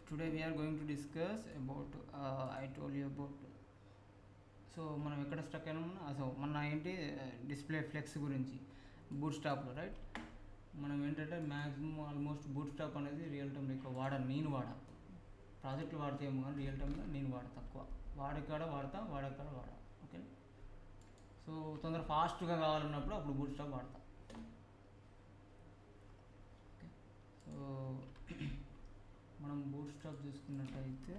Today we are going to discuss about I told you about so మనం ఎక్కడ stuck అయినా so మన ఏంటి డిస్ప్లే ఫ్లెక్స్ గురించి బూట్ స్టాప్లో రైట్. మనం ఏంటంటే మ్యాక్సిమం ఆల్మోస్ట్ బూట్ స్టాప్ అనేది రియల్ టైంలో ఎక్కువ నేను వాడా ప్రాజెక్టులు వాడితేమో కానీ రియల్ టైంలో నేను వాడా తక్కువ, వాడకాడ వాడతా ఓకే. సో తొందర ఫాస్ట్గా కావాలన్నప్పుడు అప్పుడు బూట్ స్టాప్ వాడతా. ఓకే, సో మనం బూట్ స్టాప్ చూసుకున్నట్టయితే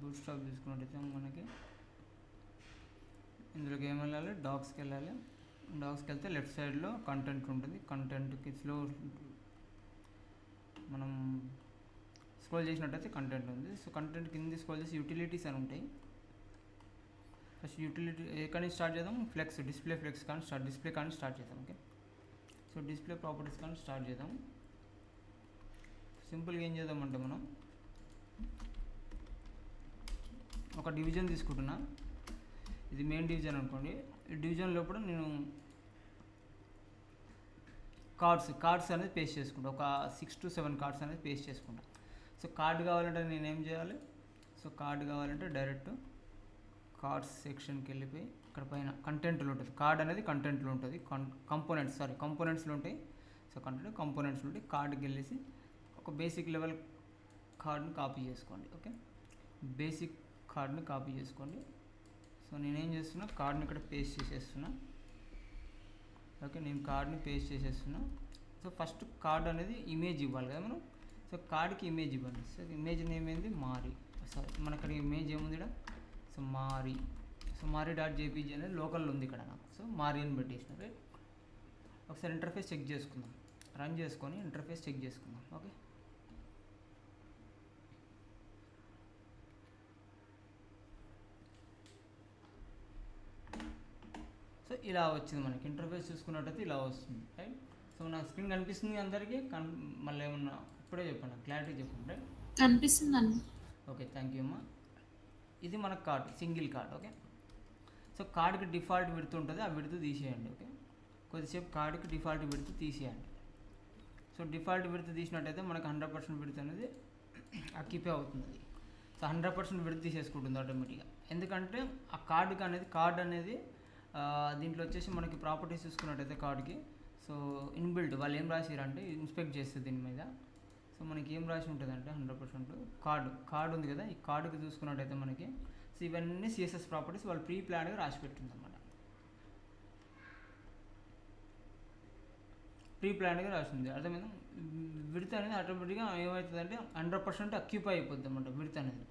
బూట్ స్టాప్ తీసుకున్నట్టయితే మనకి ఇందులోకి ఏం వెళ్ళాలి, డాక్స్కి వెళ్ళాలి. డాక్స్కి వెళ్తే లెఫ్ట్ సైడ్లో కంటెంట్ ఉంటుంది. కంటెంట్కి స్లో మనం స్క్రోల్ చేసినట్టయితే కంటెంట్ ఉంది. సో కంటెంట్ కింద స్క్రోల్ చేసి యూటిలిటీస్ అని ఉంటాయి. ఫస్ట్ యూటిలిటీ ఎక్కడి నుంచి స్టార్ట్ చేద్దాం, డిస్ప్లే ఫ్లెక్స్ కానీ డిస్ప్లే కానీ స్టార్ట్ చేద్దాం. ఓకే, సో డిస్ప్లే ప్రాపర్టీస్ కానీ స్టార్ట్ చేద్దాం. సింపుల్గా ఏం చేద్దామంటే మనం ఒక డివిజన్ తీసుకుంటున్నా. ఇది మెయిన్ డివిజన్ అనుకోండి. ఈ డివిజన్ లోపల నేను కార్డ్స్ అనేది పేస్ట్ చేసుకుంటా. ఒక 6 to 7 కార్డ్స్ అనేది పేస్ట్ చేసుకుంటా. సో కార్డ్ కావాలంటే నేను ఏం చేయాలి, సో కార్డ్ కావాలంటే డైరెక్ట్ కార్డ్స్ సెక్షన్కి వెళ్ళిపోయి ఇక్కడ పైన కంటెంట్లో ఉంటుంది. కార్డ్ అనేది కంటెంట్లో ఉంటుంది, కంపోనెంట్స్లో ఉంటాయి. సో కంపోనెంట్స్లో ఉంటాయి. కార్డ్కి వెళ్ళేసి ఒక బేసిక్ లెవెల్ కార్డ్ని కాపీ చేసుకోండి. ఓకే, బేసిక్ కార్డ్ని కాపీ చేసుకోండి. సో నేనేం చేస్తున్నా, కార్డ్ని ఇక్కడ పేస్ట్ చేసేస్తున్నా. ఓకే, నేను కార్డ్ని పేస్ట్ చేసేస్తున్నా. సో ఫస్ట్ కార్డ్ అనేది ఇమేజ్ ఇవ్వాలి కదా మనం. సో కార్డ్కి ఇమేజ్ ఇవ్వండి. సో ఇమేజ్ నేమ్ ఏంది, మన ఇక్కడ ఇమేజ్ ఏముంది ఇక్కడ, సో మారి.jpg అనేది లోకల్లో ఉంది ఇక్కడ నాకు. సో మారి అని పెట్టేసిన రైట్. ఒకసారి ఇంటర్ఫేస్ చెక్ చేసుకుందాం, రన్ చేసుకొని ఇంటర్ఫేస్ చెక్ చేసుకుందాం. ఓకే, సో ఇలా వచ్చింది మనకి ఇంటర్ఫేస్. చూసుకున్నట్టయితే ఇలా వస్తుంది రైట్. సో నా స్క్రీన్ కనిపిస్తుంది అందరికీ, మళ్ళీ ఏమన్నా ఇప్పుడే చెప్పండి, క్లారిటీ చెప్పండి రైట్. కనిపిస్తుందండి. ఓకే, థ్యాంక్ యూ అమ్మా. ఇది మన card, single card. Okay, so కార్డ్కి డిఫాల్ట్ విడ్త్ ఉంటుంది, ఆ విడ్త్ తీసేయండి. ఓకే, కొద్దిసేపు కార్డ్కి డిఫాల్ట్ విడ్త్ తీసేయండి. సో డిఫాల్ట్ విడ్త్ తీసినట్టయితే మనకు 100% విడ్త్ అనేది ఆక్యుపై అవుతుంది. సో 100% విడ్త్ తీసేసుకుంటుంది ఆటోమేటిక్గా. ఎందుకంటే ఆ కార్డ్ అనేది దీంట్లో వచ్చేసి మనకి ప్రాపర్టీస్ చూసుకున్నట్టయితే కార్డ్కి, సో ఇన్బిల్ట్ వాళ్ళు ఏం రాసిరంటే ఇన్స్పెక్ట్ చేస్తుంది దీని మీద. సో మనకి ఏం రాసి ఉంటుంది అంటే 100% కార్డ్ ఉంది కదా, ఈ కార్డుకి చూసుకున్నట్టయితే మనకి సో ఇవన్నీ సిఎస్ఎస్ ప్రాపర్టీస్ వాళ్ళు ప్రీ ప్లాన్గా రాసి పెట్టింది అనమాట. ప్రీ ప్లాన్గా రాసింది అర్థమైందా. విడ్త్ అనేది ఆటోమేటిక్గా ఏమవుతుందంటే 100% ఆక్యుపై అయిపోద్ది అనమాట విడ్త్ అనేది.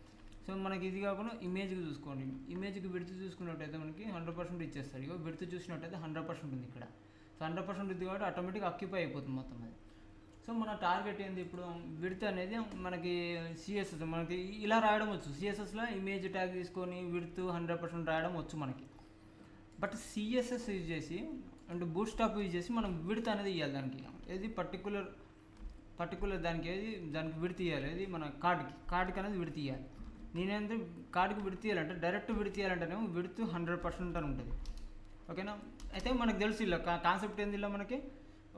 సో మనకి ఇది కాకుండా ఇమేజ్కి చూసుకోండి. ఇమేజ్కి విడ్త్ చూసుకున్నట్టయితే మనకి 100% ఇచ్చేస్తారు. ఇగో విడ్త్ చూసినట్టయితే 100% ఉంది ఇక్కడ. సో 100% ఉంది కాబట్టి ఆటోమేటిక్గా ఆక్యుపై అయిపోతుంది మొత్తం అది. సో మన టార్గెట్ ఏంది ఇప్పుడు, విడ్త్ అనేది మనకి సిఎస్ఎస్ మనకి ఇలా రాయడం వచ్చు. సిఎస్ఎస్లో ఇమేజ్ ట్యాగ్ తీసుకొని విడ్త్ 100% రాయడం వచ్చు మనకి. బట్ సిఎస్ఎస్ యూజ్ చేసి అండ్ బూట్ స్టాప్ యూజ్ చేసి మనం విడ్త్ అనేది ఇవ్వాలి దానికి. ఏది పర్టికులర్ దానికి విడ్త్ ఇవ్వాలి. ఏది మన కార్డ్కి అనేది విడ్త్ ఇవ్వాలి. నేనేంటే కార్డ్కి విడ్త్ ఇవ్వాలంటే డైరెక్ట్ విడ్త్ ఇవ్వాలంటేనేమో విడ్త్ 100% అని ఉంటుంది. ఓకేనా. అయితే మనకు తెలుసు ఇలా కాన్సెప్ట్ ఏంది, ఇలా మనకి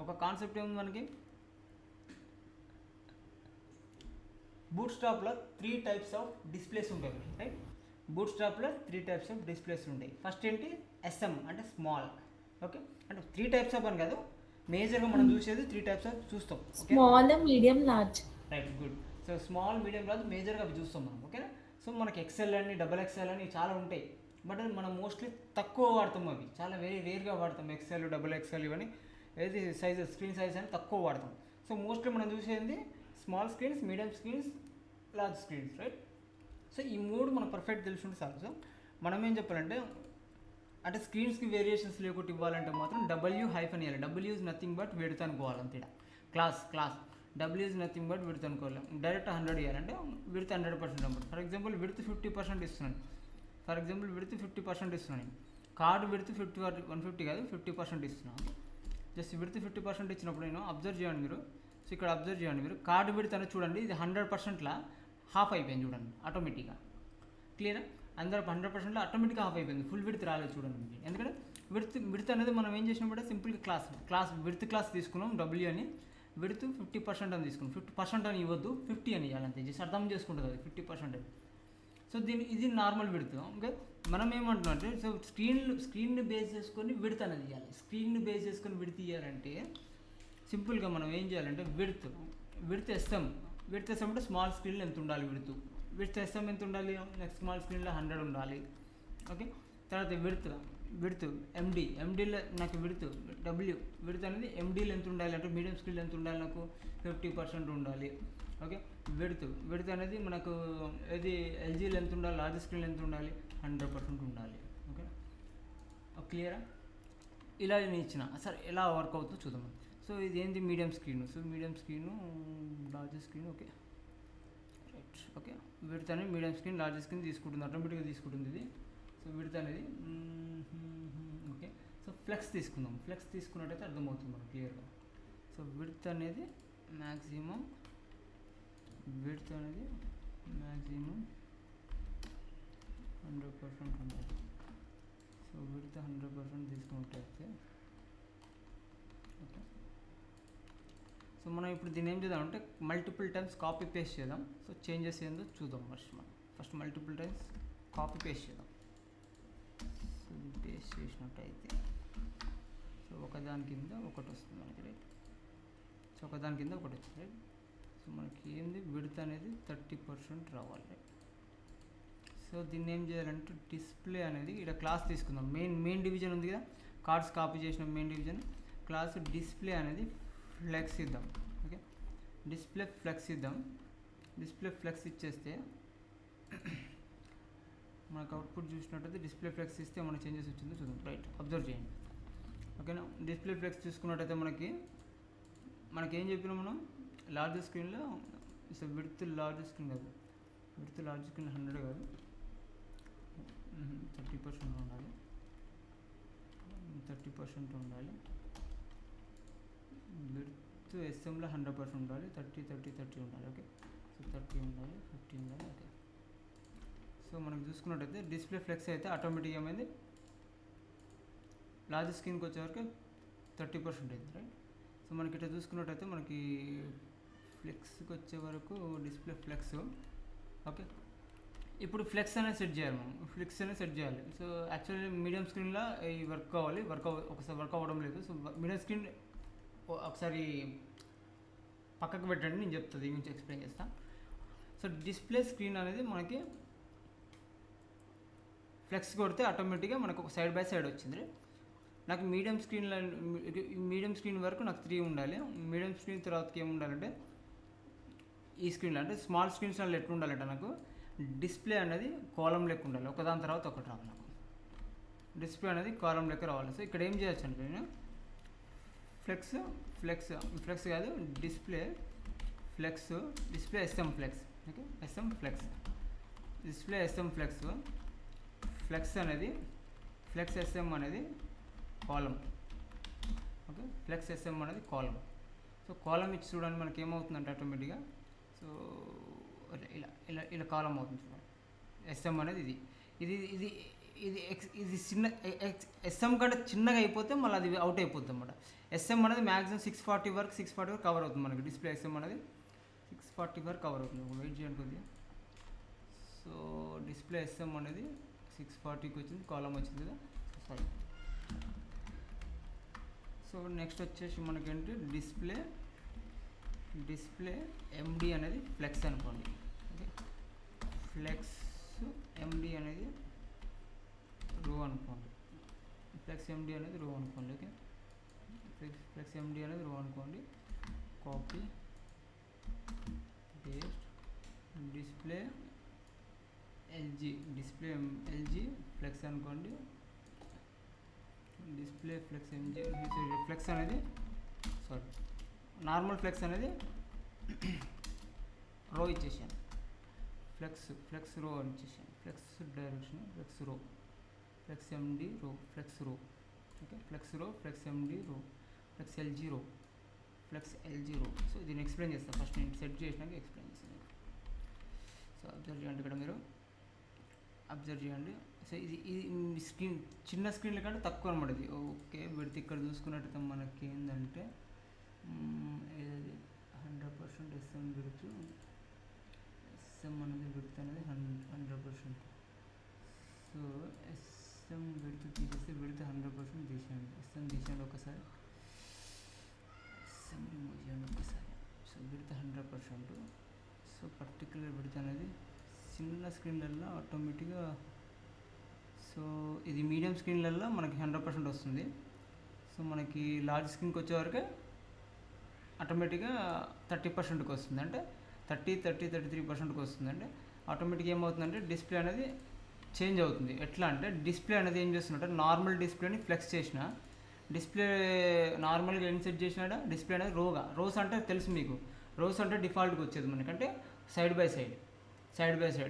ఒక కాన్సెప్ట్ ఏముంది మనకి, బూట్ స్టాప్లో 3 types ఆఫ్ డిస్ప్లేస్ ఉంటాయి రైట్. బూట్ స్టాప్లో 3 types ఆఫ్ డిస్ప్లేస్ ఉంటాయి. ఫస్ట్ ఏంటి, ఎస్ఎం అంటే స్మాల్. ఓకే, అంటే 3 types ఆఫ్ అని కాదు, మేజర్గా మనం చూసేది 3 types ఆఫ్ చూస్తాం. Small, medium, large. Right, good. So small, medium, large మేజర్గా అవి చూస్తాం మనం. ఓకేనా. సో మనకి ఎక్సెల్ అని XXL అని చాలా ఉంటాయి. బట్ మనం మోస్ట్లీ తక్కువ వాడతాం, అవి చాలా రేర్గా వాడతాం. XL, XXL ఇవన్నీ ఏది స్క్రీన్ సైజ్ అని తక్కువ వాడతాం. సో మోస్ట్లీ మనం చూసేది small screens, medium screens, large screens right. So ఈ 3 మనం పర్ఫెక్ట్ తెలుసుంటే చాలు. సో మనం ఏం చెప్పాలంటే అంటే స్క్రీన్స్కి వేరియేషన్స్ లేకుండా ఇవ్వాలంటే మాత్రం W- ఇవ్వాలి. W is nothing but width అనుకోవాలి అంతే. Class W is nothing but width అనుకోవాలి. డైరెక్ట్ 100 ఇవ్వాలంటే విడ్త్ 100% అనమాట. ఫర్ ఎగ్జాంపుల్ విడ్త్ 50% ఇస్తున్నాను. కార్డ్ విడ్త్ 150 కాదు 50% ఇస్తున్నాను. జస్ట్ విడ్త్ 50% ఇచ్చినప్పుడు నేను అబ్జర్వ్ చేయండి మీరు. ఇక్కడ అబ్జర్వ్ చేయండి మీరు, కార్డ్ విడ్త్ అనేది చూడండి, ఇది 100%లా హాఫ్ అయిపోయింది చూడండి ఆటోమేటిక్గా. క్లియరా? అందరూ 100%లో ఆటోమేటిక్గా హాఫ్ అయిపోయింది, ఫుల్ విడ్త్ రాలేదు చూడండి మీకు. ఎందుకంటే విడ్త్ అనేది మనం ఏం చేసినప్పుడు సింపుల్గా క్లాస్ తీసుకున్నాం డబ్ల్యూ అని, విడ్త్ 50% అని తీసుకున్నాం. 50% అని ఇవ్వద్దు, 50 అని ఇవ్వాలి అంతే, జస్ట్ అర్థం చేసుకుంటుంది అది 50% అని. సో ఇది నార్మల్ విడ్త్. ఓకే, మనం ఏమంటున్నాం అంటే సో స్క్రీన్ని బేస్ చేసుకొని విడ్త్ అనేది ఇవ్వాలి. స్క్రీన్ని బేస్ చేసుకొని విడ్త్ ఇవ్వాలంటే సింపుల్గా మనం ఏం చేయాలంటే విడ్త్ ఎస్ఎం అంటే స్మాల్ స్క్రీన్లో ఎంత ఉండాలి విడ్త్ ఎస్ఎం ఎంత ఉండాలి, నెక్స్ట్ స్మాల్ స్క్రీన్లో 100 ఉండాలి. ఓకే, తర్వాత విడ్త్ ఎండీలో నాకు విడ్త్ అనేది ఎండీలో ఎంత ఉండాలి అంటే మీడియం స్క్రీన్లో ఎంత ఉండాలి, నాకు 50% ఉండాలి. ఓకే, విడ్త్ అనేది మనకు ఏది ఎల్జీలో ఎంత ఉండాలి, లార్జ్ స్క్రీన్లో ఎంత ఉండాలి, 100% ఉండాలి. ఓకే, క్లియరా? ఇలా నేను ఇచ్చిన సరే ఎలా వర్క్ అవుతుందో చూద్దాం. సో ఇది ఏంటి medium screen, so medium screen large screen. Okay right. Okay, width అనేది మీడియం స్క్రీన్ లార్జ్ స్క్రీన్ తీసుకుంటుంది, ఆటోమేటిక్గా తీసుకుంటుంది ఇది. సో విడ్త్ అనేది ఓకే. సో ఫ్లెక్స్ తీసుకుందాం, ఫ్లెక్స్ తీసుకున్నట్టయితే అర్థమవుతుంది మనకు క్లియర్గా. సో విడ్త్ అనేది మ్యాక్సిమం 100% ఉండాలి. సో విడ్త్ 100% తీసుకున్నట్టయితే ఓకే. సో మనం ఇప్పుడు దీన్ని ఏం చేద్దామంటే మల్టిపుల్ టైమ్స్ కాపీ పేస్ట్ చేద్దాం. సో చేంజెస్ ఏందో చూద్దాం. First multiple times copy paste చేద్దాం. సో పేస్ట్ చేసినట్టయితే సో ఒకదాని కింద ఒకటి వస్తుంది మనకి, రైట్. సో ఒకదాని కింద ఒకటి వస్తుంది, రైట్. సో మనకి ఏంది విడ్త్ అనేది 30% రావాలి, రైట్. సో దీన్ని ఏం చేయాలంటే డిస్ప్లే అనేది ఇక్కడ క్లాస్ తీసుకుందాం. మెయిన్ డివిజన్ ఉంది కదా, కార్డ్స్ కాపీ చేసిన మెయిన్ డివిజన్ క్లాస్ డిస్ప్లే అనేది ఫ్లెక్స్ ఇద్దాం. ఓకే, డిస్ప్లే ఫ్లెక్స్ ఇచ్చేస్తే మనకు అవుట్పుట్ చూసినట్టయితే డిస్ప్లే ఫ్లెక్స్ ఇస్తే మన చేంజెస్ వచ్చిందో చూద్దాం, రైట్. అబ్జర్వ్ చేయండి. ఓకేనా, డిస్ప్లే ఫ్లెక్స్ చూసుకున్నట్టయితే మనకి ఏం చెప్పినా మనం లార్జ్ స్క్రీన్లో సో విడ్త్ లార్జ్ స్క్రీన్ 100 కాదు, 30% ఉండాలి. 30% ఉండాలి. విడ్త్ ఎస్ఎంలో 100% ఉండాలి. 30 ఉండాలి. ఓకే, సో 30 ఉండాలి, 50 ఉండాలి. ఓకే, సో మనకు చూసుకున్నట్టయితే డిస్ప్లే ఫ్లెక్స్ అయితే ఆటోమేటిక్గా ఏమైంది, లార్జ్ స్క్రీన్కి వచ్చేవరకు 30% అయింది, రైట్. సో మనకి ఇట్లా చూసుకున్నట్టయితే మనకి ఫ్లెక్స్కి వచ్చే వరకు డిస్ప్లే ఫ్లెక్స్. ఓకే, ఇప్పుడు ఫ్లెక్స్ అనేది సెట్ చేయాలి. సో యాక్చువల్లీ మీడియం స్క్రీన్లో ఈ ఒకసారి వర్క్ అవ్వడం లేదు. సో మీడియం స్క్రీన్ ఒకసారి పక్కకు పెట్టండి, నేను చెప్తాను దీని గురించి ఎక్స్ప్లెయిన్ చేస్తాను. సో డిస్ప్లే స్క్రీన్ అనేది మనకి ఫ్లెక్స్ కొడితే ఆటోమేటిక్గా మనకు ఒక సైడ్ బై సైడ్ వచ్చింది. నాకు మీడియం స్క్రీన్ వరకు నాకు 3 ఉండాలి. మీడియం స్క్రీన్ తర్వాతకి ఏమి ఉండాలంటే ఈ స్క్రీన్లో అంటే స్మాల్ స్క్రీన్స్లో ఎట్లా ఉండాలంటే నాకు డిస్ప్లే అనేది కాలం లెక్క ఉండాలి, ఒకదాని తర్వాత ఒకటి రావాలి. నాకు డిస్ప్లే అనేది కాలం లెక్క రావాలి. సో ఇక్కడ ఏం చేయొచ్చు అంటే నేను ఫ్లెక్స్ కాదు display SM flex. Okay, display SM flex అనేది ఫ్లెక్స్ ఎస్ఎం అనేది కాలం. ఓకే, ఫ్లెక్స్ ఎస్ఎం అనేది కాలం. సో కాలం ఇచ్చి చూడండి మనకి ఏమవుతుందంటే ఆటోమేటిక్గా సో ఇలా కాలం అవుతుంది చూడండి. ఎస్ఎం అనేది ఇది చిన్న ఎస్ఎం కంటే చిన్నగా అయిపోతే మళ్ళీ అది అవుట్ అయిపోతుంది అన్నమాట. ఎస్ఎం అనేది మ్యాక్సిమం 640 వరకు కవర్ అవుతుంది మనకి. డిస్ప్లే ఎస్ఎం అనేది 640 వరకు కవర్ అవుతుంది. వెయిట్ చేయండి కొద్దిగా. సో డిస్ప్లే ఎస్ఎం అనేది 640కి వచ్చింది, కాలం వచ్చింది కదా, సారీ. సో నెక్స్ట్ వచ్చేసి మనకేంటి డిస్ప్లే ఎండి అనేది ఫ్లెక్స్ అనుకోండి. ఓకే, ఫ్లెక్స్ ఎండి అనేది రో అనుకోండి. ఫ్లెక్స్ ఎండి అనేది రో అనుకోండి. ఓకే, ఫ్లెక్స్ ఎండి అనేది రో అనుకోండి. Copy paste display LG flex అనుకోండి. డిస్ప్లే ఫ్లెక్స్ ఎంజీ ఫ్లెక్స్ అనేది నార్మల్ ఫ్లెక్స్ అనేది రో ఇచ్చేసాను. ఫ్లెక్స్ రో అని ఇచ్చేసాను. ఫ్లెక్స్ డైరెక్షన్ ఫ్లెక్స్ ఎండి రో. ఓకే, ఫ్లెక్స్ ఎండి రో, ఫ్లెక్స్ ఎల్జీ రో, ఫ్లెక్స్ ఎల్జీ రో. సో దీన్ని ఎక్స్ప్లెయిన్ చేస్తాను ఫస్ట్, నేను సెట్ చేసినాక ఎక్స్ప్లెయిన్ చేస్తాను. సో అబ్జర్వ్ చేయండి, ఇక్కడ మీరు అబ్జర్వ్ చేయండి. సో ఇది స్క్రీన్ చిన్న స్క్రీన్ల కంటే తక్కువ అనమాట ఇది. ఓకే, పెడితే ఇక్కడ చూసుకున్నట్టయితే మనకి ఏంటంటే ఏది 100% ఎస్ఎం విడుతు, ఎస్ఎం అనేది విడుతు అనేది 100%. సో ఎస్ఎం విడుతు తీసేస్తే విడుతు 100% తీసేయండి. ఎస్ఎం తీసేయండి ఒకసారి, ఎస్ఎం రిమూవ్ చేయండి ఒకసారి. సో విడుతు 100%. సో పర్టికులర్ విడుతు అనేది చిన్న స్క్రీన్లలో ఆటోమేటిక్గా, సో ఇది మీడియం స్క్రీన్లలో మనకి 100% వస్తుంది. సో మనకి లార్జ్ స్క్రీన్కి వచ్చేవరకు ఆటోమేటిక్గా 30%కి వస్తుంది, అంటే 33%కి వస్తుంది. అంటే ఆటోమేటిక్గా ఏమవుతుందంటే డిస్ప్లే అనేది చేంజ్ అవుతుంది. ఎట్లా అంటే డిస్ప్లే అనేది ఏం చేస్తున్నట్టే నార్మల్ డిస్ప్లేని ఫ్లెక్స్ చేసిన, డిస్ప్లే నార్మల్గా ఏం సెట్ చేసినాడ డిస్ప్లే అనేది రోస్ అంటే తెలుసు మీకు, రోస్ అంటే డిఫాల్ట్గా వచ్చేది మనకంటే side by side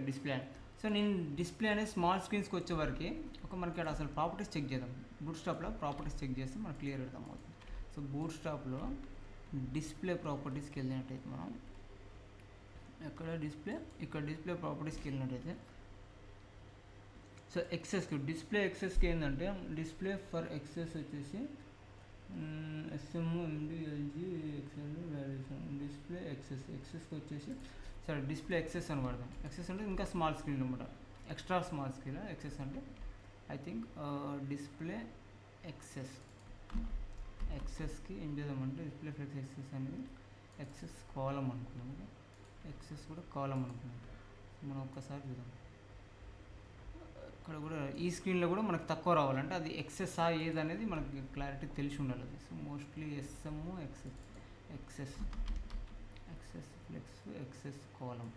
display. So నేను డిస్ప్లే అనేది స్మాల్ స్క్రీన్స్కి వచ్చేవరకు మనకి ఇక్కడ అసలు ప్రాపర్టీస్ చెక్ చేద్దాం. బూట్ స్టాప్లో ప్రాపర్టీస్ చెక్ చేస్తే మనకు క్లియర్ అర్థమవుతుంది. సో బూట్ స్టాప్లో డిస్ప్లే ప్రాపర్టీస్కి వెళ్ళినట్టయితే మనం ఇక్కడ డిస్ప్లే ప్రాపర్టీస్కి వెళ్ళినట్టయితే, సో డిస్ప్లే ఎక్సెస్కి ఏంటంటే డిస్ప్లే ఫర్ ఎక్సెస్ వచ్చేసి ఎస్ఎం ఎండి ఎల్జీ ఎక్స్ఎల్ వాల్యుయేషన్ డిస్ప్లే ఎక్సెస్కి వచ్చేసి సరే డిస్ప్లే ఎక్సెస్ అని పడదాం. ఎక్సెస్ అంటే ఇంకా స్మాల్ స్క్రీన్ అనమాట, ఎక్స్ట్రా స్మాల్ స్క్రీన్. ఎక్సెస్ అంటే ఐ థింక్ డిస్ప్లే ఎక్సెస్కి ఏం చేద్దామంటే డిస్ప్లే ఫ్లెక్స్ ఎక్సెస్ అనేది ఎక్సెస్ కాలం అనుకున్నాం, ఎక్సెస్ కూడా కాలం అనుకున్నాం. మనం ఒక్కసారి చూద్దాం. ఇక్కడ కూడా ఈ స్క్రీన్లో కూడా మనకు తక్కువ రావాలంటే అది ఎక్సెస్ ఏదనేది మనకి క్లారిటీ తెలిసి ఉండాలి. అది so mostly SM excess flex excess column.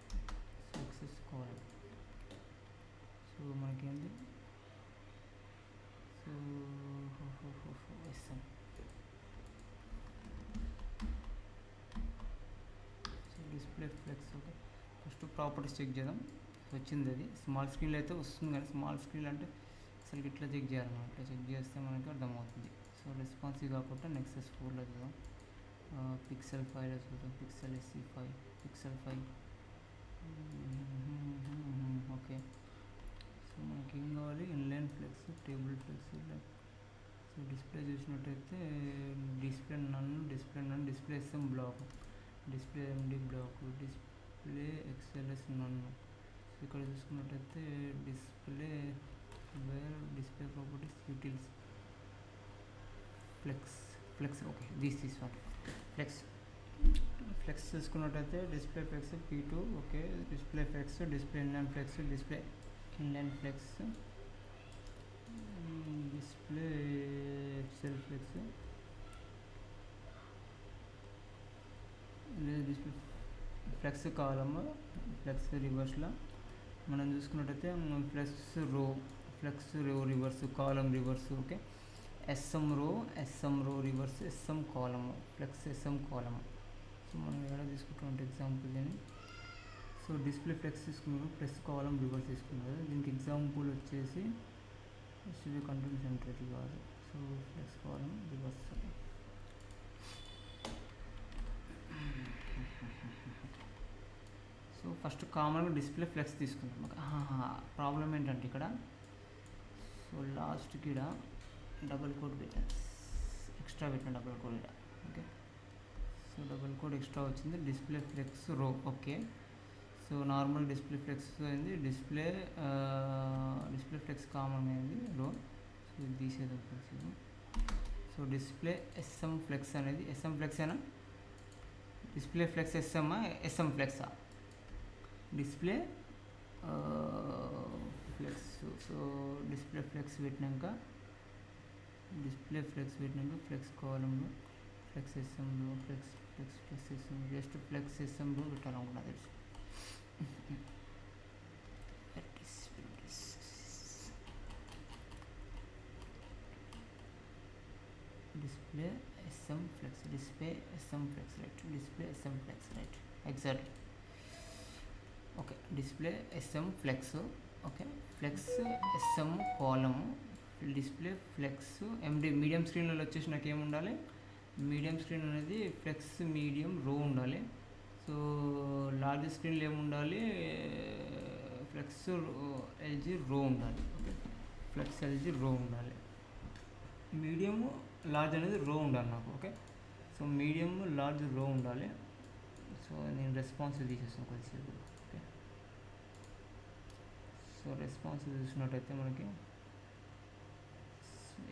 So మనకేంటి, so SM. So display flex. Okay, first properties check చేద్దాం. వచ్చింది అది స్మాల్ స్క్రీన్లో అయితే వస్తుంది, కానీ స్మాల్ స్క్రీన్ అంటే అసలు ఇట్లా చెక్ చేయాలన్నమాట. ఇట్లా చెక్ చేస్తే మనకి అర్థమవుతుంది. సో రెస్పాన్సివ్ కాకుండా నెక్సస్ 4లో చూద్దాం, పిక్సెల్ 5లో చూద్దాం, pixel SE5, pixel 5. Okay, so మనకి ఏం కావాలి, inline flex, table flex. So display చూసినట్టయితే display display SM block, display MD block, display XLS నన్ను. ఇక్కడ చూసుకున్నట్టయితే display properties utils flex. Okay, this one flex చూసుకున్నట్టయితే display flex P2. Okay, display flex, display inline flex, display XL flex, display flex column, flex రివర్స్లో మనం చూసుకున్నట్టయితే flex row reverse, column reverse. Okay, SM row reverse, SM column, flex SM column. So మనం ఎలా తీసుకుంటాం example అని, so display flex తీసుకున్నాం, plus column reverse తీసుకున్నారు. దీనికి ఎగ్జాంపుల్ వచ్చేసి కంట్రోల్ సెంటర్ కాదు. So flex column reverse. So first కామన్గా డిస్ప్లే ఫ్లెక్స్ తీసుకుందాం. ప్రాబ్లం ఏంటంటే ఇక్కడ, సో లాస్ట్కి ఇక్కడ డబుల్ కోడ్ పెట్టాను, ఎక్స్ట్రా పెట్టిన డబుల్ కోడ్ ఇక్కడ. Okay, so double code extra వచ్చింది, display flex row. Okay, so normal display flex అయింది, డిస్ప్లే ఫ్లెక్స్ కామన్ అయింది రో. సో ఇది తీసేద్దాం flex. So display SM flex అనేది ఎస్ఎం ఫ్లెక్స్ అయినా, డిస్ప్లే ఫ్లెక్స్ ఎస్ఎం ఫ్లెక్సా, display flex. So display flex పెట్టినాక flex కాలంలో ఫ్లెక్స్ ఎస్ఎంలో ఫ్లెక్స్ ఎస్ఎం, జస్ట్ ఫ్లెక్స్ ఎస్ఎంలో పెట్టాలనుకున్నా తెలుసు. Display SM flex right, exactly. Okay, display SM flex. Okay, flex SM column, display flex MD. Medium స్క్రీన్లలో వచ్చేసి నాకు ఏముండాలి, మీడియం స్క్రీన్ అనేది ఫ్లెక్స్ మీడియం రో ఉండాలి. సో లార్జ్ స్క్రీన్లో ఏముండాలి, ఫ్లెక్స్ ఎల్జీ రో ఉండాలి. ఓకే, ఫ్లెక్స్ ఎల్జీ రో ఉండాలి. మీడియము లార్జ్ అనేది రో ఉండాలి నాకు. ఓకే, సో మీడియం లార్జ్ రో ఉండాలి. సో నేను రెస్పాన్స్ తీసేస్తాను కొద్దిసేపు. ఓకే, సో రెస్పాన్స్ చూసినట్టయితే మనకి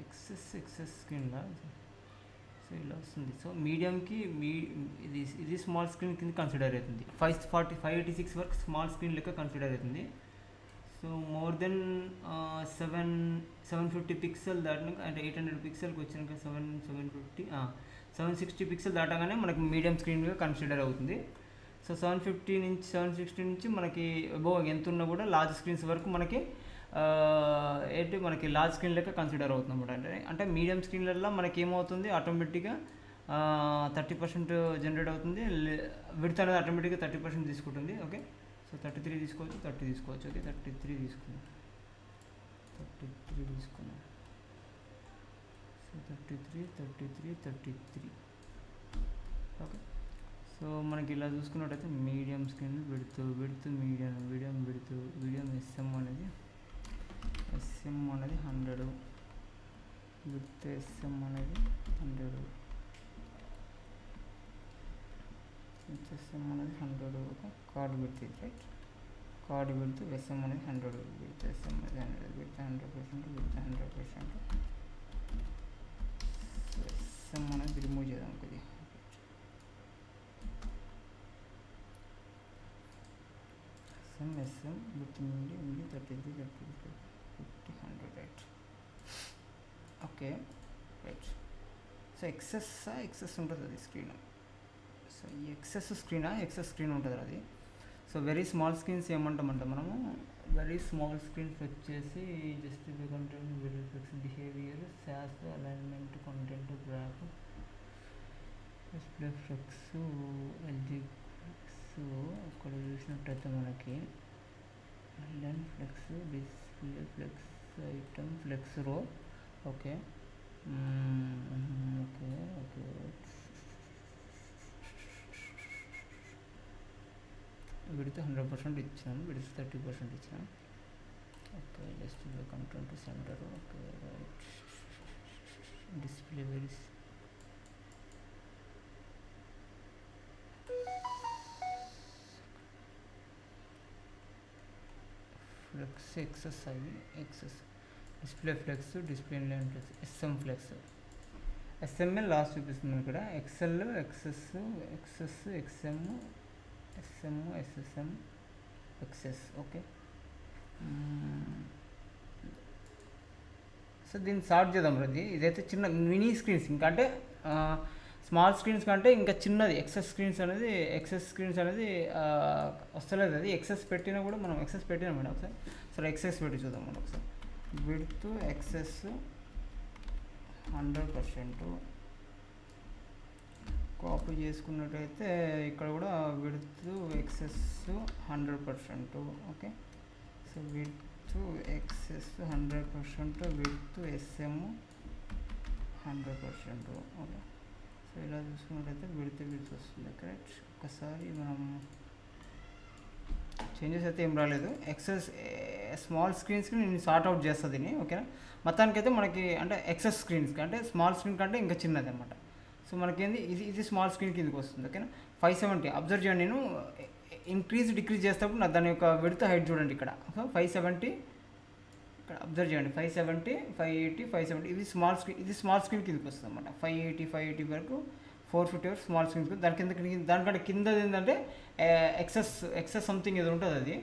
ఎక్సెస్ స్క్రీన్ సో ఇలా వస్తుంది. సో మీడియంకి ఇది స్మాల్ స్క్రీన్ కింద కన్సిడర్ అవుతుంది. 586 వరకు స్మాల్ స్క్రీన్ లెక్క కన్సిడర్ అవుతుంది. సో మోర్ దెన్ 750 పిక్సెల్ దాటినాక, అంటే 800 పిక్సెల్కి వచ్చినాక 760 పిక్సెల్ దాటగానే మనకి మీడియం స్క్రీన్గా కన్సిడర్ అవుతుంది. సో 760 నుంచి మనకి అబోవ్ ఎంత ఉన్నా కూడా లార్జ్ స్క్రీన్స్ వరకు మనకి మనకి లార్జ్ స్క్రీన్ లెక్క కన్సిడర్ అవుతుంది అనమాట. అంటే మీడియం స్క్రీన్లలో మనకి ఏమవుతుంది, ఆటోమేటిక్గా 30% జనరేట్ అవుతుంది. విడ్త్ అనేది ఆటోమేటిక్గా 30% తీసుకుంటుంది. ఓకే, సో 33 తీసుకోవచ్చు, 30 తీసుకోవచ్చు. ఓకే, 33 తీసుకున్నాం. సో 33. ఓకే, సో మనకి ఇలా చూసుకున్నట్టయితే medium screen width medium SM అనేది 100, విడ్త్ ఎస్ఎం అనేది 100, ఎస్ఎం అనేది 100. ఓకే, కార్డ్ విడ్త్ ఇది రైట్. కార్డ్ విడ్త్ ఎస్ఎం అనేది 100, విడ్త్ ఎస్ఎం అనేది 100, విడ్త్ 100%, ఎస్ఎం అనేది రిమూవ్ చేద్దాం కొద్దిగా. SM with medium 33, 50, 100 right. Okay right. So XS ఉంటుంది అది స్క్రీన్. సో ఈ ఎక్సెస్ స్క్రీన్ ఉంటుంది అది. సో వెరీ స్మాల్ స్క్రీన్స్ ఏమంటామంటే మనము, వెరీ స్మాల్ స్క్రీన్స్ వచ్చేసి justify content, very flex behaviour, శాస్ alignment, content graph, display flex, LG flex. ఇక్కడ చూసినట్టయితే మనకి line flex, display flex, item flex row. Okay విడితే 100% ఇచ్చాను, విడితే 30% ఇచ్చాను. Okay, display content center. Okay right. Display very flex XS display flex, display line flex, SM flex. SMA last చూపిస్తుంది ఇక్కడ. Excel XS, XM, SSM, XS. Okay, so దీన్ని sort చేద్దాం రండి. ఇదైతే చిన్న మినీ స్క్రీన్స్, ఇంకా అంటే స్మాల్ స్క్రీన్స్ కంటే ఇంకా చిన్నది ఎక్సెస్ స్క్రీన్స్ అనేది వస్తలేదు. అది ఎక్సెస్ పెట్టినా కూడా మనం ఎక్సెస్ పెట్టినాం మేడం ఒకసారి. సరే ఎక్సెస్ పెట్టి చూద్దాం మనం ఒకసారి. Width XS 100%. కాపీ చేసుకున్నట్టయితే ఇక్కడ కూడా width XS 100%. Okay, so width XS 100%, width SM 100%. Okay, so ఇలా చూసుకున్నట్టయితే విడ్త్ వస్తుంది. కరెక్ట్. ఒకసారి మనం చేంజెస్ అయితే ఏం రాలేదు. ఎక్సెస్ స్మాల్ స్క్రీన్స్కి నేను సార్ట్ అవుట్ చేస్తుంది దీన్ని. ఓకేనా, మొత్తానికైతే మనకి అంటే ఎక్సెస్ స్క్రీన్స్కి అంటే స్మాల్ స్క్రీన్ కంటే ఇంకా చిన్నది అనమాట. సో మనకేంది ఇది స్మాల్ స్క్రీన్ కిందకి వస్తుంది. ఓకేనా, 570 అబ్జర్వ్ చేయండి. నేను డిక్రీజ్ చేసేటప్పుడు నా దాని యొక్క విడ్త్ హైట్ చూడండి ఇక్కడ. సో 570 ఇక్కడ అబ్జర్వ్ చేయండి. 570, 580, 570 ఇది స్మాల్ స్క్రీన్ కిందకి వస్తుంది అనమాట. 580 వరకు 450 వరకు స్మాల్ స్క్రీన్. దానికంటే కిందది ఏంటంటే ఎక్సెస్ సంథింగ్ ఏదో ఉంటుంది, అది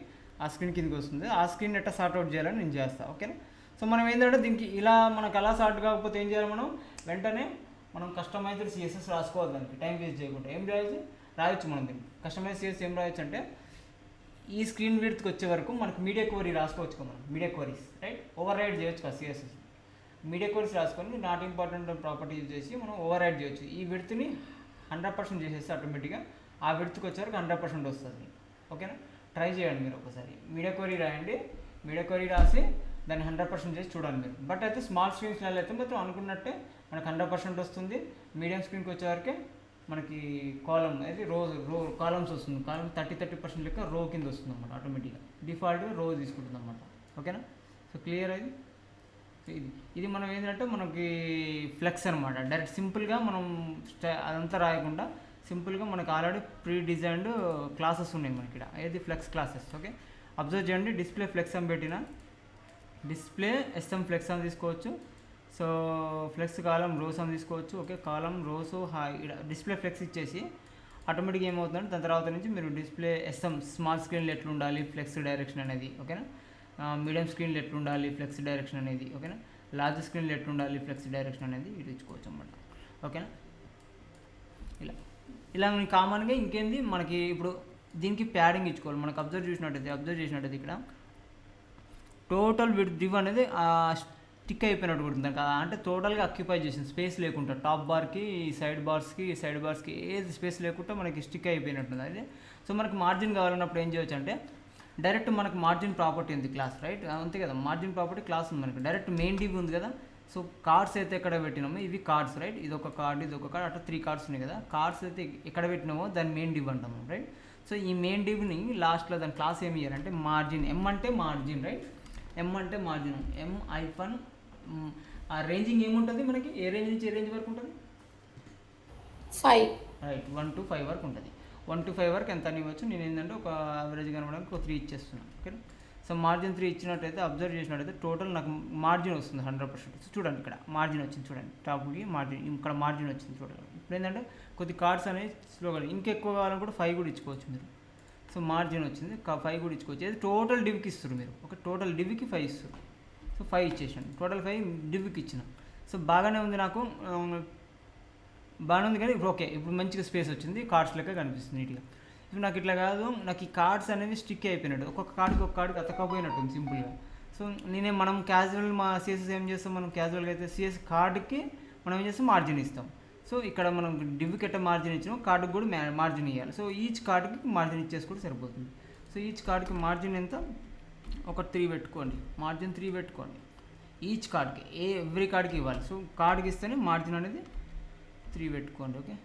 ఆ స్క్రీన్ కిందకి వస్తుంది. ఆ స్క్రీన్ ఎట్లా సార్ట్ అవుట్ చేయాలని నేను చేస్తాను. ఓకేనా, సో మనం ఏంటంటే దీనికి ఇలా మనకు అలా సార్ట్ కాకపోతే ఏం చేయాలి, మనం వెంటనే కస్టమైజ్డ్ సిఎస్ఎస్ రాసుకోవాలి. దానికి టైం వేస్ట్ చేయకుండా ఏం రాయొచ్చు మనం దీనికి. కస్టమైజ్ సిఎస్ ఏం రాయొచ్చు అంటే ఈ స్క్రీన్ విడ్త్కి వచ్చే వరకు మనకు మీడియా క్వరీ రాసుకోవచ్చు కదా. మనం media queries write override చేయొచ్చు కదా సిఎస్ఎస్. మీడియా క్వరీస్ రాసుకొని నాట్ ఇంపార్టెంట్ ప్రాపర్టీ యూజ్ చేసి మనం ఓవర్ రైడ్ చేయొచ్చు. ఈ విడ్త్ని 100% చేసేస్తే ఆటోమేటిక్గా ఆ విడ్త్కి వచ్చే వరకు 100% వస్తుంది. ఓకేనా, ట్రై చేయండి మీరు ఒకసారి. మీడియా క్వరీ రాయండి. మీడియా క్వరీ రాసి దాన్ని 100% చేసి చూడాలి మీరు. బట్ అయితే స్మాల్ స్క్రీన్స్లలో అయితే మాత్రం అనుకున్నట్టే మనకు 100% వస్తుంది. మీడియం స్క్రీన్కి వచ్చేవరకే మనకి కాలం అయితే రో కాలమ్స్ వస్తుంది. కాలం 30% లెక్క రో కింద వస్తుంది అన్నమాట. ఆటోమేటిక్గా డిఫాల్ట్గా రో తీసుకుంటుంది అన్నమాట. ఓకేనా? సో క్లియర్ అది. సో ఇది మనం ఏంటంటే మనకి ఫ్లెక్స్ అనమాట. డైరెక్ట్ సింపుల్గా మనం అదంతా రాయకుండా సింపుల్గా మనకు ఆల్రెడీ ప్రీ డిజైన్డ్ క్లాసెస్ ఉన్నాయి మనకి ఇక్కడ. ఏది ఫ్లెక్స్ క్లాసెస్. ఓకే, అబ్జర్వ్ చేయండి. డిస్ప్లే ఫ్లెక్స్ అని పెట్టిన డిస్ప్లే ఎస్ఎం ఫ్లెక్స్ అని తీసుకోవచ్చు. సో ఫ్లెక్స్ కాలం రోస్ అని తీసుకోవచ్చు. ఓకే, కాలం రోస్ డిస్ప్లే ఫ్లెక్స్ ఇచ్చేసి ఆటోమేటిక్గా ఏమవుతుందంటే దాని తర్వాత నుంచి మీరు డిస్ప్లే ఎస్ఎం స్మాల్ స్క్రీన్లో ఎట్లా ఉండాలి ఫ్లెక్స్ డైరెక్షన్ అనేది. ఓకేనా? మీడియం స్క్రీన్లో ఎట్లా ఉండాలి ఫ్లెక్స్ డైరెక్షన్ అనేది. ఓకేనా? లార్జ్ స్క్రీన్లో ఎట్లా ఉండాలి ఫ్లెక్స్ డైరెక్షన్ అనేది ఇటు ఇచ్చుకోవచ్చు అన్నమాట. ఓకేనా? ఇలా కామన్గా ఇంకేంది మనకి ఇప్పుడు దీనికి ప్యాడింగ్ ఇచ్చుకోవాలి. మనకు అబ్జర్వ్ చేసినట్టయితే ఇక్కడ టోటల్ డివ్ అనేది స్టిక్ అయిపోయినట్టు ఉంటుంది కదా. అంటే టోటల్గా అక్యుపై చేసింది, స్పేస్ లేకుండా టాప్ బార్కి సైడ్ బార్స్కి ఏది స్పేస్ లేకుండా మనకి స్టిక్ అయిపోయినట్టుంది అది. సో మనకి మార్జిన్ కావాలన్నప్పుడు ఏం చేయొచ్చు అంటే డైరెక్ట్ మనకు మార్జిన్ ప్రాపర్టీ ఉంది క్లాస్, రైట్? అంతే కదా, మార్జిన్ ప్రాపర్టీ క్లాస్ ఉంది మనకి. డైరెక్ట్ మెయిన్ డివ్ ఉంది కదా. సో కార్డ్స్ అయితే ఎక్కడ పెట్టినామో ఇవి కార్డ్స్, రైట్? ఇది ఒక కార్డ్ అట్లా 3 కార్డ్స్ ఉన్నాయి కదా. కార్డ్స్ అయితే ఎక్కడ పెట్టినామో దాన్ని మెయిన్ డివ్ అంటాం, రైట్? సో ఈ మెయిన్ డివ్ని లాస్ట్లో దాని క్లాస్ ఏమి ఇయ్యారంటే మార్జిన్. ఎం అంటే మార్జిన్, రైట్? ఎం అంటే మార్జిన్. ఎం ఐఫన్ ఆ రేంజింగ్ ఏముంటుంది మనకి? ఏ రేంజ్ నుంచి ఏ రేంజ్ వరకు ఉంటుంది? 5, రైట్. 1 to 5 వరకు ఉంటుంది. 1 to 5 వరకు ఎంత అని ఇవ్వచ్చు. నేను ఏంటంటే ఒక యావరేజ్ కనబడడానికి ఒక 3 ఇచ్చేస్తున్నాను. ఓకే, సో మార్జిన్ 3 ఇచ్చినట్టయితే అబ్జర్వ్ చేసినట్టయితే టోటల్ నాకు మార్జిన్ వస్తుంది 100%. సో చూడండి ఇక్కడ మార్జిన్ వచ్చింది, చూడండి టాప్కి మార్జిన్, ఇక్కడ మార్జిన్ వచ్చింది చూడండి. ఇప్పుడు ఏంటంటే కొద్ది కార్డ్స్ అనేవి స్లోగా ఇంకెక్కువ కావాలని కూడా 5 కూడా ఇచ్చుకోవచ్చు మీరు. సో మార్జిన్ వచ్చింది 5 కూడా ఇచ్చుకోవచ్చు. అది టోటల్ డివ్కి ఇస్తారు మీరు. ఒక టోటల్ డివ్కి 5 ఇస్తారు. సో 5 ఇచ్చేసాను, టోటల్ 5 డివ్కి ఇచ్చిన. సో బాగానే ఉంది, నాకు బాగానే ఉంది. కానీ ఇప్పుడు ఓకే, ఇప్పుడు మంచిగా స్పేస్ వచ్చింది, కార్డ్స్ లెక్క కనిపిస్తుంది నీట్గా. ఇప్పుడు నాకు ఇట్లా కాదు, నాకు ఈ కార్డ్స్ అనేవి స్టిక్ అయిపోయినట్టు, ఒక్కొక్క కార్డుకి అతకపోయినట్టు సింపుల్గా. సో మనం క్యాజువల్ మా సిఎస్ఎస్ ఏం చేస్తాం, మనం క్యాజువల్గా అయితే సిఎస్ కార్డుకి మనం ఏం చేస్తాం మార్జిన్ ఇస్తాం. సో ఇక్కడ మనం డివ్కి ఎట్ట మార్జిన్ ఇచ్చినాం కార్డుకి కూడా మార్జిన్ ఇవ్వాలి. సో ఈచ్ కార్డుకి మార్జిన్ ఇచ్చేసుకుంటే సరిపోతుంది. సో ఈచ్ కార్డుకి మార్జిన్ ఎంత? ఒక 3 పెట్టుకోండి, మార్జిన్ 3 పెట్టుకోండి. ఈచ్ కార్డ్కి ఎవ్రీ కార్డ్కి ఇవ్వాలి. సో కార్డ్కి ఇస్తేనే మార్జిన్ అనేది 3 పెట్టుకోండి. ఓకే,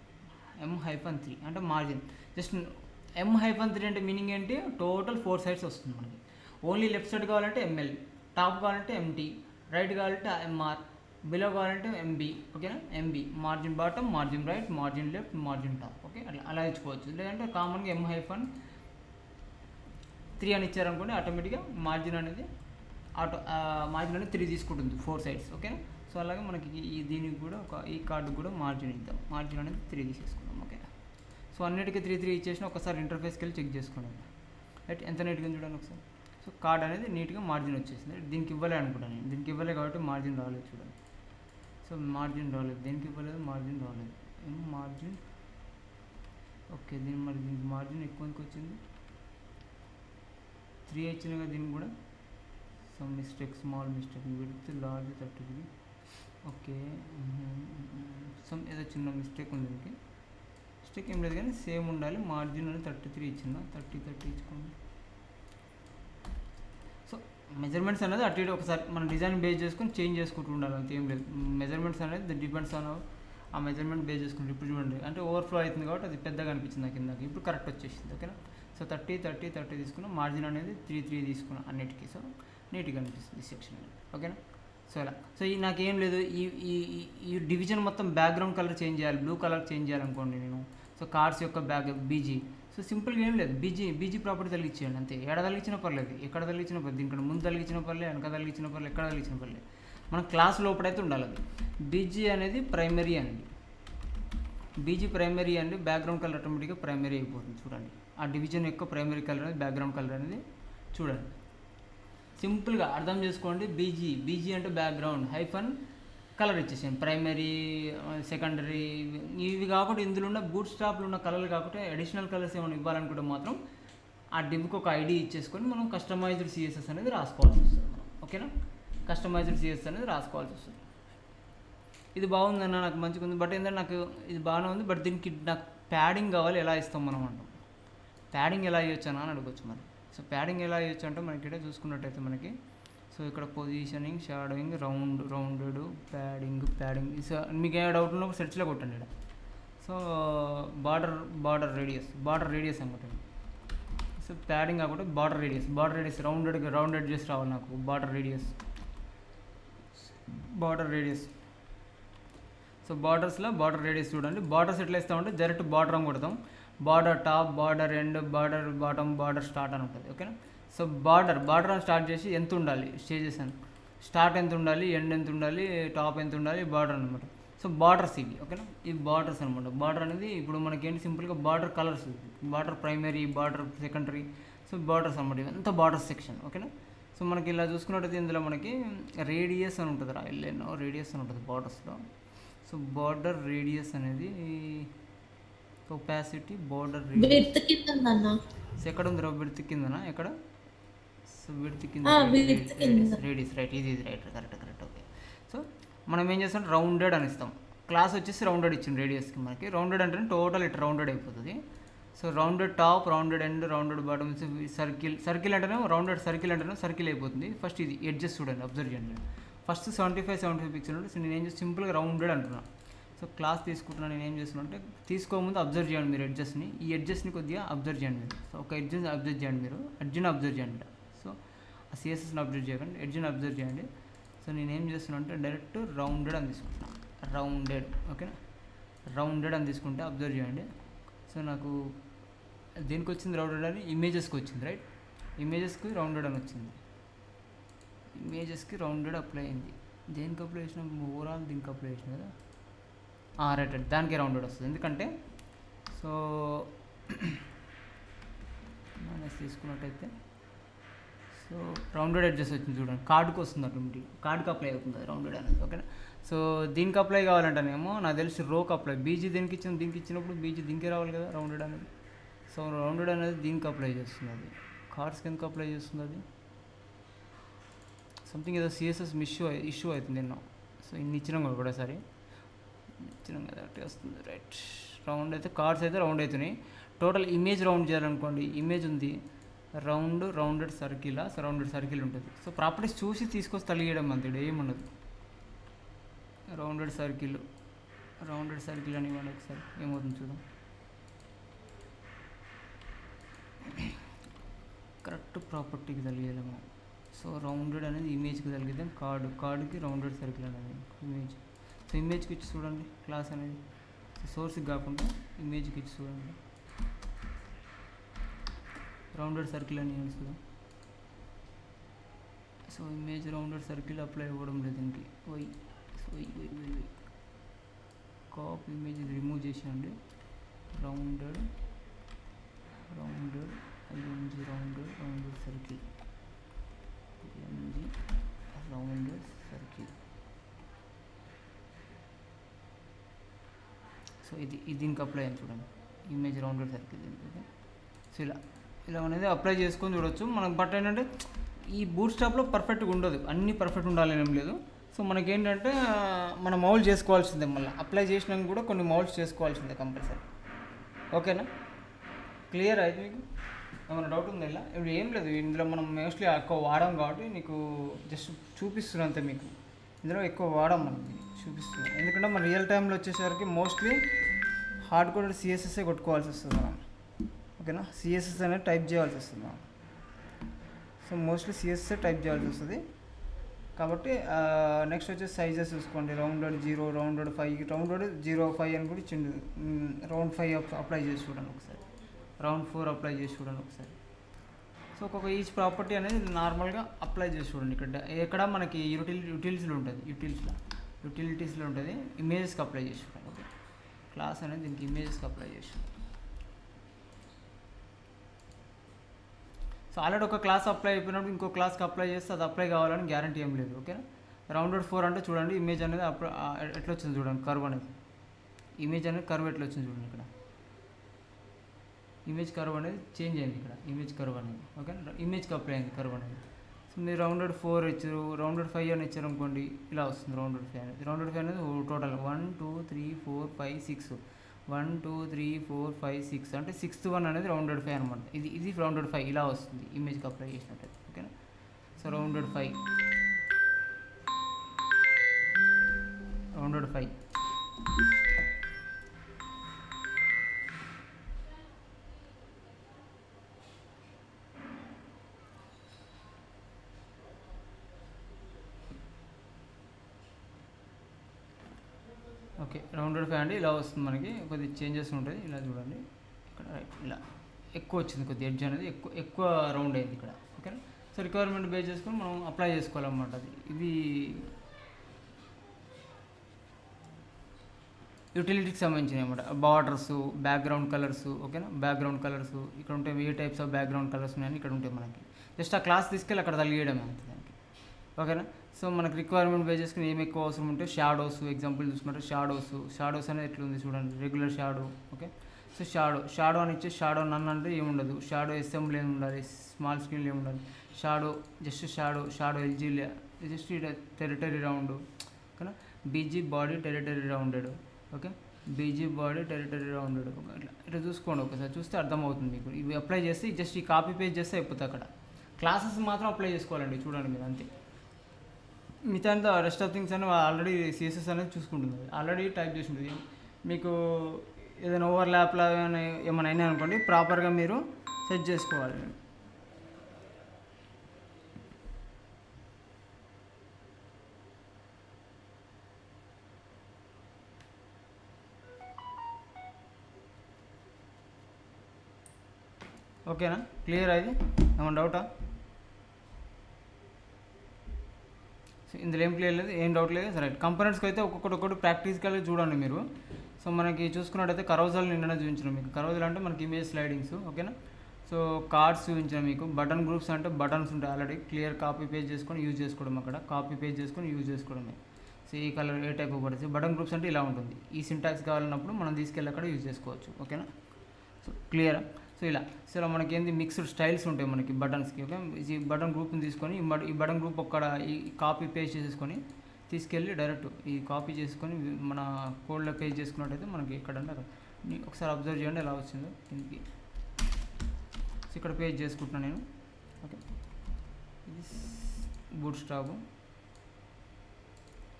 M-3 అంటే మార్జిన్. జస్ట్ M-3 అంటే మీనింగ్ ఏంటి? టోటల్ 4 సైడ్స్ వస్తుంది మనకి. ఓన్లీ లెఫ్ట్ సైడ్ కావాలంటే ML, టాప్ కావాలంటే MT, రైట్ కావాలంటే MR, బిలో కావాలంటే MB. ఓకేనా? MB margin bottom, margin right, margin left, margin top. Okay, అలా ఇచ్చుకోవచ్చు. లేదంటే కామన్గా M-3 అని ఇచ్చారనుకోండి, ఆటోమేటిక్గా మార్జిన్ అనేది మార్జిన్ అనేది 3 తీసుకుంటుంది 4 సైడ్స్. ఓకేనా? సో అలాగే మనకి దీనికి కూడా ఈ కార్డుకి కూడా మార్జిన్ ఇద్దాం. మార్జిన్ అనేది 3 తీసేసుకుందాం. ఓకే, సో అన్నిటికీ 3 ఇచ్చేసిన ఒకసారి ఇంటర్ఫేస్కి వెళ్ళి చెక్ చేసుకోండి. రైట్, ఎంత నీట్గా చూడండి ఒకసారి. సో కార్డ్ అనేది నీట్గా మార్జిన్ వచ్చేసింది. దీనికి ఇవ్వలే అనుకుంటాను నేను, దీనికి ఇవ్వలే కాబట్టి మార్జిన్ రాలేదు చూడండి. సో మార్జిన్ రాలేదు, దేనికి ఇవ్వలేదు, మార్జిన్ రాలేదు. మార్జిన్ ఓకే, దీనికి మార్జిన్ ఎక్కువ వచ్చింది 3 ఇచ్చిన కదా. దీనికి కూడా some mistake, small mistake, width large 30. Okay, some ఏదో చిన్న మిస్టేక్ ఉంది. దీనికి మిస్టేక్ ఏం లేదు కానీ సేమ్ ఉండాలి. మార్జిన్ అనేది 33 ఇచ్చిందా, 30 ఇచ్చుకోండి. సో మెజర్మెంట్స్ అనేది అటు ఇటు ఒకసారి మనం డిజైన్ బేస్ చేసుకొని చేంజ్ చేసుకుంటూ ఉండాలి, అంత ఏం లేదు. మెజర్మెంట్స్ అనేది డిపెండ్స్ ఆన్ ఆ మెజర్మెంట్ బేస్ చేసుకుంటే. ఇప్పుడు చూడండి, అంటే ఓవర్ఫ్లో అవుతుంది కాబట్టి అది పెద్దగా అనిపించింది నాకు ఇందాక, ఇప్పుడు కరెక్ట్ వచ్చేసింది. ఓకేనా? సో 30 తీసుకున్నాం, మార్జిన్ అనేది 3 తీసుకున్నాం అన్నిటికీ. సో నీట్గా అనిపిస్తుంది ఈ సెక్షన్ అనేది. ఓకేనా? సో ఇలా. సో నాకేం లేదు, ఈ డివిజన్ మొత్తం బ్యాక్గ్రౌండ్ కలర్ చేంజ్ చేయాలి, బ్లూ కలర్ చేంజ్ చేయాలనుకోండి నేను. సో కార్డ్స్ యొక్క బీజీ. సో సింపుల్గా ఏం లేదు, బీజీ ప్రాపర్టీ తగిలిచ్చేయండి అంతే. ఎక్కడ తగిలిచ్చినా పర్లేదు, ఎక్కడ తగిలిచ్చినా పర్లేదు, దీనికంటే ముందు తగిలిచ్చిన పర్లేదు, వెనక తగిలిచ్చిన పర్లేదు, ఎక్కడ తగిలిచ్చిన పర్లేదు. మన క్లాస్ లోపలైతే ఉండాలి అది. బీజీ అనేది ప్రైమరీ అండి, బీజీ ప్రైమరీ అండి. బ్యాక్గ్రౌండ్ కలర్ ఆటోమేటిక్గా ప్రైమరీ అయిపోతుంది చూడండి. ఆ డివిజన్ యొక్క ప్రైమరీ కలర్ అనేది బ్యాక్గ్రౌండ్ కలర్ అనేది చూడండి. సింపుల్గా అర్థం చేసుకోండి. బీజీ అంటే బ్యాక్గ్రౌండ్, హైఫన్ కలర్ ఇచ్చేసాను. ప్రైమరీ, సెకండరీ ఇవి కాకుండా ఇందులో ఉన్న బూట్ స్టాప్లు ఉన్న కలర్లు కాకుండా అడిషనల్ కలర్స్ ఏమైనా ఇవ్వాలనుకుంటే మాత్రం ఆ డివ్కి ఒక ఐడి ఇచ్చేసుకొని మనం కస్టమైజ్డ్ సిఎస్ఎస్ అనేది రాసుకోవాల్సి వస్తుంది మనం. ఓకేనా? కస్టమైజ్డ్ సిఎస్ఎస్ అనేది రాసుకోవాల్సి వస్తుంది. ఇది బాగుందన్న, నాకు మంచిగా ఉంది. బట్ ఏంటంటే నాకు ఇది బాగానే ఉంది, బట్ దీనికి నాకు ప్యాడింగ్ కావాలి, ఎలా ఇస్తాం మనం అంటాం. ప్యాడింగ్ ఎలా ఇవ్వచ్చు అని అడగచ్చు మరి. సో ప్యాడింగ్ ఎలా ఇవ్వచ్చు అంటే మనకి ఇక్కడ చూసుకున్నట్టయితే మనకి సో ఇక్కడ positioning, shadowing, rounded, padding. So మీకు ఏ డౌట్ ఉన్నా సెర్చ్లో కొట్టండి ఇక్కడ. సో బార్డర్ రేడియస్ అనమాట. సో ప్యాడింగ్ కాకుండా బార్డర్ రేడియస్ రౌండెడ్ చేసి రావాలి నాకు. Border radius. సో బార్డర్స్లో బార్డర్ రేడియస్ చూడండి. బార్డర్స్ ఎట్లా ఇస్తామంటే డైరెక్ట్ బార్డర్ అని కొడతాం. Border top, border end, border bottom, border start అని ఉంటుంది. ఓకేనా. సో బార్డర్ అని స్టార్ట్ చేసి ఎంత ఉండాలి స్టేజెస్ అని, స్టార్ట్ ఎంత ఉండాలి, ఎండ్ ఎంత ఉండాలి, టాప్ ఎంత ఉండాలి, బార్డర్ అనమాట. సో బార్డర్స్ ఇవి. ఓకేనా. ఇవి బార్డర్స్ అనమాట. బార్డర్ అనేది ఇప్పుడు మనకేంటి సింపుల్గా border colours, border primary, border secondary. So borders అనమాట. ఇవంతా బార్డర్ సెక్షన్. ఓకేనా. సో మనకి ఇలా చూసుకున్నట్టయితే ఇందులో మనకి రేడియస్ అని ఉంటుంది, రేడియస్ అని ఉంటుంది బార్డర్స్లో. సో బార్డర్ రేడియస్ అనేది ఒపాసిటీ, బార్డర్ రేడియస్ ఎక్కడ ఉంది? విడ్త్ కిందనా ఎక్కడ? సో విడ్త్ కింద రేడియస్, రైట్. ఇది రైట్, కరెక్ట్. ఓకే. సో మనం ఏం చేస్తాం, రౌండెడ్ అని ఇస్తాం. క్లాస్ వచ్చేసి రౌండెడ్ ఇచ్చింది రేడియస్కి మనకి. రౌండెడ్ అంటే టోటల్ ఇట్ రౌండెడ్ అయిపోతుంది. So rounded top, rounded end, rounded bottom, circle అంటేనే రౌండెడ్ సర్కిల్ అయిపోతుంది. ఫస్ట్ ఇది ఎడ్జెస్ చూడండి, అబ్జర్వ్ చేయండి. ఫస్ట్ 75 పిక్చర్ ఉంటుంది. సో నేను ఏం చేసి సింపుల్గా రౌండెడ్ అంటున్నాను. సో క్లాస్ తీసుకుంటున్నాను. నేను ఏం చేస్తున్నాను అంటే తీసుకోముందు అబ్జర్వ్ చేయండి మీరు ఎడ్జెస్ని. ఈ ఎడ్జెస్ని కొద్దిగా అబ్జర్వ్ చేయండి మీరు. సో ఒక ఎడ్జెస్ అబ్జర్వ్ చేయండి మీరు, ఎడ్జ్ని అబ్జర్వ్ చేయండి. సో ఆ సిఎస్ఎస్ని అబ్జర్వ్ చేయకండి, ఎడ్జ్ని అబ్జర్వ్ చేయండి. సో నేను ఏం చేస్తున్నాను అంటే డైరెక్ట్ రౌండెడ్ అని తీసుకుంటాను. ఓకేనా. రౌండెడ్ అని తీసుకుంటే అబ్జర్వ్ చేయండి. సో నాకు దేనికి వచ్చింది రౌండెడ్ అని? ఇమేజెస్కి వచ్చింది, రైట్. ఇమేజెస్కి రౌండెడ్ అని వచ్చింది. ఇమేజెస్కి రౌండెడ్ అప్లై అయింది. దేనికి అప్లై చేసినాం? ఓవరాల్ దీనికి అప్లై చేసిన కదా, రైట్. దానికి రౌండెడ్ వస్తుంది. ఎందుకంటే సో మైనస్ తీసుకున్నట్టయితే సో రౌండెడ్ ఎడ్జెస్ వచ్చింది చూడండి. కార్డుకి వస్తుంది, ఆటోమేటిక్ కార్డుకి అప్లై అవుతుంది అది రౌండెడ్ అనేది. ఓకేనా. సో దీనికి అప్లై కావాలంటేనేమో నాకు తెలిసి రోకి అప్లై, బీజీ దీనికి ఇచ్చినప్పుడు బీజీ దీనికే రావాలి కదా రౌండెడ్ అనేది. సో రౌండెడ్ అనేది దీనికి అప్లై చేస్తుంది. అది కార్డ్స్కి ఎందుకు అప్లై చేస్తుంది? అది సంథింగ్ ఏదో సిఎస్ఎస్ ఇష్యూ అవుతుంది ఎన్నో. సో ఇన్ని ఇచ్చినాం కూడా ఒకటేసారి ఇచ్చినాం కదా, అట్టే వస్తుంది, రైట్. రౌండ్ అయితే కార్డ్స్ అయితే రౌండ్ అవుతున్నాయి. టోటల్ ఇమేజ్ రౌండ్ చేయాలనుకోండి, ఇమేజ్ ఉంది రౌండెడ్ సర్కిల్, రౌండెడ్ సర్కిల్ ఉంటుంది. సో ప్రాపర్టీస్ చూసి తీసుకొచ్చి తలిగేయడం అంతే, ఏముండదు. రౌండెడ్ సర్కిల్ అని ఇవ్వండి ఒకసారి, ఏమవుతుంది చూద్దాం. కరెక్ట్ ప్రాపర్టీకి తలిగేయలేము. సో రౌండెడ్ అనేది ఇమేజ్కి తగిలిద్దాం. కార్డుకి రౌండెడ్ సర్కిల్ అనేది ఇమేజ్. సో ఇమేజ్కి ఇచ్చి చూడండి క్లాస్ అనేది. సోర్స్కి కాకుండా ఇమేజ్కి ఇచ్చి చూడండి. రౌండెడ్ సర్కిల్ అని చూద్దాం. So image rounded circle apply అవ్వడం లేదు దీనికి. వై కాప్ ఇమేజ్ రిమూవ్ చేసేయండి. Rounded circle, rounded circle. So ఇది దీనికి అప్లై అయింది చూడండి, ఇమేజ్ రౌండెడ్ సర్కిల్ దీనికి. సో ఇలా అనేది అప్లై చేసుకొని చూడొచ్చు మనకు. బట్ ఏంటంటే ఈ బూట్ స్టాప్లో పర్ఫెక్ట్గా ఉండదు, అన్నీ పర్ఫెక్ట్ ఉండాలని ఏం లేదు. సో మనకేంటంటే మనం మౌల్డ్ చేసుకోవాల్సిందే, మళ్ళీ అప్లై చేసినాక కూడా కొన్ని మౌల్డ్స్ చేసుకోవాల్సిందే కంపల్సరీ. ఓకేనా, క్లియర్ అయితే మీకు ఏమైనా డౌట్ ఉందా? ఇలా ఇప్పుడు ఏం లేదు, ఇందులో మనం మోస్ట్లీ ఎక్కువ వాడాం కాబట్టి నీకు జస్ట్ చూపిస్తున్నాం అంతే. మీకు ఇందులో ఎక్కువ వాడాం మనం చూపిస్తున్నాం, ఎందుకంటే మన రియల్ టైంలో వచ్చేసరికి మోస్ట్లీ హార్డ్ కోడెడ్ సిఎస్ఎస్ఏ కొట్టుకోవాల్సి వస్తుంది మనం. ఓకేనా, సిఎస్ఎస్ అనేది టైప్ చేయాల్సి వస్తుంది మనం. సో మోస్ట్లీ సిఎస్ఎస్ఏ టైప్ చేయాల్సి వస్తుంది కాబట్టి. నెక్స్ట్ వచ్చేసి సైజెస్ చూసుకోండి. రౌండెడ్ 0, రౌండెడ్ 5, రౌండెడ్ 0.5 అని కూడా ఇచ్చింది. రౌండ్ 5 అప్లై చేసి చూడండి ఒకసారి, రౌండ్ 4 అప్లై చేసి చూడండి ఒకసారి. సో ఒక్కొక్క ఈచ్ ప్రాపర్టీ అనేది నార్మల్గా అప్లై చేసి చూడండి. ఎక్కడ మనకి యూటిలిటీస్లో ఉంటుంది, యూటిలిటీస్లో ఉంటుంది. ఇమేజెస్కి అప్లై చేసి చూడండి. ఓకే, క్లాస్ అనేది దీనికి ఇమేజెస్కి అప్లై చేసి. సో ఆల్రెడీ ఒక క్లాస్ అప్లై అయిపోయినప్పుడు ఇంకో క్లాస్కి అప్లై చేస్తే అది అప్లై కావాలని గ్యారంటీ ఏం లేదు. ఓకేనా, రౌండెడ్ 4 అంటే చూడండి ఇమేజ్ అనేది ఎట్లా వచ్చింది చూడండి, కర్వ్ అనేది. ఇమేజ్ అనేది కర్వ్ ఎట్లా వచ్చింది చూడండి. ఇక్కడ ఇమేజ్ కర్వ్ అనేది చేంజ్ అయింది, ఇక్కడ ఇమేజ్ కర్వ్ అనేది. ఓకే, ఇమేజ్కి అప్లై అయింది కర్వ్ అనేది. సో మీరు రౌండెడ్ 4 ఇచ్చారు, రౌండెడ్ 5 అని ఇచ్చారు అనుకోండి, ఇలా వస్తుంది రౌండెడ్ 5 అనేది. రౌండెడ్ 5 అనేది టోటల్ 1 2 3 4 5 6, 1 2 3 4 5 6 అంటే 6th వన్ అనేది రౌండెడ్ 5 అనమాట. ఇది రౌండెడ్ 5 ఇలా వస్తుంది ఇమేజ్కి అప్లై చేసినట్టయితే. ఓకేనా, so rounded 5 rounded 5. Okay, rounded 5 అండి ఇలా వస్తుంది మనకి. కొద్ది చేంజెస్ ఉంటాయి, ఇలా చూడండి ఇక్కడ రైట్ ఇలా ఎక్కువ వచ్చింది, కొద్ది ఎడ్జ్ అనేది ఎక్కువ రౌండ్ అయింది ఇక్కడ. ఓకేనా. సో రిక్వైర్మెంట్ బేస్ చేసుకొని మనం అప్లై చేసుకోవాలన్నమాట. అది ఇది యూటిలిటీకి సంబంధించినవి అనమాట. Borders, background colours. ఓకేనా, బ్యాక్గ్రౌండ్ కలర్స్ ఇక్కడ ఉంటాయి. ఏ టైప్స్ ఆఫ్ బ్యాక్గ్రౌండ్ కలర్స్ ఉన్నాయని ఇక్కడ ఉంటాయి మనకి. జస్ట్ ఆ క్లాస్ తీసుకెళ్ళి అక్కడ తగిలియడమే అంతే దానికి. ఓకేనా. సో మనకి రిక్వైర్మెంట్ బేస్ చేసుకుని ఏమి ఎక్కువ అవసరం ఉంటే షాడోస్, ఎగ్జాంపుల్ చూసుకుంటే షాడోస్ అనేది ఎట్లుంది చూడండి, regular shadow. Okay. So shadow అని ఇచ్చే షాడో నన్ను అంటే ఏముండదు, షాడో అసెంబ్లీ ఏమి ఉండాలి, స్మాల్ స్క్రీన్లో ఏమి ఉండాలి, shadow LG just tertiary round. ఓకేనా. BG body tertiary rounded. Okay, BG body tertiary rounded. ఇట్లా చూసుకోండి, ఒకసారి చూస్తే అర్థమవుతుంది మీకు. ఇవి అప్లై చేస్తే జస్ట్ ఈ కాపీ పేస్ట్ చేస్తే అయిపోతుంది. అక్కడ క్లాసెస్ మాత్రం అప్లై చేసుకోవాలండి, చూడండి మీరు అంతే. మిగతా అంతా రెస్ట్ ఆఫ్ థింగ్స్ అని ఆల్రెడీ సిఎస్ఎస్ అనేది చూసుకుంటుంది, ఆల్రెడీ టైప్ చేసి ఉంటుంది. మీకు ఏదైనా ఓవర్లాప్లా ఏమైనా అయినా అనుకోండి, ప్రాపర్గా మీరు సెట్ చేసుకోవాలి. ఓకేనా, క్లియర్ అది? ఏమన్నా డౌటా? ఇందులో ఏం క్లియర్ లేదు, ఏం డౌట్ లేదు. సరే, కంపోనెంట్స్కి అయితే ఒక్కొక్కటి ప్రాక్టీస్గా చూడండి మీరు. సో మనకి చూసుకున్నట్టయితే కరోజల్ నిన్న చూపించిన మీకు. కరోజల్ అంటే మనకి ఇమేజ్ స్లైడింగ్స్. ఓకేనా. సో కార్డ్స్ చూపించిన మీకు. బటన్ గ్రూప్స్ అంటే బటన్స్ ఉంటాయి ఆల్రెడీ, క్లియర్ కాపీ పేస్ట్ చేసుకొని యూజ్ చేసుకోవడం. అక్కడ కాపీ పేస్ట్ చేసుకొని యూజ్ చేసుకోవడమే. సో ఈ కలర్ ఏ టైప్ పడుతుంది. బటన్ గ్రూప్స్ అంటే ఇలా ఉంటుంది. ఈ సింటాక్స్ కావాలన్నప్పుడు మనం తీసుకెళ్ళి అక్కడ యూజ్ చేసుకోవచ్చు. ఓకేనా. సో క్లియరా. సో ఇలా మనకి ఏంది మిక్స్డ్ స్టైల్స్ ఉంటాయి మనకి బటన్స్కి. ఓకే, ఈ బటన్ గ్రూప్ని తీసుకొని ఈ బటన్ గ్రూప్ ఒక్కడ ఈ కాపీ పేస్ట్ చేసుకొని తీసుకెళ్ళి డైరెక్ట్ ఈ కాపీ చేసుకొని మన కోడ్లో పేస్ట్ చేసుకున్నట్టయితే మనకి ఎక్కడంటే అక్కడ ఒకసారి అబ్జర్వ్ చేయండి ఎలా వచ్చిందో దీనికి. సో ఇక్కడ పేస్ట్ చేసుకుంటున్నాను నేను. ఓకే, ఇది బూట్ స్టాప్.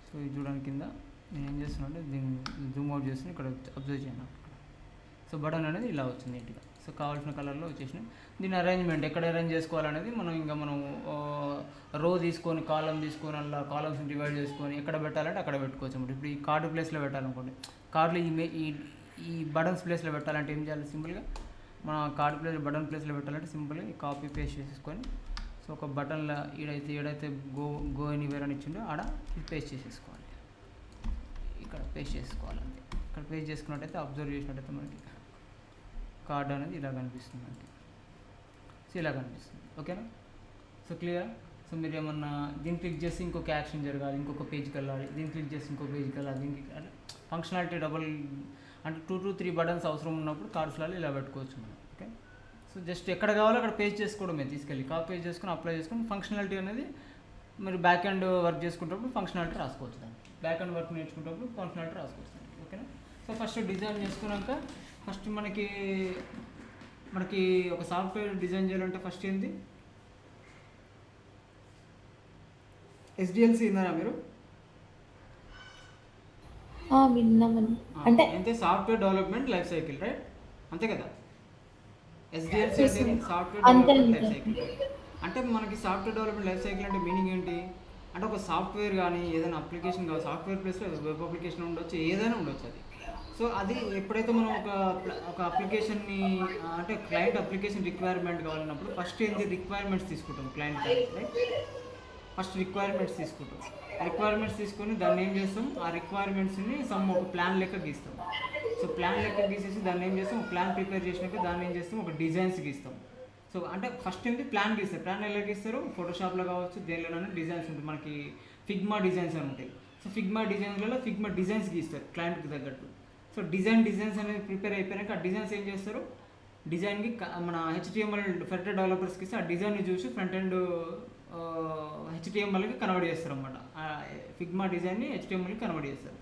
సో ఇది చూడడానికి కింద నేను ఏం చేస్తున్నా అంటే దీన్ని జూమ్ అవుట్ చేస్తున్నా, ఇక్కడ అబ్జర్వ్ చేయండి. సో బటన్ అనేది ఇలా వచ్చింది నీట్గా. సో కావాల్సిన కలర్లో వచ్చేసినాయి. దీని అరేంజ్మెంట్ ఎక్కడ అరేంజ్ చేసుకోవాలనేది మనం రో తీసుకొని కాలం తీసుకొని అలా కాలమ్స్ని డివైడ్ చేసుకొని ఎక్కడ పెట్టాలంటే అక్కడ పెట్టుకోవచ్చు అన్నమాట. ఇప్పుడు ఈ కార్డు ప్లేస్లో పెట్టాలనుకోండి, కార్డులో ఈ బటన్స్ ప్లేస్లో పెట్టాలంటే ఏం చేయాలి, సింపుల్గా మన కార్డు బటన్ ప్లేస్లో పెట్టాలంటే సింపుల్గా ఈ కాపీ పేస్ట్ చేసుకొని సో ఒక బటన్లో ఏడైతే గో ఎనీవేర్ అని ఇచ్చిండో ఆడ పేస్ట్ చేసేసుకోవాలి. ఇక్కడ పేస్ట్ చేసుకోవాలంటే ఇక్కడ పేస్ట్ చేసుకున్నట్టయితే అబ్జర్వ్ చేసినట్టయితే మనకి కార్డ్ అనేది ఇలా కనిపిస్తుంది మనకి. సో ఇలా కనిపిస్తుంది. ఓకేనా. So clear. సో మీరు ఏమన్నా దీన్ని క్లిక్ చేసి ఇంకొక యాక్షన్ జరగాలి, ఇంకొక పేజ్కి వెళ్ళాలి, దీన్ని క్లిక్ చేసి ఇంకో పేజ్కి వెళ్ళాలి, దీనికి ఫంక్షనాలిటీ డబుల్ అంటే 2 to 3 బటన్స్ అవసరం ఉన్నప్పుడు కార్డ్స్లలో ఇలా పెట్టుకోవచ్చు మనం. ఓకే. సో జస్ట్ ఎక్కడ కావాలో అక్కడ పేస్ట్ చేసుకోవడమే, తీసుకెళ్ళి కాపీ పేస్ట్ చేసుకొని అప్లై చేసుకొని ఫంక్షనాలిటీ అనేది మీరు బ్యాక్ అండ్ వర్క్ చేసుకునేటప్పుడు ఫంక్షనాలిటీ రాసుకోవచ్చు. దాన్ని బ్యాక్ అండ్ వర్క్ నేర్చుకునేటప్పుడు ఫంక్షనాలిటీ రాసుకోవచ్చు. ఓకేనా. సో ఫస్ట్ డిజైన్ చేసుకున్నాక ఫస్ట్ మనకి ఒక సాఫ్ట్వేర్ డిజైన్ చేయాలంటే ఫస్ట్ ఏంటి, ఎస్డిఎల్సి విన్నారా మీరు? విన్నామని అంటే software development life cycle, right? అంతే కదా. ఎస్డిఎల్సి అంటే సాఫ్ట్వేర్ డెవలప్మెంట్ లైఫ్ సైకిల్. అంటే మనకి సాఫ్ట్వేర్ డెవలప్మెంట్ లైఫ్ సైకిల్ అంటే మీనింగ్ ఏంటి అంటే ఒక సాఫ్ట్వేర్ కానీ ఏదైనా అప్లికేషన్ కావాలి, సాఫ్ట్వేర్ ప్లేస్లో వెబ్ అప్లికేషన్ ఉండొచ్చు, ఏదైనా ఉండొచ్చు అది. సో అది ఎప్పుడైతే మనం ఒక అప్లికేషన్ని అంటే క్లయింట్ అప్లికేషన్ రిక్వైర్మెంట్ కావాలన్నప్పుడు ఫస్ట్ ఏంటి రిక్వైర్మెంట్స్ తీసుకుంటాం క్లయింట్. ఫస్ట్ రిక్వైర్మెంట్స్ తీసుకొని దాన్ని ఏం చేస్తాం, ఆ రిక్వైర్మెంట్స్ని ఒక ప్లాన్ లెక్క గీస్తాం. సో ప్లాన్ లెక్క గీసేసి దాన్ని ఏం చేస్తాం, ప్లాన్ ప్రిపేర్ చేసినాక దాన్ని ఏం చేస్తాం, ఒక డిజైన్స్ గీస్తాం. సో అంటే ఫస్ట్ ఏంటి ప్లాన్ గీస్తారు. ప్లాన్ ఎలా గీస్తారు, ఫోటోషాప్లో కావచ్చు, దేనిలోనైనా డిజైన్స్ ఉంటాయి మనకి. ఫిగ్మా డిజైన్స్ అని ఉంటాయి. సో ఫిగ్మా డిజైన్స్ గీస్తారు క్లయింట్కి తగ్గట్టు. సో డిజైన్స్ అనేది ప్రిపేర్ అయిపోయాక ఆ డిజైన్స్ ఏం చేస్తారు, డిజైన్కి మన హెచ్టిఎంఎల్ ఫ్రంట్ ఎండ్ డెవలపర్స్కి ఇస్తే ఆ డిజైన్ని చూసి ఫ్రంట్ ఎండ్ హెచ్టిఎంఎల్కి కన్వర్ట్ చేస్తారు అనమాట. ఫిగ్మా డిజైన్ని హెచ్టిఎంఎల్కి కన్వర్ట్ చేస్తారు.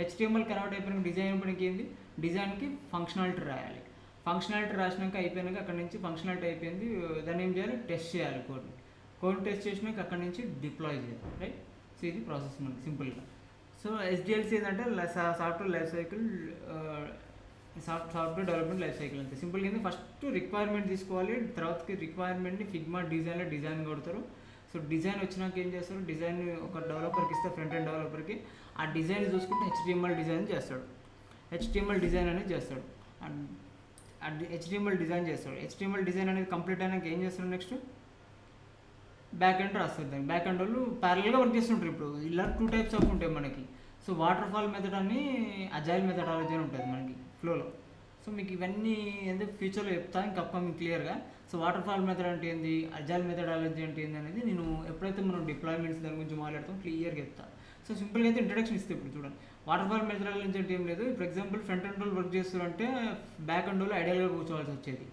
హెచ్టిఎంఎల్ కన్వర్ట్ అయిపోయినాక డిజైన్ అయిపోయినాక ఏంది, డిజైన్కి ఫంక్షనాలిటీ రాయాలి. ఫంక్షనాలిటీ రాసినాక అయిపోయినాక అక్కడ నుంచి ఫంక్షనాలిటీ అయిపోయింది, దాన్ని ఏం చేయాలి, టెస్ట్ చేయాలి. కోడ్ టెస్ట్ చేసినాక అక్కడ నుంచి డిప్లాయ్ చేయాలి, రైట్? సో ఇది ప్రాసెస్ మనకి సింపుల్గా. సో ఎస్డిఎల్సి ఏంటంటే software life cycle, software development life cycle అంతే. సింపుల్గా ఏంది, ఫస్ట్ రిక్వైర్మెంట్ తీసుకోవాలి, తర్వాతకి రిక్వైర్మెంట్ని ఫిగ్మా డిజైన్లో డిజైన్ కొడతారు. సో డిజైన్ వచ్చినాక ఏం చేస్తారు, డిజైన్ ఒక డెవలపర్కి ఇస్తే, ఫ్రంట్ ఎండ్ డెవలపర్కి ఆ డిజైన్ చూసుకుంటే హెచ్టిఎంఎల్ డిజైన్ చేస్తాడు. హెచ్టిఎంఎల్ డిజైన్ అనేది చేస్తాడు, హెచ్టిఎంఎల్ డిజైన్ చేస్తాడు. హెచ్టిఎంఎల్ డిజైన్ అనేది కంప్లీట్ అయినాక ఏం చేస్తాడు, నెక్స్ట్ బ్యాక్ ఎండ్ రాస్తారు. దానికి బ్యాక్ ఎండ్ వాళ్ళు ప్యారల్గా వర్క్ చేస్తుంటారు. ఇప్పుడు ఇలా 2 టైప్స్ ఆఫ్ ఉంటాయి మనకి. సో వాటర్ ఫాల్ మెథడ్ అని అజైల్ మెథడాలజీ అని ఉంటుంది మనకి ఫ్లోలో. సో మీకు ఇవన్నీ ఎందుకు ఫ్యూచర్లో చెప్తాను, ఇంకా అప్కమింగ్ క్లియర్గా. సో వాటర్ ఫాల్ మెథడ్ అంటే ఏంది, అజైల్ మెథడాలజీ అంటే ఏంది అనేది నేను ఎప్పుడైతే మనం డిప్లాయ్మెంట్స్ దాని గురించి మాట్లాడతాం క్లియర్గా చెప్తాను. సో సింపుల్గా అయితే ఇంట్రడక్షన్ ఇస్తే ఇప్పుడు చూడండి, వాటర్ ఫాల్ మెథడాలజీ అంటే ఏం లేదు. ఇప్పుడు ఎగ్జాంపుల్ ఫ్రంట్ ఎండ్ వాళ్ళు వర్క్ చేస్తారంటే బ్యాక్ ఎండ్ వాళ్ళు ఐడియల్గా కూర్చోవాల్సి వచ్చేది,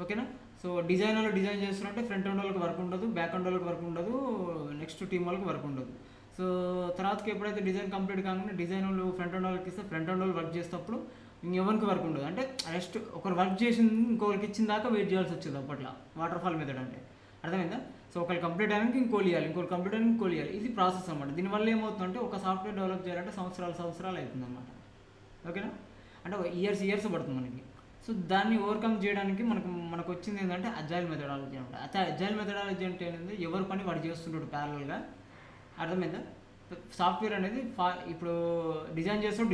ఓకేనా. సో డిజైన్ వాళ్ళు డిజైన్ చేస్తున్నారంటే ఫ్రంట్ ఎండ్ వాళ్ళకి వర్క్ ఉండదు, బ్యాక్ ఎండ్ వాళ్ళకి వర్క్ ఉండదు, నెక్స్ట్ టీమ్ వాళ్ళకి వర్క్ ఉండదు. సో తర్వాతకి ఎప్పుడైతే డిజైన్ కంప్లీట్ కాగానే డిజైన్ వాళ్ళు ఫ్రంట్ ఎండ్ వాళ్ళకి ఇస్తే ఫ్రంట్ ఎండ్ వాళ్ళు వర్క్ చేసేటప్పుడు ఇంకెవరికి వర్క్ ఉండదు. అంటే రెస్ట్ ఒకరు వర్క్ చేసింది ఇంకొకరికి ఇచ్చిన దాకా వెయిట్ చేయాల్సి వచ్చేది అప్పట్లో వాటర్ ఫాల్ మెథడ్ అంటే, అర్థమైందా. సో ఒకరు కంప్లీట్ అయినాక ఇంకోటి ఇవ్వాలి, ఇంకోటి కంప్లీట్ అయినాక ఇంకోటి ఇవ్వాలి. ఇది ప్రాసెస్ అన్నమాట. దీనివల్ల ఏమవుతుందంటే ఒక సాఫ్ట్వేర్ డెవలప్ చేయాలంటే సంవత్సరాలు అవుతుంది అన్నమాట, ఓకేనా. అంటే ఇయర్స్ పడుతుంది మనకి. సో దాన్ని ఓవర్కమ్ చేయడానికి మనకు వచ్చింది ఏంటంటే అజైల్ మెథడాలజీ అనమాట. అజైల్ మెథడాలజీ అంటే ఏంటంటే ఎవరి పని వాడు చేస్తుంటాడు ప్యారల్గా, అర్థమైందా. సాఫ్ట్వేర్ అనేది ఇప్పుడు డిజైన్ చేస్తుంటాడు,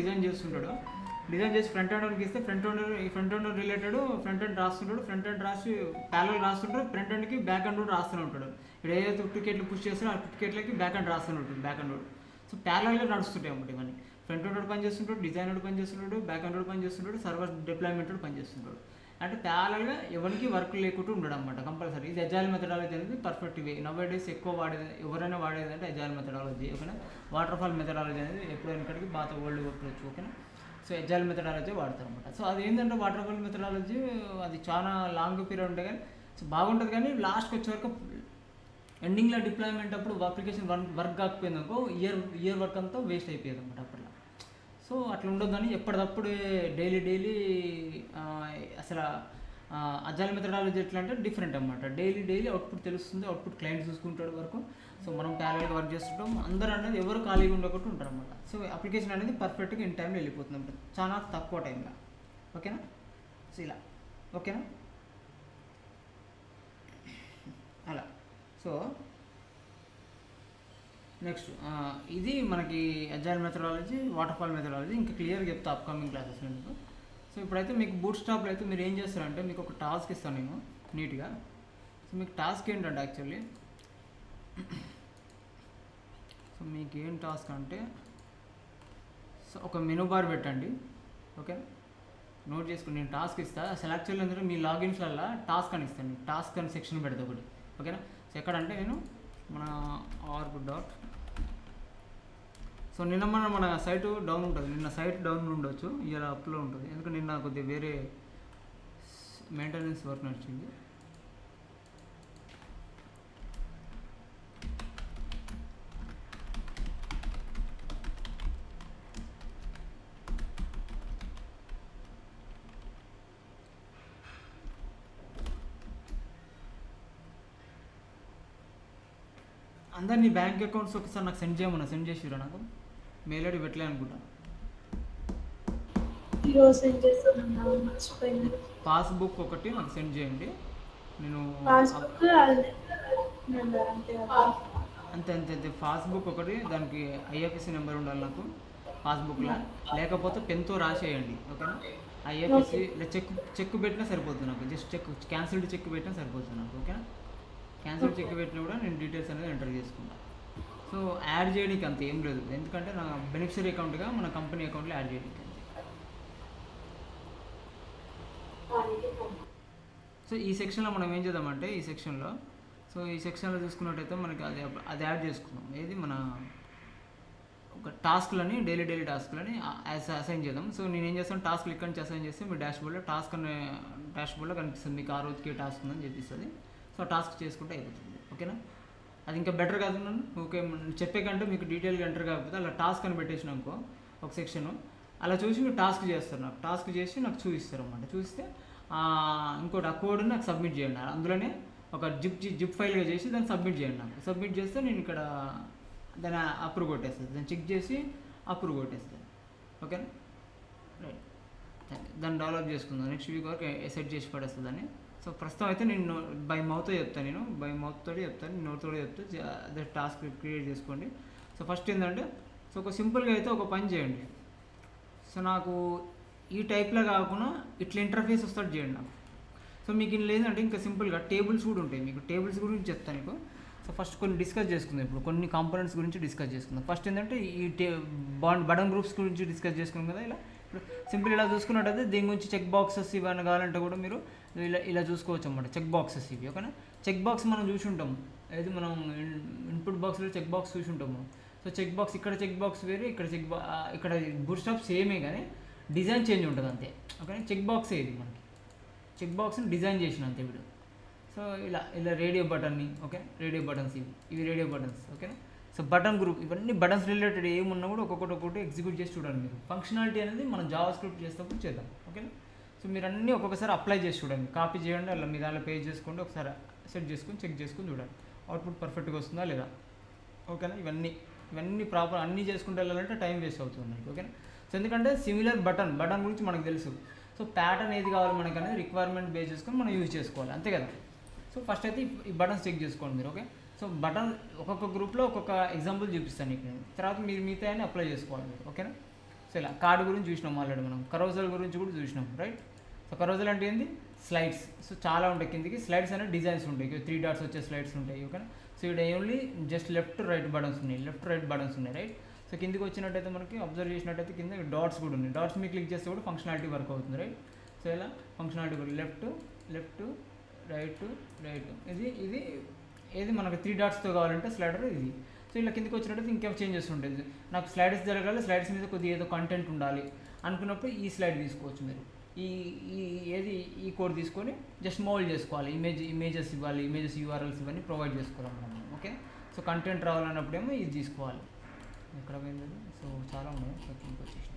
డిజైన్ చేసి ఫ్రంట్ ఎండ్కి ఇస్తే front end related front end రాస్తుంటాడు, ఫ్రంట్ ఎండ్ రాసి ప్యారల్ రాస్తుంటాడు, ఫ్రంట్ ఎండ్కి బ్యాక్ ఎండ్ రాస్తూనే ఉంటాడు. ఇప్పుడు ఏదైతే టికెట్లు పుష్ చేస్తారో ఆ టికెట్లకి బ్యాక్ ఎండ్ రాస్తూనే ఉంటుంది, బ్యాక్ ఎండ్. సో ప్యారల్గా నడుస్తుంటాయి అన్నమాట ఇవన్నీ. ఫ్రంట్ ఎండ్ పని చేస్తుంటాడు, డిజైనర్ పని చేస్తుంటాడు, బ్యాక్ ఎండ్ పని చేస్తుంటాడు, సర్వర్ డిప్లాయ్మెంట్ పని చేస్తుంటాడు. అంటే ప్యారల్గా ఎవరికి వర్క్ లేకుండా ఉండడం అన్నమాట కంపల్సరీ. ఇది అజైల్ మెథడాలజీ అనేది పర్ఫెక్ట్ వే. నవ్ డేస్ ఎక్కువ ఎవరైనా వాడేది అంటే అజైల్ మెథడాలజీ, ఓకేనా. వాటర్ ఫాల్ మెథడాలజీ అనేది ఎప్పుడైనా ఇక్కడికి బాగా ఓల్డ్ కొట్టవచ్చు, ఓకేనా. సో అజైల్ మెథడాలజీ వాడతారు అనమాట. సో అది ఏంటంటే వాటర్ ఫాల్ మెథడాలజీ అది చాలా లాంగ్ పీరియడ్ ఉంటుంది కానీ సో బాగుంటుంది, కానీ లాస్ట్కి వచ్చే వరకు ఎండింగ్లో డిప్లాయ్మెంట్ అప్పుడు అప్లికేషన్ వర్క్ కాకపోయింది అనుకో ఇయర్ వర్క్ అంతా వేస్ట్ అయిపోయేది అనమాట అప్పట్లో. సో అట్లా ఉండొద్దని ఎప్పటికప్పుడు డైలీ అసలు అజైల్ మెథడాలజీ ఎట్లా అంటే డిఫరెంట్ అనమాట. డైలీ అవుట్పుట్ తెలుస్తుంది, అవుట్పుట్ క్లయింట్ చూసుకుంటాడు వరకు. సో మనం ప్యారల్గా వర్క్ చేస్తుంటాం, అందరూ అనేది ఎవరు ఖాళీగా ఉండకుండా ఉంటారు అనమాట. సో అప్లికేషన్ అనేది పర్ఫెక్ట్గా ఇన్ టైంలో వెళ్ళిపోతుంది అనమాట, చాలా తక్కువ టైంలో, ఓకేనా. సో ఇలా, ఓకేనా, అలా. సో నెక్స్ట్ ఇది మనకి agile methodology, water fall methodology ఇంకా క్లియర్గా చెప్తా అప్కమింగ్ క్లాసెస్ మీకు. సో ఇప్పుడైతే మీకు బూట్ స్టాప్లో అయితే మీరు ఏం చేస్తారంటే మీకు ఒక టాస్క్ ఇస్తాను నేను నీట్గా. సో మీకు టాస్క్ ఏంటంటే యాక్చువల్లీ సో మీకు ఏం టాస్క్ అంటే సో ఒక మెనూ బార్ పెట్టండి, ఓకే. నోట్ చేసుకుని నేను టాస్క్ ఇస్తాను. అసలు యాక్చువల్లీ ఏంటంటే మీ లాగిన్స్లలో టాస్క్ అని ఇస్తాను, టాస్క్ అని సెక్షన్ పెడతా ఒకటి, ఓకేనా. సో ఎక్కడంటే నేను మన ఆర్గ్ డాట్ సో నిన్న మన సైట్ డౌన్ ఉంటుంది, నిన్న సైట్ డౌన్ ఉండొచ్చు, ఇలా అప్లో ఉంటుంది, ఎందుకంటే నిన్న కొద్దిగా వేరే మెయింటెనెన్స్ వర్క్ నడిచింది. అందరు నీ బ్యాంక్ అకౌంట్స్ ఒకసారి నాకు సెండ్ చేసిరా, నాకు మెయిల్ ఐడి పెట్టలే అనుకుంటా. పాస్బుక్ ఒకటి నాకు సెండ్ చేయండి, నేను అంతే పాస్బుక్ ఒకటి, దానికి ఐఎఫ్ఎస్సి నెంబర్ ఉండాలి నాకు పాస్బుక్లో, లేకపోతే పెన్తో రాసేయండి, ఓకేనా. ఐఎఫ్ఎస్సి చెక్ పెట్టినా సరిపోతుంది నాకు, జస్ట్ క్యాన్సిల్డ్ చెక్ పెట్టినా సరిపోతుంది నాకు, ఓకేనా. క్యాన్సిల్ చెక్ పెట్టినా కూడా నేను డీటెయిల్స్ అనేది ఎంటర్ చేసుకుంటాను. సో యాడ్ చేయడానికి అంత ఏం లేదు, ఎందుకంటే నా బెనిఫిషరీ అకౌంట్గా మన కంపెనీ అకౌంట్లో యాడ్ చేయడానికి. సో ఈ సెక్షన్లో మనం ఏం చేద్దామంటే ఈ సెక్షన్లో చూసుకున్నట్టయితే మనకి అది యాడ్ చేసుకున్నాం, ఏది మన ఒక టాస్క్లని డైలీ టాస్క్లని అసైన్ చేద్దాం. సో నేను ఏం చేస్తాను, టాస్క్లు ఇక్కడ నుంచి అసైన్ చేస్తే మీ డాష్బోర్డ్లో కనిపిస్తుంది, మీకు ఆ రోజుకి టాస్క్ ఉందని చూపిస్తుంది. సో టాస్క్ చేసుకుంటే అయిపోతుంది, ఓకేనా. అది ఇంకా బెటర్ కాదు, ఓకే. చెప్పే కంటే మీకు డీటెయిల్గా ఎంటర్ కాకపోతే అలా టాస్క్ అని పెట్టేసినాకో ఒక సెక్షన్, అలా చూసి మీరు టాస్క్ చేస్తారు, నాకు టాస్క్ చేసి నాకు చూపిస్తారు అన్నమాట. చూస్తే ఇంకోటి ఆ కోడ్ని నాకు సబ్మిట్ చేయండి, అందులోనే ఒక జిప్ ఫైల్గా చేసి దాన్ని సబ్మిట్ చేయండి. నాకు సబ్మిట్ చేస్తే నేను ఇక్కడ దాన్ని అప్రూవ్ కొట్టేస్తాను, దాన్ని చెక్ చేసి అప్రూవ్ కొట్టేస్తుంది. ఓకేనా, రైట్. దాన్ని డెవలప్ చేసుకుందాం, నెక్స్ట్ వీక్ వరకు సెట్ చేసి పడేస్తుంది దాన్ని. సో ప్రస్తుతం అయితే నేను బై మౌత్ చెప్తాను, నేను బై మౌత్ తోటి చెప్తాను, నోట్తో చెప్తే అదే టాస్క్ క్రియేట్ చేసుకోండి. సో ఫస్ట్ ఏంటంటే, సో ఒక సింపుల్గా అయితే ఒక పని చేయండి. సో నాకు ఈ టైప్లో కాకుండా ఇట్లా ఇంటర్ఫేస్ వస్తాడు చేయండి నాకు. సో మీకు ఇది లేదంటే ఇంకా సింపుల్గా టేబుల్స్ కూడా ఉంటాయి, మీకు టేబుల్స్ గురించి చెప్తాను మీకు. సో ఫస్ట్ కొన్ని డిస్కస్ చేసుకుందాం, ఇప్పుడు కొన్ని కాంపోనెంట్స్ గురించి డిస్కస్ చేసుకుందాం. ఫస్ట్ ఏంటంటే ఈ బటన్ గ్రూప్స్ గురించి డిస్కస్ చేసుకున్నాం కదా. ఇలా ఇప్పుడు సింపుల్ ఇలా చూసుకున్నట్టయితే దీని గురించి చెక్ బాక్సెస్ ఇవన్నీ కావాలంటే కూడా మీరు ఇలా చూసుకోవచ్చు అన్నమాట, చెక్ బాక్సెస్ ఇవి. ఓకేనా, చెక్ బాక్స్ మనం చూసి ఉంటాము, అయితే మనం ఇన్పుట్ బాక్స్లో చెక్ బాక్స్ చూసి ఉంటాము. సో చెక్ బాక్స్ ఇక్కడ చెక్ బాక్స్ వేరే, ఇక్కడ ఇక్కడ బూట్స్ట్రాప్ సేమే కానీ డిజైన్ చేంజ్ ఉంటుంది అంతే. ఓకే, చెక్ బాక్స్ ఇది మనకి, చెక్ బాక్స్ని డిజైన్ చేసిన అంతే వీడు. సో ఇలా రేడియో బటన్ని, ఓకే, రేడియో బటన్స్ ఇవి రేడియో బటన్స్. ఓకేనా, సో బటన్ గ్రూప్ ఇవన్నీ బటన్స్ రిలేటెడ్ ఏమున్నా కూడా ఒక్కొక్కటి ఎగ్జిక్యూట్ చేసి చూడండి మీరు. ఫంక్షనాలిటీ అనేది మనం జావా స్క్రిప్ట్ చేసేటప్పుడు చేద్దాం. ఓకేనా, సో మీరు అన్నీ ఒక్కొక్కసారి అప్లై చేసి చూడండి, కాపీ చేయండి, అలా మీ దాంట్లో పేజ్ చేసుకోండి, ఒకసారి సెట్ చేసుకొని చెక్ చేసుకొని చూడండి అవుట్పుట్ పర్ఫెక్ట్గా వస్తుందా లేదా. ఓకేనా, ఇవన్నీ ప్రాపర్ అన్నీ చేసుకుంటూ వెళ్ళాలంటే టైం వేస్ట్ అవుతుంది మనకి. ఓకేనా, సో ఎందుకంటే సిమిలర్ బటన్ గురించి మనకు తెలుసు. సో ప్యాటర్న్ ఏది కావాలి మనకు అనేది రిక్వైర్మెంట్ బేస్ చేసుకొని మనం యూజ్ చేసుకోవాలి అంతే కదా. సో ఫస్ట్ అయితే ఈ బటన్స్ చెక్ చేసుకోండి మీరు. ఓకే, సో బటన్ ఒక్కొక్క గ్రూప్లో ఒక్కొక్క ఎగ్జాంపుల్ చూపిస్తాను నీకు నేను, తర్వాత మీరు మిగతా అని అప్లై చేసుకోవాలి మీరు. ఓకేనా, సో ఇలా కార్డు గురించి చూసినాం ఆల్రెడీ, మనం కరోజల్ గురించి కూడా చూసినాం, రైట్. సో కరోజల్ అంటే ఏంది, స్లైడ్స్. సో చాలా ఉంటాయి కిందికి స్లైడ్స్ అనేది డిజైన్స్ ఉంటాయి, 3 డాట్స్ వచ్చే స్లైడ్స్ ఉంటాయి. ఓకేనా, సో ఇక్కడ only just left right buttons ఉన్నాయి, రైట్. సో కిందికి వచ్చినట్టయితే మనకి అబ్జర్వ్ చేసినట్టయితే కింద డాట్స్ కూడా ఉన్నాయి, డాట్స్ మీద క్లిక్ చేస్తే కూడా ఫంక్షనాలిటీ వర్క్ అవుతుంది, రైట్. సో ఇలా ఫంక్షనాలిటీ వర్క్ లెఫ్ట్ రైట్ ఇది ఏది మనకు 3 డాట్స్తో కావాలంటే స్లైడర్ ఇది. సో ఇలా కిందికి వచ్చినట్టయితే ఇంకేం చేంజెస్ ఉంటుంది, నాకు స్లైడ్స్ జరగాలి, స్లైడ్స్ మీద కొద్దిగా ఏదో కంటెంట్ ఉండాలి అనుకున్నప్పుడు ఈ స్లైడ్ తీసుకోవచ్చు మీరు. ఈ కోడ్ తీసుకొని జస్ట్ మోల్డ్ చేసుకోవాలి, ఇమేజెస్ ఇవ్వాలి, ఇమేజెస్ URLs ఇవన్నీ ప్రొవైడ్ చేసుకోవాలి మనం. ఓకే, సో కంటెంట్ రావాలన్నప్పుడేమో ఇది తీసుకోవాలి. ఎక్కడ పోయింది, సో చాలా ఉన్నాయి, సో కిందకి వచ్చేసి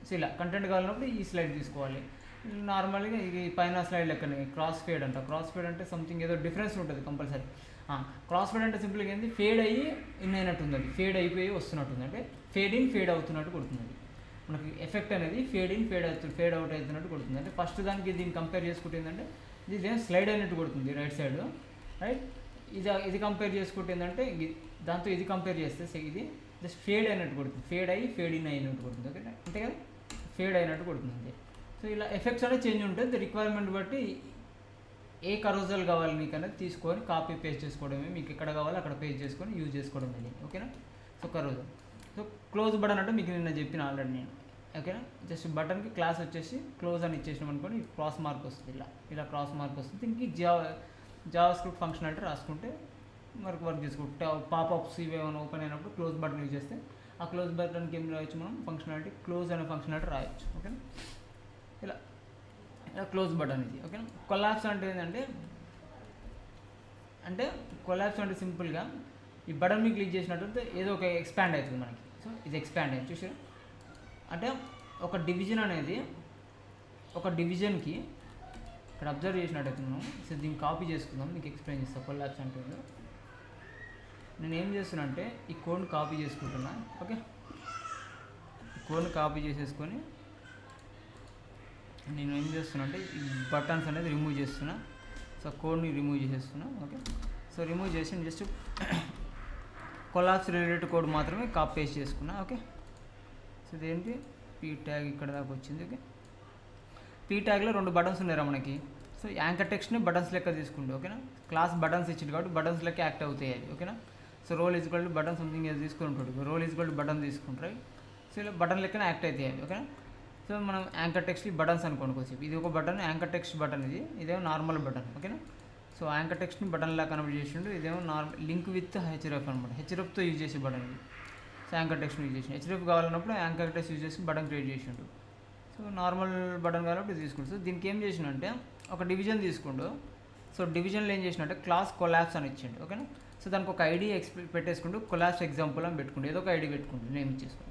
సో ఇలా కంటెంట్ కావాలన్నప్పుడు ఈ స్లైడ్ తీసుకోవాలి. నార్మల్గా ఇది పైన స్లైడ్ లెక్కనే క్రాస్ ఫేడ్ అంటే సంథింగ్ ఏదో డిఫరెన్స్ ఉంటుంది కంపల్సరీ. క్రాస్ ఫేడ్ అంటే సింపుల్గా ఏంది, ఫేడ్ అయ్యి ఇన్ అయినట్టుంది, అది ఫేడ్ అయిపోయి వస్తున్నట్టుంది, అంటే ఫేడ్ ఇన్ ఫేడ్ అవుతున్నట్టు కొడుతుంది మనకి. ఎఫెక్ట్ అనేది ఫేడ్ ఇన్ ఫేడ్ అవుట్ అవుతున్నట్టు కొడుతుంది. అంటే ఫస్ట్ దానికి దీన్ని కంపేర్ చేసుకుంటే ఏంటంటే ఇది స్లైడ్ అయినట్టు కొడుతుంది రైట్ సైడ్, రైట్. ఇది కంపేర్ చేసుకుంటే ఏంటంటే దాంతో ఇది కంపేర్ చేస్తే ఇది జస్ట్ ఫేడ్ అయినట్టు కొడుతుంది, ఫేడ్ అయ్యి ఫేడ్ ఇన్ అయినట్టు కొడుతుంది. ఓకే, అంతే కదా, ఫేడ్ అయినట్టు కొడుతుంది అంతే. సో ఇలా ఎఫెక్ట్స్ అనేది చేంజ్ ఉంటుంది, రిక్వైర్మెంట్ బట్టి ఏ కరోజల్ కావాలి మీకు అనేది తీసుకొని కాపీ పేస్ట్ చేసుకోవడమే, మీకు ఎక్కడ కావాలో అక్కడ పేస్ట్ చేసుకొని యూజ్ చేసుకోవడం అనేది. ఓకేనా, సో కరోజల్. సో క్లోజ్ బటన్ అంటే మీకు నిన్న చెప్పిన ఆల్రెడీ నేను. ఓకేనా, జస్ట్ బటన్కి క్లాస్ వచ్చేసి క్లోజ్ అని ఇచ్చేసినాం అనుకోని క్రాస్ మార్క్ వస్తుంది, ఇలా క్రాస్ మార్క్ వస్తుంది. దీనికి జావా స్క్రిప్ట్ ఫంక్షనాలిటీ రాసుకుంటే వర్క్ చేసుకుంటే పాపప్స్ ఇవి ఏమైనా ఓపెన్ అయినప్పుడు క్లోజ్ బటన్ యూజ్ చేస్తే ఆ క్లోజ్ బటన్కి ఏం రాయొచ్చు మనం, ఫంక్షనాలిటీ క్లోజ్ అనే ఫంక్షనాలిటీ రాయొచ్చు. ఓకేనా, ఇలా క్లోజ్ బటన్ ఇది. ఓకేనా, కొలాప్స్ అంటే ఏంటంటే కొలాప్స్ అంటే సింపుల్గా ఈ బటన్ మీద క్లిక్ చేసినట్టు ఏదో ఒక ఎక్స్పాండ్ అవుతుంది మనకి. సో ఇది ఎక్స్పాండ్ అయ్యింది చూసారా, అంటే ఒక డివిజన్ అనేది ఒక డివిజన్కి ఇక్కడ అబ్జర్వ్ చేసినట్టయితే మనం. సో దీన్ని కాపీ చేసుకుందాం, మీకు ఎక్స్ప్లెయిన్ చేస్తాను కొలాప్స్ అంటే. నేను ఏం చేస్తున్నా అంటే ఈ కోడ్ని కాపీ చేసుకుంటున్నా. ఓకే, ఈ కోడ్ని కాపీ చేసేసుకొని నేను ఏం చేస్తున్నా అంటే ఈ బటన్స్ అనేది రిమూవ్ చేస్తున్నా. సో కోడ్ని రిమూవ్ చేసేస్తున్నా. ఓకే, సో రిమూవ్ చేసి జస్ట్ కొలాప్స్ రిలేటెడ్ కోడ్ మాత్రమే కాపీ పేస్ట్ చేసుకున్నా. ఓకే, సో ఇదేంటి పీ ట్యాగ్ ఇక్కడ దాకా వచ్చింది. ఓకే, పీ ట్యాగ్లో 2 బటన్స్ ఉన్నారా మనకి. సో యాంకర్ టెక్స్ట్ని బటన్స్ లెక్క తీసుకుంటే, ఓకేనా, క్లాస్ బటన్స్ ఇచ్చింది కాబట్టి బటన్స్ లెక్క యాక్ట్ అవుతాయి అవి. ఓకేనా, so role equal to button something ఏదో తీసుకుని ఉంటాడు, రోల్ ఈజ్వల్ టు బటన్ తీసుకుంటారు. సో ఇలా బటన్ లెక్కన యాక్ట్ అవుతాయి అవి. ఓకేనా, సో మనం యాంకర్ టెక్స్ట్ బటన్స్ అనుకోండి కొంచెం, ఇది ఒక బటన్ యాంకర్ టెక్స్ట్ బటన్, ఇదేమో నార్మల్ బటన్. ఓకేనా, సో యాంకర్ టెక్స్ట్ని బటన్లా కన్వర్ట్ చేసిండు, ఇదేమో లింక్ విత్ హెచ్ఎఫ్ అనమాట, హెచ్ఎఫ్తో యూజ్ చేసే బటన్ ఇది. సో యాంకర్ టెక్స్ట్ని యూజ్ చేసి హెచ్ఎఫ్ కావాలన్నప్పుడు యాంకర్ టెక్స్ట్ యూజ్ చేసి బటన్ క్రియేట్ చేసిండు. సో నార్మల్ బటన్ కాబట్టి తీసుకుంటు. సో దీనికి ఏం చేసిండంటే ఒక డివిజన్ తీసుకుండు. సో డివిజన్లో ఏం చేసినట్టే క్లాస్ కొలాప్స్ అని ఇచ్చిండు. ఓకేనా, సో దానికి ఒక ఐడి పెట్టేసుకుంటూ కొలాప్స్ ఎగ్జాంపుల్ అని పెట్టుకుంటూ ఏదో ఒక ఐడి పెట్టుకుంటూ నేమ్ ఇచ్చేసుకుంటూ.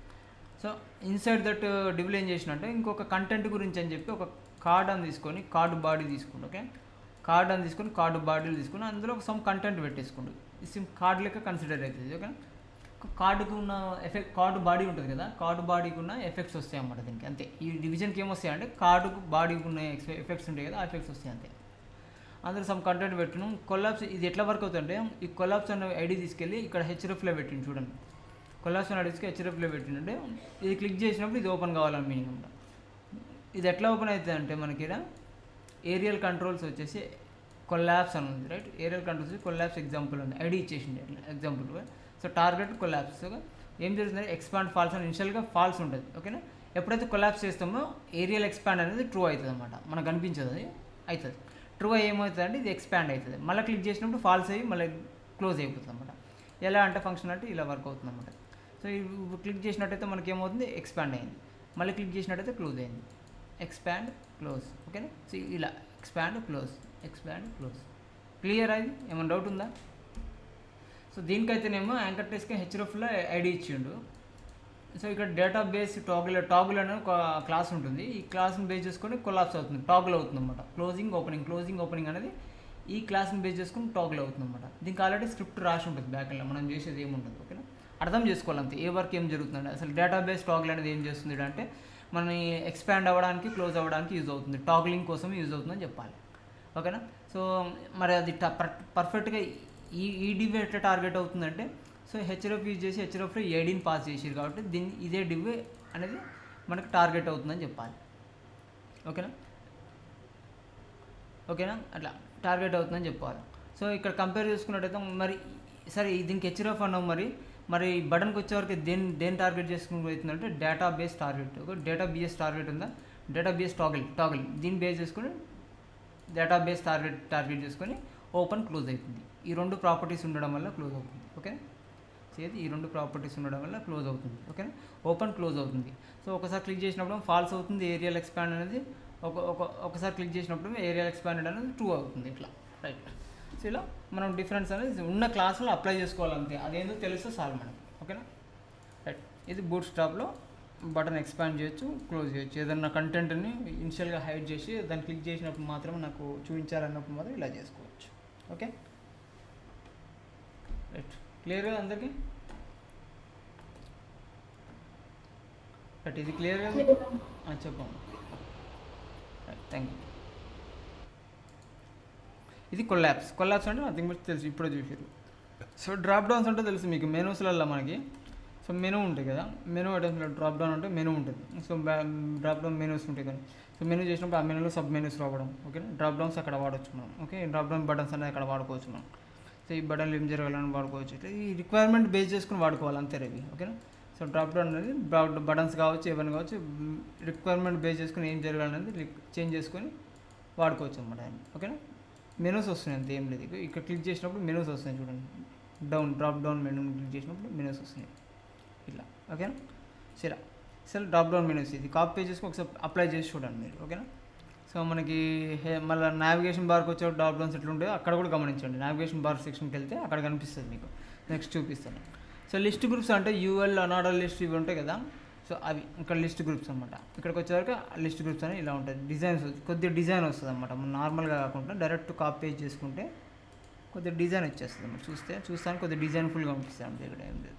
సో ఇన్సైడ్ దట్ డివిల్ ఏం చేసినట్టే ఇంకొక కంటెంట్ గురించి అని చెప్పి ఒక కార్డ్ అని తీసుకొని కార్డు బాడీ తీసుకుంటు. ఓకే, కార్డ్ అని తీసుకొని కార్డు బాడీలు తీసుకొని అందులో ఒక సమ్ కంటెంట్ పెట్టేసుకుంటు. ఈ సిమ్ కార్డ్ లెక్క కన్సిడర్ అవుతుంది. ఓకే, కార్డుకు ఉన్న ఎఫెక్ట్, కార్డు బాడీ ఉంటుంది కదా, కార్డు బాడీకి ఉన్న ఎఫెక్ట్స్ వస్తాయి అన్నమాట దీనికి, అంతే. ఈ డివిజన్కి ఏమొస్తాయి అంటే కార్డుకు బాడీకి ఉన్న ఎఫెక్ట్స్ ఉంటాయి కదా, ఆ ఎఫెక్ట్స్ వస్తాయి అంతే. అందులో సమ్ కంటెంట్ పెట్టినాం. కొలాప్స్ ఇది ఎట్లా వర్క్ అవుతుందంటే, ఈ కొలాప్స్ అనే ఐడి తీసుకెళ్ళి ఇక్కడ హెచ్ఎఫ్లో పెట్టింది చూడండి. కొలాప్స్ అనే ఐడికి హెచ్ఎఫ్లో పెట్టిందంటే ఇది క్లిక్ చేసినప్పుడు ఇది ఓపెన్ కావాలని మీనింగ్ అనమాట. ఇది ఎట్లా ఓపెన్ అవుతుంది అంటే మనకి ఏరియల్ కంట్రోల్స్ వచ్చేసి కొలాప్స్ అని ఉంది, right. Aria controls collapse example ఉంది, ఐడి ఇచ్చేసింది ఎగ్జాంపుల్. సో టార్గెట్ కొలాప్స్ ఏం జరుగుతుంది, ఎక్స్పాండ్ ఫాల్స్ అని ఇనిషియల్గా ఫాల్స్ ఉంటుంది, ఓకేనా. ఎప్పుడైతే కొలాప్స్ చేస్తామో ఏరియల్ ఎక్స్పాండ్ అనేది ట్రూ అవుతుంది అనమాట, మనకు కనిపించదు, అది అవుతుంది. ట్రూ అయ్యి ఏమవుతుంది అంటే ఇది ఎక్స్పాండ్ అవుతుంది, మళ్ళీ క్లిక్ చేసినప్పుడు ఫాల్స్ అయ్యి మళ్ళీ క్లోజ్ అయిపోతుంది అనమాట. ఎలా అంటే ఫంక్షన్ అంటే ఇలా వర్క్ అవుతుంది అనమాట. సో క్లిక్ చేసినట్టయితే మనకి ఏమవుతుంది, ఎక్స్పాండ్ అయింది, మళ్ళీ క్లిక్ చేసినట్టయితే క్లోజ్ అయింది, ఎక్స్పాండ్ క్లోజ్, ఓకేనా. సో ఇలా expand close, expand close. Clear అది, ఏమైనా డౌట్ ఉందా? సో దీనికైతేనేమో యాంకర్ టెస్ట్కి హెచ్ఎఫ్లో ఐడి ఇచ్చిండు. సో ఇక్కడ డేటాబేస్ టాగుల్ అనే ఒక క్లాస్ ఉంటుంది, ఈ క్లాస్ని బేస్ చేసుకొని కొలాప్స్ అవుతుంది, టాగుల్ అవుతుంది అనమాట. క్లోజింగ్ ఓపెనింగ్ అనేది ఈ క్లాస్ని బేస్ చేసుకుని టాగుల్ అవుతుంది అనమాట. దీనికి ఆల్రెడీ స్క్రిప్ట్ రాసి ఉంటుంది బ్యాక్లో, మనం చేసేది ఏముంటుంది, ఓకేనా. అర్థం చేసుకోవాలంతే ఏ వర్క్ ఏం జరుగుతుందండి. అసలు డేటాబేస్ టాగుల్ అనేది ఏం చేస్తుంది అంటే మనని ఎక్స్పాండ్ అవ్వడానికి, క్లోజ్ అవ్వడానికి యూజ్ అవుతుంది, టాగ్లింగ్ కోసం యూజ్ అవుతుందని చెప్పాలి, ఓకేనా. సో మరి అది పర్ఫెక్ట్గా ఈ డివ్ ఎట్లా టార్గెట్ అవుతుందంటే, సో హెచ్ఎఫ్ యూజ్ చేసి హెచ్ఎఫ్లో ఏడీని పాస్ చేసారు కాబట్టి ఇదే డివ్ అనేది మనకు టార్గెట్ అవుతుందని చెప్పాలి, ఓకేనా. అట్లా టార్గెట్ అవుతుందని చెప్పాలి. సో ఇక్కడ కంపేర్ చేసుకున్నట్టయితే మరి సరే దీనికి హెచ్ఎఫ్ అన్నాం, మరి బటన్కి వచ్చేవరకు దేని టార్గెట్ చేసుకుని అవుతుందంటే డేటాబేస్ టార్గెట్, డేటాబేస్ టార్గెట్ ఉందా, డేటాబేస్ టాగిల్ దీన్ని బేస్ చేసుకుని డేటాబేస్ టార్గెట్ చేసుకొని ఓపెన్ క్లోజ్ అవుతుంది. ఈ రెండు ప్రాపర్టీస్ ఉండడం వల్ల క్లోజ్ అవుతుంది, ఓకే. చేతి ఈ రెండు ప్రాపర్టీస్ ఉండడం వల్ల క్లోజ్ అవుతుంది, ఓకేనా. ఓపెన్ క్లోజ్ అవుతుంది. సో ఒకసారి క్లిక్ చేసినప్పుడు ఫాల్స్ అవుతుంది, ఏరియల్ ఎక్స్పాండ్ అనేది ఒకసారి క్లిక్ చేసినప్పుడు ఏరియల్ ఎక్స్పాండెడ్ అనేది ట్రూ అవుతుంది, ఇట్లా, రైట్. సో ఇలా మనం డిఫరెన్స్ అనేది ఉన్న క్లాస్లో అప్లై చేసుకోవాలంతే, అదేందో తెలిస్తే చాలు మనకి, ఓకేనా, రైట్. ఇది బూట్ స్ట్రాప్లో బటన్ ఎక్స్పాండ్ చేయొచ్చు, క్లోజ్ చేయొచ్చు. ఏదన్నా కంటెంట్ని ఇనిషియల్గా హైడ్ చేసి దాన్ని క్లిక్ చేసినప్పుడు మాత్రం నాకు చూపించాలన్నప్పుడు మాత్రం ఇలా చేసుకోవచ్చు, ఓకే, రైట్. క్లియర్గా అందరికీ? రైట్, ఇది క్లియర్గా చెప్పండి, రైట్, థ్యాంక్ యూ. ఇది కొలాప్స్ అంటే నథింగ్ బట్ తెలుసు, ఇప్పుడే చూసారు. సో డ్రాప్ డౌన్స్ అంటే తెలుసు మీకు, మెనూస్లలో మనకి. సో మెనూ ఉంటుంది కదా, మెనూ ఐటమ్స్లో డ్రాప్ డౌన్ అంటే మెనూ ఉంటుంది. సో డ్రాప్ డౌన్ మెనూస్ ఉంటాయి కదా. సో మెనూ చేసినప్పుడు ఆ మెనూలో సబ్ మెనూస్ రావడం, ఓకే. డ్రాప్ డౌన్స్ అక్కడ వాడవచ్చు మనం, ఓకే. డ్రాప్ డౌన్ బటన్స్ అనేది అక్కడ వాడుకోవచ్చు మనం. సో ఈ బటన్లు ఏం జరగాలని వాడుకోవచ్చు, ఇట్లా ఈ రిక్వైర్మెంట్ బేస్ చేసుకుని వాడుకోవాలి అంతే ఇవి, ఓకేనా. సో డ్రాప్ డౌన్ అనేది బటన్స్ కావచ్చు, ఏమైనా కావచ్చు, రిక్వైర్మెంట్ బేస్ చేసుకుని ఏం జరగాలనేది చేంజ్ చేసుకొని వాడుకోవచ్చు అన్నమాట, ఓకేనా. మెనూస్ వస్తున్నాయి అంతే, ఏం లేదు. ఇక్కడ క్లిక్ చేసినప్పుడు మెనూస్ వస్తున్నాయి చూడండి, డ్రాప్ డౌన్ మెనూ క్లిక్ చేసినప్పుడు మెనూస్ వస్తున్నాయి ఇట్లా, ఓకేనా. సరే డ్రాప్ డౌన్ మెనూస్ ఇది కాపీ పేజెస్కి ఒకసారి అప్లై చేసి చూడండి మీరు, ఓకేనా. సో మనకి మళ్ళీ నావిగేషన్ బార్కి వచ్చే డ్రాప్ డౌన్స్ ఎట్లా ఉంటాయో అక్కడ కూడా గమనించండి. నావిగేషన్ బార్ సెక్షన్కి వెళ్తే అక్కడ కనిపిస్తుంది మీకు, నెక్స్ట్ చూపిస్తాను. సో లిస్ట్ గ్రూప్స్ అంటే యూఎల్ అనార్డర్ లిస్ట్ ఇవి ఉంటాయి కదా. సో అవి ఇక్కడ లిస్ట్ గ్రూప్స్ అనమాట. ఇక్కడికి వచ్చేవరకు లిస్ట్ గ్రూప్స్ అని ఇలా ఉంటుంది. డిజైన్స్ కొద్దిగా డిజైన్ వస్తుంది అనమాట, మనం నార్మల్గా కాకుండా డైరెక్ట్ కాపీ పేజ్ చేసుకుంటే కొద్దిగా డిజైన్ వచ్చేస్తుంది అన్నమాట. చూస్తాను కొద్దిగా డిజైన్ఫుల్గా అనిపిస్తుంది అంతే, ఇక్కడ ఏం లేదు.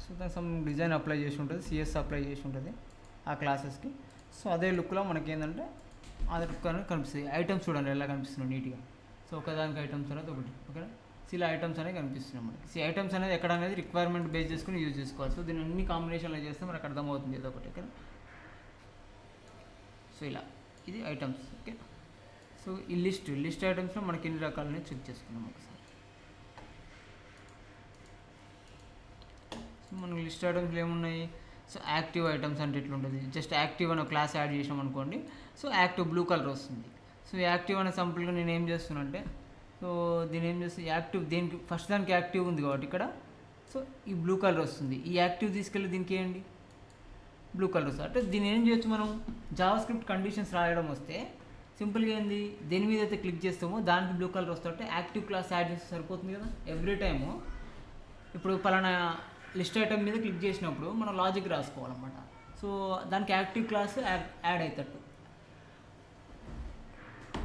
సో దానికి సమ్ డిజైన్ అప్లై చేసి ఉంటుంది, సిఎస్ అప్లై చేసి ఉంటుంది ఆ క్లాసెస్కి. సో అదే లుక్లో మనకి ఏంటంటే అదే లుక్ అనేది కనిపిస్తుంది. ఐటమ్స్ చూడండి ఎలా కనిపిస్తున్నాయి నీట్గా. సో ఒకదానికి ఐటమ్స్ అనేది ఒకటి, ఓకేనా. సో ఇలా ఐటమ్స్ అనేవి కనిపిస్తున్నాయి మనకి. సో ఐటమ్స్ అనేది ఎక్కడ అనేది రిక్వైర్మెంట్ బేస్ చేసుకుని యూజ్ చేసుకోవాలి. సో దీన్ని అన్ని కాంబినేషన్లో చేస్తే మనకు అర్థమవుతుంది ఏదో ఒకటి, ఓకేనా. సో ఇలా ఇది ఐటమ్స్, ఓకే. సో ఈ లిస్ట్ ఐటమ్స్లో మనకి ఎన్ని రకాలని చెక్ చేసుకున్నాం ఒకసారి. సో మనకి లిస్ట్ ఐటమ్స్లో ఏమున్నాయి. సో యాక్టివ్ ఐటమ్స్ అంటే ఎట్లుంటుంది, జస్ట్ యాక్టివ్ అనే క్లాస్ యాడ్ చేసాం అనుకోండి. సో యాక్టివ్ బ్లూ కలర్ వస్తుంది. సో యాక్టివ్ అనే సింపుల్గా నేను ఏం చేస్తున్నా అంటే, సో దీని ఏం చేస్తుంది, యాక్టివ్ దేనికి ఫస్ట్ దానికి యాక్టివ్ ఉంది కాబట్టి ఇక్కడ సో ఈ బ్లూ కలర్ వస్తుంది. ఈ యాక్టివ్ తీసుకెళ్ళి దీనికి వేయండి, బ్లూ కలర్ వస్తుంది. అంటే దీన్ని ఏం చేయొచ్చు మనం, జావా స్క్రిప్ట్ కండిషన్స్ రాయడం వస్తే సింపుల్గా ఏంది, దేని మీద అయితే క్లిక్ చేస్తామో దానికి బ్లూ కలర్ వస్తుంటే యాక్టివ్ క్లాస్ యాడ్ చేస్తే సరిపోతుంది కదా. ఎవ్రీ టైము ఇప్పుడు పలానా లిస్ట్ ఐటమ్ మీద క్లిక్ చేసినప్పుడు మనం లాజిక్ రాసుకోవాలన్నమాట. సో దానికి యాక్టివ్ క్లాస్ యాడ్ అవుతాడు.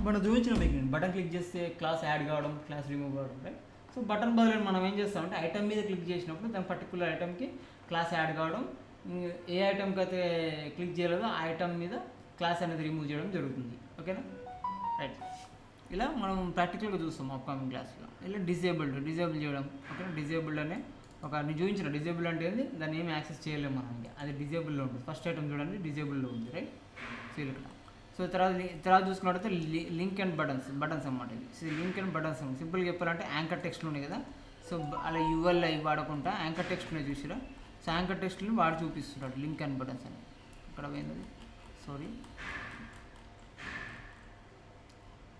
మనం చూపించిన మీకు బటన్ క్లిక్ చేస్తే క్లాస్ యాడ్ కావడం, క్లాస్ రిమూవ్ కావడం, రైట్. సో బటన్ బదులు మనం ఏం చేస్తామంటే ఐటమ్ మీద క్లిక్ చేసినప్పుడు దాని పర్టికులర్ ఐటమ్కి క్లాస్ యాడ్ కావడం, ఏ ఐటమ్కి అయితే క్లిక్ చేయలేదో ఆ ఐటమ్ మీద క్లాస్ అనేది రిమూవ్ చేయడం జరుగుతుంది. ఓకేనా, రైట్. ఇలా మనం ప్రాక్టికల్గా చూస్తాం అప్కమింగ్ క్లాస్లో. ఇలా డిజేబుల్ చేయడం. ఓకేనా, డిజేబుల్డ్ అనే నేను చూపించిన డిజేబుల్ అంటే ఏంది, దాన్ని ఏమి యాక్సెస్ చేయలేము మనం, ఇంకా అది డిజేబుల్లో ఉంటుంది. ఫస్ట్ ఐటమ్ చూడండి డిజేబుల్లో ఉంది, రైట్. సో ఇక్కడ సో తర్వాత చూసుకున్నట్టయితే లింక్ అండ్ బటన్స్ అన్నమాట ఇది. సో లింక్ అండ్ బటన్స్ సింపుల్గా చెప్పాలంటే యాంకర్ టెక్స్ట్లు ఉన్నాయి కదా, సో అలా యూఎల్ అవి వాడకుండా యాంకర్ టెక్స్ట్ని చూసిరా. సో యాంకర్ టెక్స్ట్ని వాడు చూపిస్తున్నాడు లింక్ అండ్ బటన్స్ అని. ఇక్కడ పోయింది, sorry,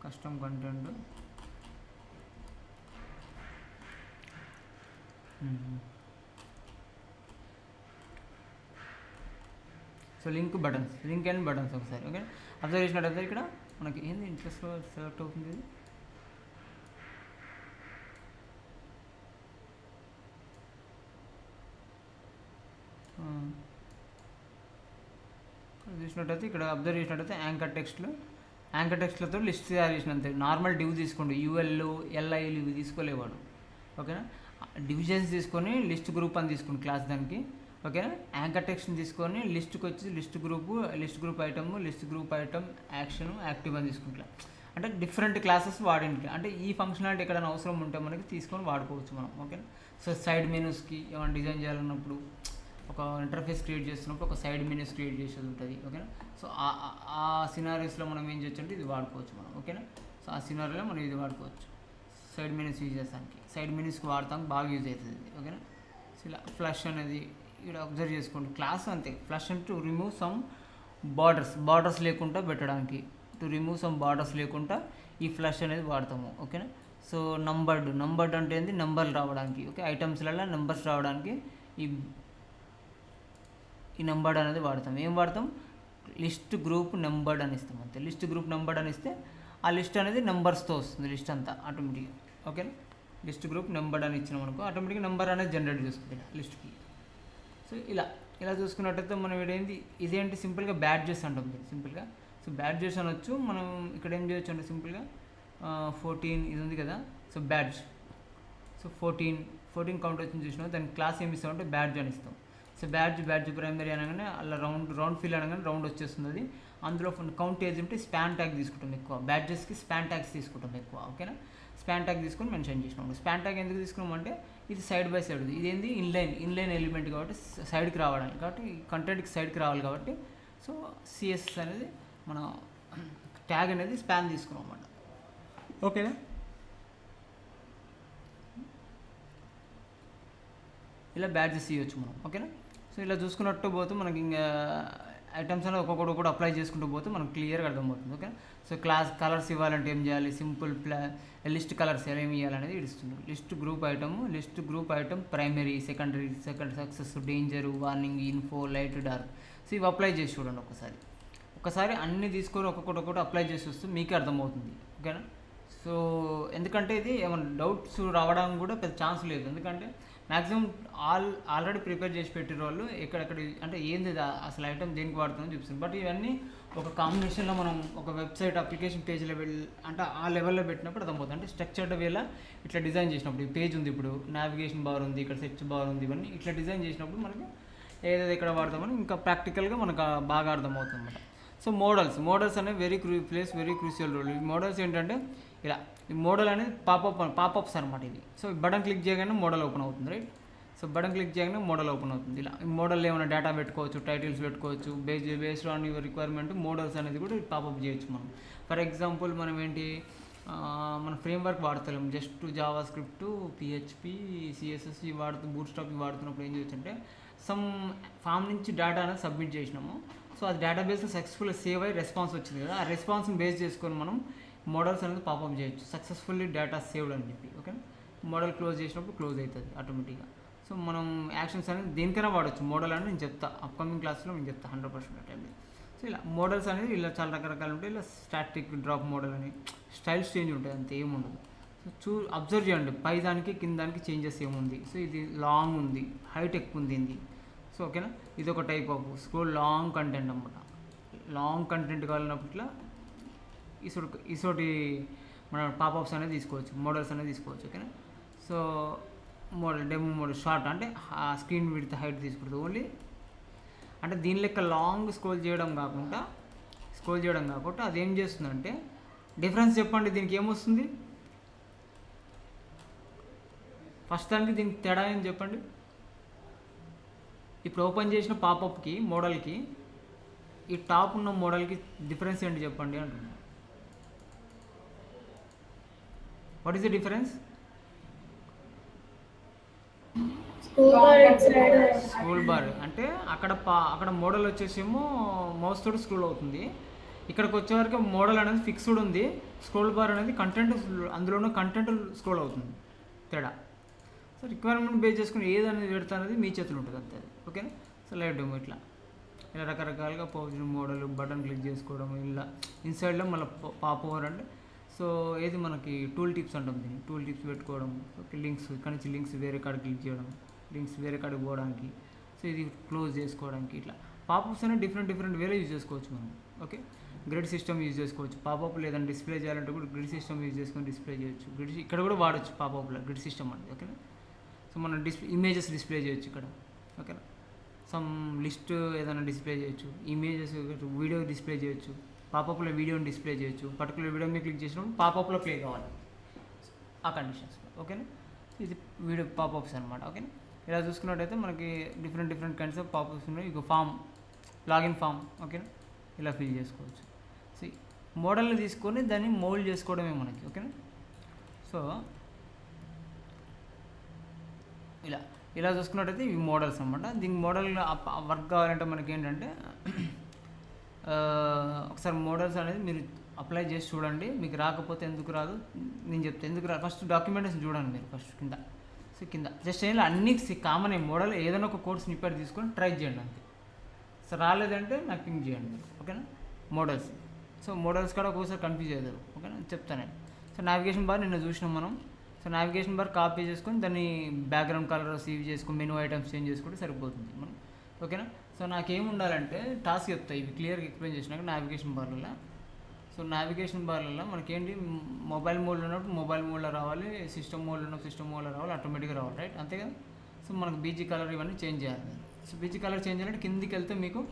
custom content. So link and buttons ఒకసారి. ఓకే, అబ్జర్వ్ చేసినట్టయితే ఇక్కడ మనకి ఏంది ఇంట్రెస్ట్లో సెలెక్ట్ అవుతుంది ఇది. చూసినట్టయితే ఇక్కడ అబ్జర్వ్ చేసినట్టయితే యాంకర్ టెక్స్ట్లతో లిస్ట్ తయారు చేసినంత. నార్మల్ డివ్ తీసుకోండి, యూఎల్ ఎల్ఐలు ఇవి తీసుకోలేవాడు. ఓకేనా, డివిజన్స్ తీసుకొని లిస్ట్ గ్రూప్ అని తీసుకోండి క్లాస్ దానికి. ఓకేనా, యాంకర్ టెక్స్ట్ని తీసుకొని లిస్ట్కి వచ్చి list group item action active అని తీసుకుంటా. అంటే డిఫరెంట్ క్లాసెస్ వాడింటి, అంటే ఈ ఫంక్షనాలిటీ ఎక్కడైనా అవసరం ఉంటే మనకి తీసుకొని వాడుకోవచ్చు మనం. ఓకేనా, సో సైడ్ మెనూస్కి ఏమైనా డిజైన్ చేయాలన్నప్పుడు, ఒక ఇంటర్ఫేస్ క్రియేట్ చేస్తున్నప్పుడు ఒక సైడ్ మెనూస్ క్రియేట్ చేసేది ఉంటుంది. ఓకేనా, సో ఆ సినారీస్లో మనం ఏం చేయొచ్చు అంటే ఇది వాడుకోవచ్చు మనం. ఓకేనా, సో ఆ సినారీలో మనం ఇది వాడుకోవచ్చు సైడ్ మెనూస్ యూజ్ చేస్తానికి. సైడ్ మెనూస్కి వాడతానికి బాగా యూజ్ అవుతుంది ఇది. ఓకేనా, సో ఇలా ఫ్లష్ అనేది ఇక్కడ అబ్జర్వ్ చేసుకోండి. క్లాస్ అంతే, ఫ్లష్ అంటే టు రిమూవ్ సమ్ బార్డర్స్ లేకుండా పెట్టడానికి, లేకుండా ఈ ఫ్లష్ అనేది వాడతాము. ఓకేనా, సో నంబర్డ్ అంటే ఏంది, నెంబర్లు రావడానికి. ఓకే, ఐటమ్స్లలో నెంబర్స్ రావడానికి ఈ నెంబర్డ్ అనేది వాడతాం. ఏం వాడతాం, లిస్ట్ గ్రూప్ నెంబర్డ్ అని ఇస్తాం అంతే. లిస్ట్ గ్రూప్ నెంబర్డ్ అని ఇస్తే ఆ లిస్ట్ అనేది నెంబర్స్తో వస్తుంది, లిస్ట్ అంతా ఆటోమేటిక్గా. ఓకేనా, లిస్ట్ గ్రూప్ నెంబర్డ్ అని ఇచ్చినాం అనుకో ఆటోమేటిక్గా నెంబర్ అనేది జనరేట్ చేస్తుంది లిస్ట్కి. సో ఇలా చూసుకున్నట్టయితే మనం ఏంటి ఇదేంటి సింపుల్గా బ్యాడ్జెస్ అంటాం సింపుల్గా. సో బ్యాడ్జెస్ అనొచ్చు. మనం ఇక్కడ ఏం చేయొచ్చు అంటే సింపుల్గా 14 ఇది ఉంది కదా, సో బ్యాడ్జ్. సో 14 కౌంట్ వచ్చింది చూసినా దానికి క్లాస్ ఏమి ఇస్తామంటే బ్యాడ్జ్ అని ఇస్తాం. సో బ్యాడ్జ్ ప్రైమరీ అనగానే అలా రౌండ్ ఫిల్ అనగానే రౌండ్ వచ్చేస్తుంది అది. అందులో కౌంట్ ఏజ్ ఉంటే స్పాన్ ట్యాగ్ తీసుకుంటాం ఎక్కువ, బ్యాడ్జెస్కి స్పాన్ ట్యాగ్స్ తీసుకుంటాం ఎక్కువ. ఓకేనా, స్పాన్ ట్యాగ్ తీసుకొని మెన్షన్ చేసినాం. స్పాన్ ట్యాగ్ ఎందుకు తీసుకున్నామంటే ఇది సైడ్ బై సైడ్, ఇదేంది ఇన్లైన్ ఎలిమెంట్ కాబట్టి సైడ్కి రావడానికి, కాబట్టి కంటెంట్కి సైడ్కి రావాలి కాబట్టి సో సిఎస్ఎస్ అనేది మన ట్యాగ్ అనేది స్పాన్ తీసుకున్నాం అన్నమాట. ఓకేనా, ఇలా బ్యాడ్జెస్ ఇవ్వచ్చు మనం. ఓకేనా, సో ఇలా చూసుకున్నట్టు పోతే మనకి ఇంకా ఐటమ్స్ అనేది ఒక్కొక్కటి కూడా అప్లై చేసుకుంటూ పోతే మనకు క్లియర్గా అర్థమవుతుంది. ఓకే, సో క్లాస్ కలర్స్ ఇవ్వాలంటే ఏం చేయాలి, సింపుల్ లిస్ట్ కలర్స్ ఎలా ఏమి ఇవ్వాలనేది ఇస్తుంది. List group item primary, second success, danger, warning, info, light, dark. So ఇవి అప్లై చేసి చూడండి ఒకసారి అన్నీ తీసుకొని ఒక్కొక్కటి అప్లై చేసి వస్తే మీకే అర్థమవుతుంది. ఓకేనా, సో ఎందుకంటే ఇది ఏమైనా డౌట్స్ రావడానికి కూడా పెద్ద ఛాన్స్ లేదు. ఎందుకంటే మ్యాక్సిమం ఆల్రెడీ ప్రిపేర్ చేసి పెట్టిన వాళ్ళు ఎక్కడెక్కడ అంటే ఏంది అసలు ఐటమ్ దేనికి వాడుతుందని చూపిస్తుంది. బట్ ఇవన్నీ ఒక కాంబినేషన్లో మనం ఒక వెబ్సైట్ అప్లికేషన్ పేజ్లో అంటే ఆ లెవెల్లో పెట్టినప్పుడు అర్థమవుతుంది. అంటే స్ట్రక్చర్డ్ వేలా ఇట్లా డిజైన్ చేసినప్పుడు ఈ పేజ్ ఉంది, ఇప్పుడు నావిగేషన్ బార్ ఉంది, ఇక్కడ సెర్చ్ బార్ ఉంది, ఇవన్నీ ఇట్లా డిజైన్ చేసినప్పుడు మనకి ఏదైతే ఇక్కడ వాడతామని ఇంకా ప్రాక్టికల్గా మనకు బాగా అర్థమవుతుంది అన్నమాట. సో మోడల్స్ అనేవి వెరీ క్రూషియల్ రోల్. ఈ మోడల్స్ ఏంటంటే ఇలా ఈ మోడల్ అనేది పాపప్స్ అనమాట ఇది. సో బటన్ క్లిక్ చేయగానే మోడల్ ఓపెన్ అవుతుంది, రైట్. సో బటన్ క్లిక్ చేయగానే మోడల్ ఓపెన్ అవుతుంది. ఇలా ఈ మోడల్ ఏమైనా డేటా పెట్టుకోవచ్చు, టైటిల్స్ పెట్టుకోవచ్చు, based on your requirement models అనేది కూడా పాపప్ చేయొచ్చు మనం. ఫర్ ఎగ్జాంపుల్ మనం ఏంటి మన ఫ్రేమ్వర్క్ వాడతాం, just JavaScript, PHP, CSS bootstrap వాడుతున్నప్పుడు ఏం చేయొచ్చు అంటే సమ్ ఫామ్ నుంచి డేటా అనేది సబ్మిట్ చేసినాము. సో అది డేటాబేస్లో సక్సెస్ఫుల్గా సేవ్ అయ్యి రెస్పాన్స్ వచ్చింది కదా, ఆ రెస్పాన్స్ని బేస్ చేసుకొని మనం మోడల్స్ అనేది పాపప్ చేయొచ్చు, సక్సెస్ఫుల్లీ డేటా సేవ్డ్ అని చెప్పి. ఓకే, మోడల్ క్లోజ్ చేసినప్పుడు క్లోజ్ అవుతుంది ఆటోమేటిక్గా. సో మనం యాక్షన్స్ అనేది దేనికైనా వాడచ్చు మోడల్ అని నేను చెప్తా, అప్కమింగ్ క్లాస్లో నేను చెప్తా 100% టైంలో. సో ఇలా మోడల్స్ అనేది ఇలా చాలా రకరకాలు ఉంటాయి. ఇలా స్టాటిక్ డ్రాప్ మోడల్ అని స్టైల్స్ చేంజ్ ఉంటుంది, అంతే ఏముండదు. సో అబ్జర్వ్ చేయండి, పై దానికి కింద దానికి చేంజెస్ ఏముంది. సో ఇది లాంగ్ ఉంది, హైట్ ఎక్కువ ఉంది ఇది. సో ఓకేనా, ఇది ఒక type of scroll long content అన్నమాట. లాంగ్ కంటెంట్ కావాలన్నప్పుడు ఇట్లా ఇసోటి మన పాపప్స్ అనేది తీసుకోవచ్చు, మోడల్స్ అనేది తీసుకోవచ్చు. ఓకేనా, so so model demo model short అంటే ఆ స్క్రీన్ విడ్త్ హైట్ తీసుకుంటుంది ఓన్లీ. అంటే దీని లెక్క లాంగ్ స్క్రోల్ చేయడం కాకుండా అది ఏం చేస్తుందంటే డిఫరెన్స్ చెప్పండి దీనికి ఏమొస్తుంది. ఫస్ట్ దానికి దీనికి తేడా ఏం చెప్పండి. ఇప్పుడు ఓపెన్ చేసిన పాపప్కి మోడల్కి ఈ టాప్ ఉన్న మోడల్కి డిఫరెన్స్ ఏంటి చెప్పండి అంటున్నా. What is the difference? Scroll bar అంటే అక్కడ మోడల్ వచ్చేసేమో మౌస్ తోటి స్క్రోల్ అవుతుంది. ఇక్కడికి వచ్చేవరకు మోడల్ అనేది ఫిక్స్డ్ ఉంది, స్క్రోల్ బార్ అనేది కంటెంట్ అందులోనూ కంటెంట్ స్క్రోల్ అవుతుంది. తేడా. సో రిక్వైర్మెంట్ బేస్ చేసుకుని ఏది అనేది పెడతా అనేది మీ చేతులు ఉంటుంది అంతే. ఓకేనా. సో లైవ్ డెమో ఇలా రకరకాలుగా పౌజ్ మోడల్ బటన్ క్లిక్ చేసుకోవడం, ఇలా ఇన్సైడ్లో మళ్ళీ పాప్ ఓవర్ అంటే సో ఏది మనకి టూల్ టిప్స్ అంటాం దీన్ని. టూల్ టిప్స్ పెట్టుకోవడం, లింక్స్ ఇక్కడ నుంచి లింక్స్ వేరే కాడ క్లిక్ చేయడం, లింక్స్ వేరే కాడికి పోవడానికి, సో ఇది క్లోజ్ చేసుకోవడానికి, ఇట్లా పాపప్స్ అనేది డిఫరెంట్ వేలో యూజ్ చేసుకోవచ్చు మనం. ఓకే. గ్రిడ్ సిస్టమ్ యూజ్ చేసుకోవచ్చు పాపప్, లేదంటే డిస్ప్లే చేయాలంటే కూడా గ్రిడ్ సిస్టమ్ యూజ్ చేసుకొని డిస్ప్లే చేయొచ్చు. గ్రిడ్ ఇక్కడ కూడా వాడచ్చు పాపప్లో గ్రిడ్ సిస్టమ్ అనేది. ఓకేనా. సో మనం ఇమేజెస్ డిస్ప్లే చేయొచ్చు ఇక్కడ. ఓకేనా. సమ్ లిస్ట్ ఏదైనా డిస్ప్లే చేయొచ్చు, ఇమేజెస్ వీడియో డిస్ప్లే చేయొచ్చు, పాపప్లో వీడియోని డిస్ప్లే చేయొచ్చు. పర్టికులర్ వీడియో మీద క్లిక్ చేసినప్పుడు పాపప్లో ప్లే కావాలి ఆ కండిషన్స్లో. ఓకేనా. ఇది వీడియో పాపప్స్ అనమాట. ఓకేనా. ఇలా చూసుకున్నట్టయితే మనకి డిఫరెంట్ కైండ్స్ ఆఫ్ పాపప్స్ ఉన్నాయి. ఇక ఫామ్, లాగిన్ ఫామ్. ఓకేనా. ఇలా ఫిల్ చేసుకోవచ్చు. సో మోడల్ని తీసుకొని దాన్ని మోల్డ్ చేసుకోవడమే మనకి. ఓకేనా. సో ఇలా చూసుకున్నట్టయితే ఇవి మోడల్స్ అనమాట. దీనికి మోడల్ వర్క్ కావాలంటే మనకి ఏంటంటే ఒకసారి మోడల్స్ అనేది మీరు అప్లై చేసి చూడండి. మీకు రాకపోతే ఎందుకు రాదు నేను చెప్తాను. ఎందుకు రాదు ఫస్ట్ డాక్యుమెంటేషన్ చూడండి మీరు ఫస్ట్ కింద. సో కింద జస్ట్ ఏం అన్ని కామన్ మోడల్ ఏదైనా ఒక కోర్స్ స్నిప్పెట్ తీసుకొని ట్రై చేయండి అంతే. సో రాలేదంటే నాకు పింక్ చేయండి మీరు. ఓకేనా. మోడల్స్. సో మోడల్స్ కూడా ఒక్కోసారి కన్ఫ్యూజ్ అవుతారు. ఓకేనా. చెప్తాను. సో నావిగేషన్ బార్ నిన్న చూసినాం మనం. సో నావిగేషన్ బార్ కాపీ చేసుకొని దాన్ని బ్యాక్గ్రౌండ్ కలర్ సేవ్ చేసుకొని మెనూ ఐటమ్స్ చేంజ్ చేసుకుంటే సరిపోతుంది మనం. ఓకేనా. సో నాకేం ఉండాలంటే టాస్క్ చెప్తాయి ఇవి క్లియర్గా ఎక్స్ప్లెయిన్ చేసినాక నావిగేషన్ బార్లలో. సో నావిగేషన్ బార్లలో మనకేంటి మొబైల్ మోడ్లో ఉన్నప్పుడు మొబైల్ మోడ్లో రావాలి, సిస్టమ్ మోడ్లో ఉన్నప్పుడు సిస్టమ్ మోడ్లో రావాలి, ఆటోమేటిక్గా రావాలి. రైట్. అంతే కదా. సో మనకు బీజీ కలర్ ఇవన్నీ చేంజ్ చేయాలి. సో బీజీ కలర్ చేంజ్ చేయాలంటే కిందికి వెళ్తే మీకు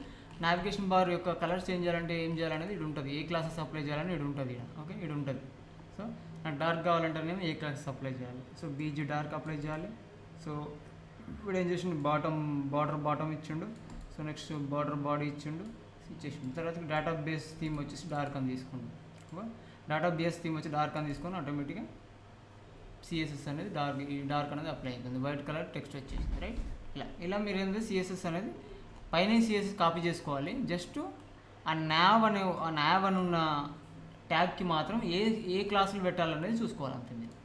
నావిగేషన్ బార్ యొక్క కలర్ చేంజ్ చేయాలంటే ఏం చేయాలనేది ఇది ఉంటుంది. ఏ క్లాసెస్ అప్లై చేయాలని ఇది ఉంటుంది. ఓకే. ఇది ఉంటుంది. సో నాకు డార్క్ కావాలంటే నేను ఏ క్లాసెస్ అప్లై చేయాలి. సో బీజీ డార్క్ అప్లై చేయాలి. సో ఇప్పుడు ఏం చేసిండు బార్డర్ ఇచ్చిండు. సో నెక్స్ట్ బార్డర్ బాడీ ఇచ్చిండు, ఇచ్చేసిండు. తర్వాత డేటా బేస్ థీమ్ వచ్చేసి డార్క్ అని తీసుకుండు. డేటా బేస్ థీమ్ వచ్చి డార్క్ అని తీసుకొని ఆటోమేటిక్గా సిఎస్ఎస్ అనేది డార్క్ అనేది అప్లై అవుతుంది. వైట్ కలర్ టెక్స్ట్ వచ్చేసింది. రైట్. ఇలా మీరు ఏంటంటే సిఎస్ఎస్ అనేది పైన సిఎస్ఎస్ కాపీ చేసుకోవాలి. జస్ట్ ఆ నావ్ అని ఉన్న ట్యాగ్కి మాత్రం ఏ క్లాసులు పెట్టాలనేది చూసుకోవాలి అంతే. మీరు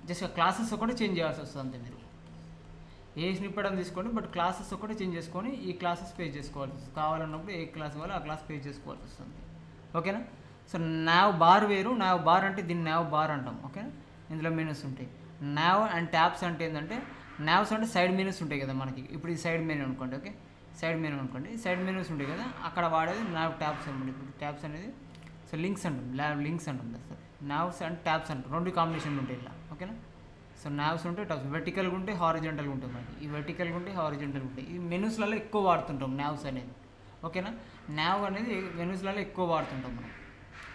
జస్ట్ క్లాసెస్ ఒకటి చేంజ్ చేయాల్సి వస్తుంది అంతే. మీరు ఏ స్నిప్పెట్ అని తీసుకోండి, బట్ క్లాసెస్ ఒకటి చేంజ్ చేసుకొని ఈ క్లాసెస్ పే చేసుకోవాల్సి వస్తుంది. కావాలన్నప్పుడు ఏ క్లాస్ కావాలో ఆ క్లాస్ పే చేసుకోవాల్సి వస్తుంది. ఓకేనా. సో నావ్ బార్ వేరు. నావ్ బార్ అంటే దీన్ని నావ్ బార్ అంటాం. ఓకేనా. ఇందులో మెనూస్ ఉంటాయి. నావ్ అండ్ ట్యాబ్స్ అంటే ఏంటంటే నావ్స్ అంటే సైడ్ మెనూస్ ఉంటాయి కదా మనకి. ఇప్పుడు ఇది సైడ్ మెనూ అనుకోండి. ఓకే. సైడ్ మెనూస్ ఉంటాయి కదా, అక్కడ వాడేది నావ్ ట్యాబ్స్ అనమాట. ఇప్పుడు ట్యాబ్స్ అనేది సో లింక్స్ అంటాం, లింక్స్ అంటాం సార్. నావ్స్ అండ్ ట్యాబ్స్ అంటాం, రెండు కాంబినేషన్లు ఉంటాయి ఇలా. ఓకేనా. సో నావ్స్ ఉంటాయి, ట్యాబ్స్ వెర్టికల్గా ఉంటాయి, హారిజెంటల్గా ఉంటాయి మనకి. ఈ వెర్టికల్గా ఉంటాయి, హారిజెంటల్గా ఉంటాయి. ఈ మెనూస్లలో ఎక్కువ వాడుతుంటాం నావ్స్ అనేది. ఓకేనా. నావ్ అనేది మెనూస్లలో ఎక్కువ వాడుతుంటాం మనం.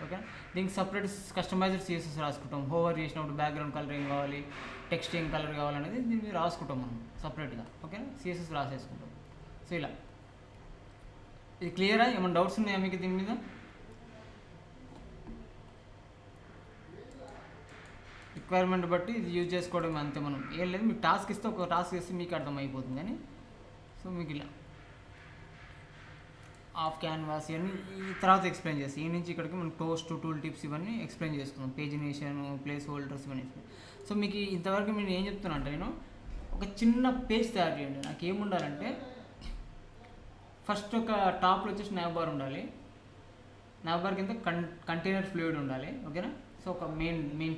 ఓకేనా. దీనికి సపరేట్ కస్టమైజ్డ్ సిఎస్ఎస్ రాసుకుంటాం. హోవర్ చేసినప్పుడు బ్యాక్గ్రౌండ్ కలర్ ఏం కావాలి, టెక్స్ట్ ఏం కలర్ కావాలనేది దీన్ని రాసుకుంటాం మనం సపరేట్గా. ఓకేనా. సిఎస్ఎస్ రాసేసుకుంటాం. సో ఇలా ఇది క్లియరా? ఏమైనా డౌట్స్ ఉన్నాయా మీకు దీని మీద? రిక్వైర్మెంట్ బట్టి ఇది యూజ్ చేసుకోవడం అంతే. మనం ఏం లేదు, మీకు టాస్క్ ఇస్తే ఒక టాస్క్ ఇస్తే మీకు అర్థమైపోతుంది. కానీ సో మీకు ఇలా ఆఫ్ క్యాన్వాస్ ఇవన్నీ ఈ తర్వాత ఎక్స్ప్లెయిన్ చేస్తాం. ఈ నుంచి ఇక్కడికి మనం టూల్ టిప్స్ ఇవన్నీ ఎక్స్ప్లెయిన్ చేసుకుందాం. పేజినేషన్, ప్లేస్ హోల్డర్స్ ఇవన్నీ. సో మీకు ఇంతవరకు నేను ఏం చెప్తున్నా అంటే నేను ఒక చిన్న పేజ్ తయారు చేయండి. నాకు ఏముండాలంటే ఫస్ట్ ఒక టాప్లో వచ్చేసి నావ్ బార్ ఉండాలి. నావ్ బార్ కింద కంటైనర్ ఫ్లూయిడ్ ఉండాలి. ఓకేనా. సో ఒక మెయిన్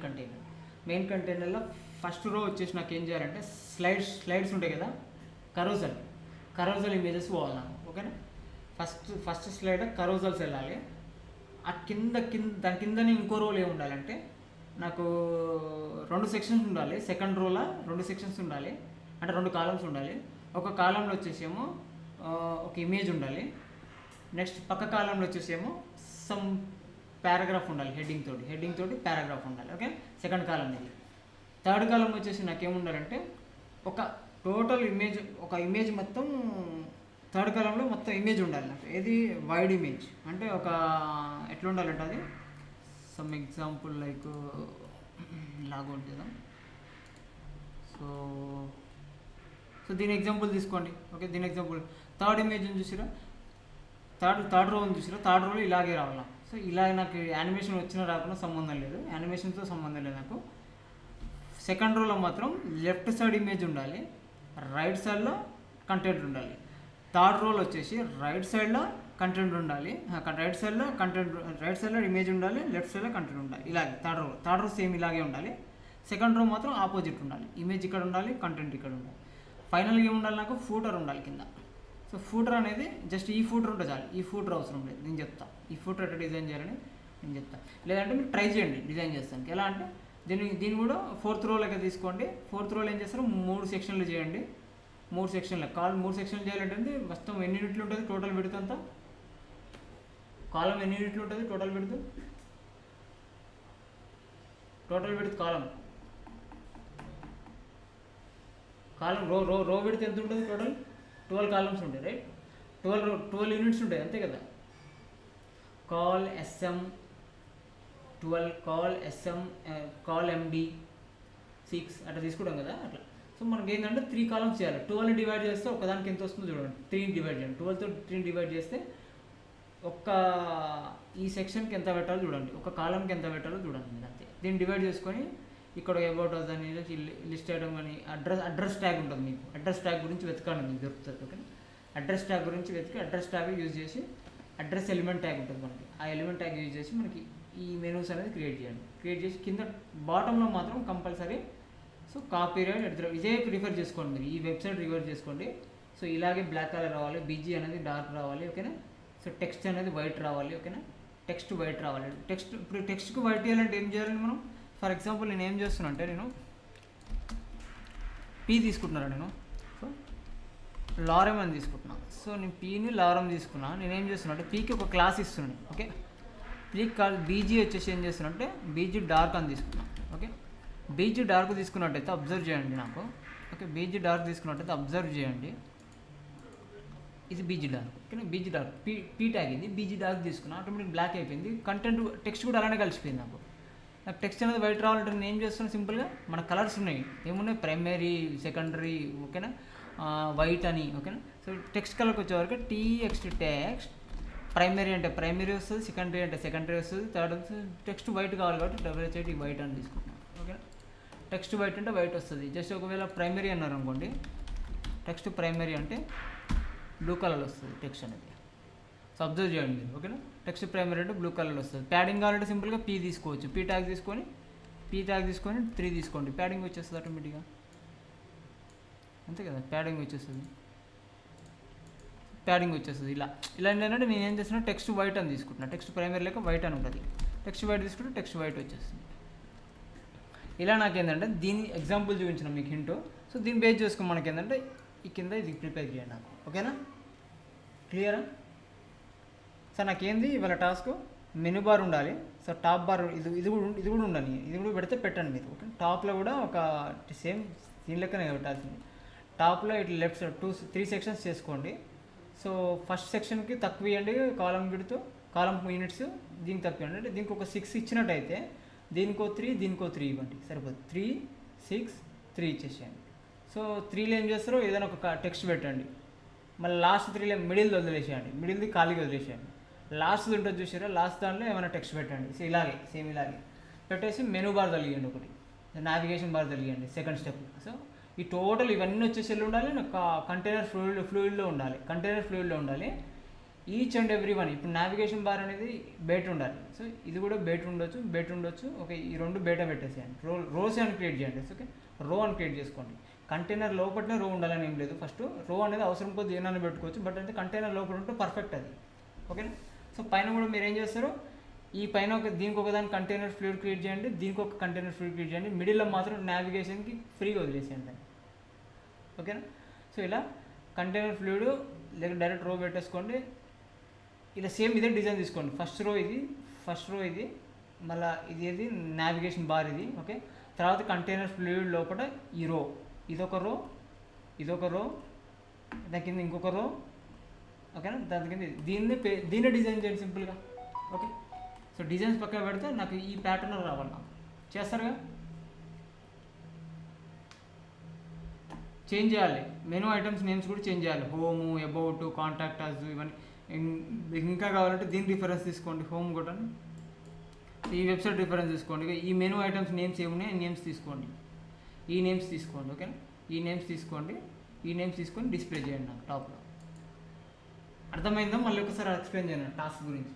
కంటైనర్లో ఫస్ట్ రో వచ్చేసి నాకు ఏం చేయాలంటే స్లైడ్స్ ఉంటాయి కదా, కరోజల్ ఇమేజెస్ పోవాలి నాకు. ఓకేనా. ఫస్ట్ స్లైడ్ కరోజల్స్ వెళ్ళాలి. ఆ దాని కిందనే ఇంకో రోల్ ఏమి ఉండాలంటే నాకు 2 సెక్షన్స్ ఉండాలి. సెకండ్ రోలో 2 సెక్షన్స్ ఉండాలి, అంటే 2 కాలమ్స్ ఉండాలి. ఒక కాలంలో వచ్చేసేమో ఒక ఇమేజ్ ఉండాలి. నెక్స్ట్ పక్క కాలంలో వచ్చేసేమో సమ్ పారాగ్రాఫ్ ఉండాలి, హెడ్డింగ్ తోటి పారాగ్రాఫ్ ఉండాలి. ఓకే, సెకండ్ కాలం ఇది. థర్డ్ కాలం వచ్చేసి నాకేముండాలంటే ఒక టోటల్ ఇమేజ్, ఒక ఇమేజ్ మొత్తం థర్డ్ కాలంలో మొత్తం ఇమేజ్ ఉండాలి నాకు. ఏది వైడ్ ఇమేజ్ అంటే ఒక ఎట్లా ఉండాలంటే అది సమ్ ఎగ్జాంపుల్ లైక్ లాగా ఉంటుందా. సో దీని ఎగ్జాంపుల్ తీసుకోండి. ఓకే, దీని ఎగ్జాంపుల్ థర్డ్ ఇమేజ్ చూసిరా, థర్డ్ రో చూసిరా, థర్డ్ రోలో ఇలాగే రావాలా. సో ఇలా నాకు యానిమేషన్ వచ్చినా రాకుండా సంబంధం లేదు, యానిమేషన్తో సంబంధం లేదు నాకు. సెకండ్ రోలో మాత్రం లెఫ్ట్ సైడ్ ఇమేజ్ ఉండాలి, రైట్ సైడ్లో కంటెంట్ ఉండాలి. థర్డ్ రోల్ వచ్చేసి రైట్ సైడ్లో కంటెంట్ ఉండాలి, రైట్ సైడ్లో ఇమేజ్ ఉండాలి, లెఫ్ట్ సైడ్లో కంటెంట్ ఉండాలి. ఇలాగే థర్డ్ రో సేమ్ ఇలాగే ఉండాలి. సెకండ్ రో మాత్రం ఆపోజిట్ ఉండాలి, ఇమేజ్ ఇక్కడ ఉండాలి, కంటెంట్ ఇక్కడ ఉండాలి. ఫైనల్గా ఏముండాలి నాకు ఫూటర్ ఉండాలి కింద. సో ఫూటర్ అనేది జస్ట్ ఈ ఫూటర్ ఉంటే చాలు, ఈ ఫూటర్ అవసరం లేదు. నేను చెప్తా ఈ ఫూటర్ ఎట్లా డిజైన్ చేయాలని నేను చెప్తా. లేదంటే మీరు ట్రై చేయండి డిజైన్ చేస్తానికి. ఎలా అంటే దీన్ని కూడా 4th రోలోకి తీసుకోండి. 4th రోలో ఏం చేస్తారు, 3 సెక్షన్లు చేయండి. 3 సెక్షన్లు 3 సెక్షన్లు చేయాలంటే మొత్తం ఎన్ని యూనిట్లు ఉంటుంది టోటల్ విడ్త్ అంతా, కాలం ఎన్ని యూనిట్లు ఉంటుంది టోటల్ విడ్త్, కాలం రో విడ్త్ ఎంత ఉంటుంది టోటల్ 12 కాలమ్స్ ఉంటాయి, రైట్. 12 యూనిట్స్ ఉంటాయి అంతే కదా. కాల్ ఎస్ఎం 12, కాల్ ఎండి 6 అట్లా తీసుకుంటాం కదా అట్లా. సో మనకి ఏంటంటే 3 కాలమ్స్ చేయాలి. 12 డివైడ్ చేస్తే ఒకదానికి ఎంత వస్తుందో చూడండి, 3 డివైడ్ చేయండి. 12తో 3 డివైడ్ చేస్తే ఈ సెక్షన్కి ఎంత పెట్టాలో చూడండి, ఒక కాలంకి ఎంత పెట్టాలో చూడండి మీరు అంతే. దీన్ని డివైడ్ చేసుకొని ఇక్కడ అబౌట్ అస్ అని లిస్ట్ చేయడం అని అడ్రస్ ట్యాగ్ ఉంటుంది. మీకు అడ్రస్ ట్యాగ్ గురించి వెతకండి, మీకు దొరుకుతుంది. ఓకే, అడ్రస్ ట్యాగ్ గురించి వెతికి అడ్రస్ ట్యాగ్ యూజ్ చేసి అడ్రస్ ఎలిమెంట్ ట్యాగ్ ఉంటుంది మనకి, ఆ ఎలిమెంట్ ట్యాగ్ యూజ్ చేసి మనకి ఈ మెనూస్ అనేది క్రియేట్ చేయండి. క్రియేట్ చేసి కింద బాటంలో మాత్రం కంపల్సరీ సో కాపీరైట్ ఇదే ప్రిఫర్ చేసుకోండి మీరు, ఈ వెబ్సైట్ రివర్స్ చేసుకోండి. సో ఇలాగే బ్లాక్ కలర్ రావాలి, బీజీ అనేది డార్క్ రావాలి. ఓకేనా, సో టెక్స్ట్ అనేది వైట్ రావాలి. ఓకేనా, టెక్స్ట్ వైట్ రావాలి. ఇప్పుడు టెక్స్ట్కి వైట్ చేయాలంటే ఏం చేయాలండి మనం. ఫర్ ఎగ్జాంపుల్ నేను ఏం చేస్తున్నా అంటే నేను పీ తీసుకుంటున్నాను, నేను సో లారెమ్ అని తీసుకుంటున్నాను. సో నేను పీని లారెమ్ తీసుకున్నా. నేను ఏం చేస్తున్నా అంటే పీకి ఒక క్లాస్ ఇస్తున్నాను. ఓకే, పీకి కాల్ బీజీ వచ్చేసి ఏం చేస్తున్నా అంటే బీజీ డార్క్ అని తీసుకున్నాను. ఓకే, బీజీ డార్క్ తీసుకున్నట్టయితే అబ్జర్వ్ చేయండి నాకు. ఓకే, బీజీ డార్క్ తీసుకున్నట్టయితే అబ్జర్వ్ చేయండి, ఇది బీజీ డార్క్. ఓకేనా, బీజీ డార్క్ పీ ట్యాగ్ ఇది, బీజీ డార్క్ తీసుకున్నా, ఆటోమేటిక్ బ్లాక్ అయిపోయింది. కంటెంట్ టెక్స్ట్ కూడా అలానే కలిసిపోయింది. నాకు టెక్స్ట్ అనేది వైట్ రావాలంటే నేను ఏం చేస్తున్నాను, సింపుల్గా మన కలర్స్ ఉన్నాయి, ఏమున్నాయి ప్రైమరీ, సెకండరీ, ఓకేనా, వైట్ అని. ఓకేనా, సో టెక్స్ట్ కలర్కి వచ్చేవరకు TXT టెక్స్ట్ ప్రైమరీ అంటే ప్రైమరీ వస్తుంది, సెకండరీ అంటే సెకండరీ వస్తుంది, థర్డ్ వస్తుంది. టెక్స్ట్ వైట్ కావాలి కాబట్టి WHIT వైట్ అని తీసుకుంటున్నాను. ఓకేనా, టెక్స్ట్ వైట్ అంటే వైట్ వస్తుంది. జస్ట్ ఒకవేళ ప్రైమరీ అన్నారు అనుకోండి, టెక్స్ట్ ప్రైమరీ అంటే బ్లూ కలర్ వస్తుంది టెక్స్ట్ అనేది. సో అబ్జర్వ్ చేయండి మీరు. ఓకేనా, టెక్స్ట్ ప్రైమరీ అంటే బ్లూ కలర్ వస్తుంది. ప్యాడింగ్ కావాలంటే సింపుల్గా పీ తీసుకోవచ్చు, పీ ట్యాగ్ తీసుకొని 3 తీసుకోండి, ప్యాడింగ్ వచ్చేస్తుంది ఆటోమేటిక్గా. అంతే కదా, ప్యాడింగ్ వచ్చేస్తుంది. ఇలా ఏంటంటే నేను ఏం చేస్తున్నా, టెక్స్ట్ వైట్ అని తీసుకుంటున్నా. టెక్స్ట్ ప్రైమరీ లేక వైట్ అని ఉంటుంది, టెక్స్ట్ వైట్ తీసుకుంటే టెక్స్ట్ వైట్ వచ్చేస్తుంది. ఇలా నాకేంటంటే దీని ఎగ్జాంపుల్ చూపించిన మీకు హింటో. సో దీన్ని బేస్ చేసుకుని మనకి ఏంటంటే ఈ కింద ఇది ప్రిపేర్ చేయండి నాకు. ఓకేనా, క్లియరా. సార్ నాకేంది ఇవాళ టాస్క్, మెనూ బార్ ఉండాలి. సో టాప్ బార్ ఇది కూడా ఉండాలి, ఇది కూడా పెడితే పెట్టండి మీరు. ఓకే, టాప్లో కూడా ఒక సేమ్ దీని లెక్కనే పెట్టాల్సింది. టాప్లో ఇట్లా లెఫ్ట్ సైడ్ 3 సెక్షన్స్ చేసుకోండి. సో ఫస్ట్ సెక్షన్కి తక్కువ ఇవ్వండి కాలం విడ్త్, కాలం యూనిట్స్ దీనికి తక్కువ ఇవ్వండి. అంటే దీనికి ఒక 6 ఇచ్చినట్టయితే దీనికో 3 ఇవ్వండి, సరిపోదు. 3, 6, 3 ఇచ్చేసేయండి. సో 3లో ఏం చేస్తారో ఏదైనా ఒక టెక్స్ట్ పెట్టండి. మళ్ళీ లాస్ట్ 3లో మిడిల్ది వదిలేసేయండి, మిడిల్ది ఖాళీగా వదిలేసేయండి. లాస్ట్ది ఉంటుంది చూసారా, లాస్ట్ దాంట్లో ఏమైనా టెక్స్ట్ పెట్టండి. సో ఇలాగే సేమ్ ఇలాగే పెట్టేసి మెనూ బార్ తొలగియండి, ఒకటి నావిగేషన్ బార్ తొలగియండి, సెకండ్ స్టెప్. సో ఈ టోటల్ ఇవన్నీ వచ్చేసి ఉండాలి, కంటైనర్ ఫ్లూయిడ్లో ఉండాలి. Each and every one. ఇప్పుడు నావిగేషన్ బార్ అనేది బయట ఉండాలి. సో ఇది కూడా బయట ఉండొచ్చు. ఓకే, ఈ 2 బయట పెట్టేసేయండి. రోస్ అని క్రియేట్ చేయండి. ఓకే, రో అని క్రియేట్ చేసుకోండి. కంటైనర్ లోపలనే రో ఉండాలని ఏం లేదు. ఫస్ట్ రో అనేది అవసరం కొద్ది ఏమైనా పెట్టుకోవచ్చు, బట్ అంటే కంటైనర్ లోపల ఉంటే పర్ఫెక్ట్ అది. ఓకేనా, సో పైన కూడా మీరు ఏం చేస్తారు, ఈ పైన దీనికి ఒకదాని కంటైనర్ ఫ్లూయిడ్ క్రియేట్ చేయండి, దీనికి ఒక కంటైనర్ ఫ్లూయిడ్ క్రియేట్ చేయండి, మిడిల్లో మాత్రం నావిగేషన్కి ఫ్రీగా వదిలేసేయండి దాన్ని. ఓకేనా? సో ఇలా కంటైనర్ ఫ్లూయిడ్ లేక డైరెక్ట్ రో పెట్టేసుకోండి. ఇలా సేమ్ ఇదే డిజైన్ తీసుకోండి. ఫస్ట్ రో ఇది మళ్ళీ ఇది నావిగేషన్ బార్ ఇది. ఓకే, తర్వాత కంటైనర్ ఫ్లూయిడ్ లోపల ఈ రో, ఇదొక రో, దాని కింద ఇంకొక రో. ఓకేనా? దాని కింద దీన్నే డిజైన్ చేయండి సింపుల్గా. ఓకే, సో డిజైన్స్ పక్కన పెడితే నాకు ఈ ప్యాటర్న్ రావాలి. నాకు చేస్తారుగా, చేంజ్ చేయాలి. మెనూ ఐటమ్స్ నేమ్స్ కూడా చేంజ్ చేయాలి. హోము, అబౌట్, కాంటాక్ట్ అస్, ఇవన్నీ. ఇంకా కావాలంటే దీని రిఫరెన్స్ తీసుకోండి. హోమ్ కూడా ఈ వెబ్సైట్ రిఫరెన్స్ తీసుకోండి. ఈ మెనూ ఐటమ్స్ నేమ్స్ ఏమున్నాయి, నేమ్స్ తీసుకోండి. ఈ నేమ్స్ తీసుకోండి. ఓకేనా? ఈ నేమ్స్ తీసుకొని డిస్ప్లే చేయండి నాకు టాప్లో. అర్థమైందో? మళ్ళీ ఒకసారి ఎక్స్ప్లెయిన్ చేయండి టాస్క్ గురించి.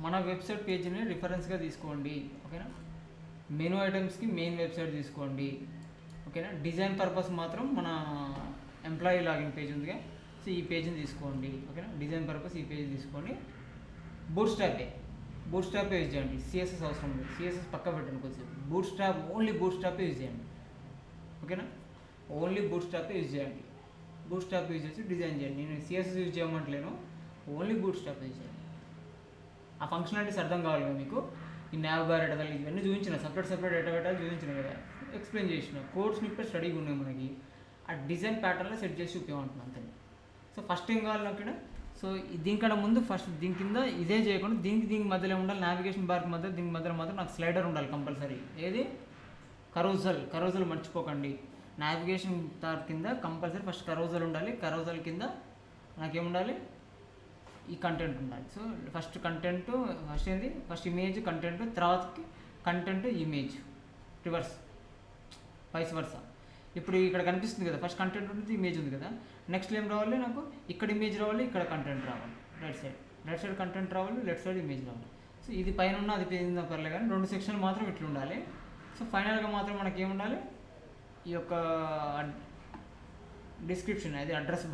మన వెబ్సైట్ పేజీని రిఫరెన్స్గా తీసుకోండి. ఓకేనా? మెనూ ఐటమ్స్కి మెయిన్ వెబ్సైట్ తీసుకోండి. ఓకేనా? డిజైన్ పర్పస్ మాత్రం మన ఎంప్లాయీ లాగిన్ పేజ్ ఉందిగా, సో ఈ పేజ్ని తీసుకోండి. ఓకేనా? డిజైన్ పర్పస్ ఈ పేజ్ తీసుకొని బూట్ స్ట్రాప్ యూజ్ చేయండి. సిఎస్ఎస్ అవసరం లేదు, సిఎస్ఎస్ పక్క పెట్టండి కొద్దిసేపు. ఓన్లీ బూట్ స్ట్రాప్ యూజ్ చేయండి. ఓకేనా? ఓన్లీ బూట్ స్ట్రాప్ యూజ్ చేయండి. బూట్ స్ట్రాప్ యూజ్ చేసి డిజైన్ చేయండి. నేను సిఎస్ఎస్ యూజ్ చేయమంటలేను, ఓన్లీ బూట్ స్ట్రాప్ యూజ్ చేయండి. ఆ ఫంక్షనాలిటీస్ అర్థం కావాలి కదా మీకు. ఈ నావ్ బార్ ఎడగలి ఇవన్నీ చూపించిన, సపరేట్ ఎట పెట్టాలి చూపించిన కదా, ఎక్స్ప్లెయిన్ చేసిన. కోడ్ స్నిప్పెట్స్ రెడీగా ఉన్నాయి మనకి. ఆ డిజైన్ ప్యాటర్న్లో సెట్ చేసి చూపించమంటున్నాను అంతే. సో ఫస్ట్ ఏం కావాలి నాకు ఇక్కడ, సో దీనికన్నా ముందు ఫస్ట్ దీని కింద ఇదే చేయకుండా దీనికి మధ్యలో ఉండాలి. నావిగేషన్ బార్కి మధ్య దీనికి మధ్యలో మాత్రం నాకు స్లైడర్ ఉండాలి కంపల్సరీ. ఏది? కరోజల్ మర్చిపోకండి. నావిగేషన్ బార్ కింద కంపల్సరీ ఫస్ట్ కరోజల్ ఉండాలి. కరోజల్ కింద నాకేముండాలి? ఈ కంటెంట్ ఉండాలి. సో ఫస్ట్ ఇమేజ్ కంటెంట్, తర్వాతకి content image, reverse, vice versa. ఇప్పుడు ఇక్కడ కనిపిస్తుంది కదా, ఫస్ట్ కంటెంట్ ఉంటుంది, ఇమేజ్ ఉంది కదా. నెక్స్ట్ ఏం రావాలి నాకు? ఇక్కడ ఇమేజ్ రావాలి, ఇక్కడ కంటెంట్ రావాలి. రైట్ సైడ్ కంటెంట్ రావాలి, లెఫ్ట్ సైడ్ ఇమేజ్ రావాలి. సో ఇది పైన ఉన్న అది పేజ్ పర్లే కానీ 2 సెక్షన్లు మాత్రం ఇట్లా ఉండాలి. సో ఫైనల్గా మాత్రం మనకి ఏముండాలి? ఈ యొక్క డిస్క్రిప్షన్, అది అడ్రస్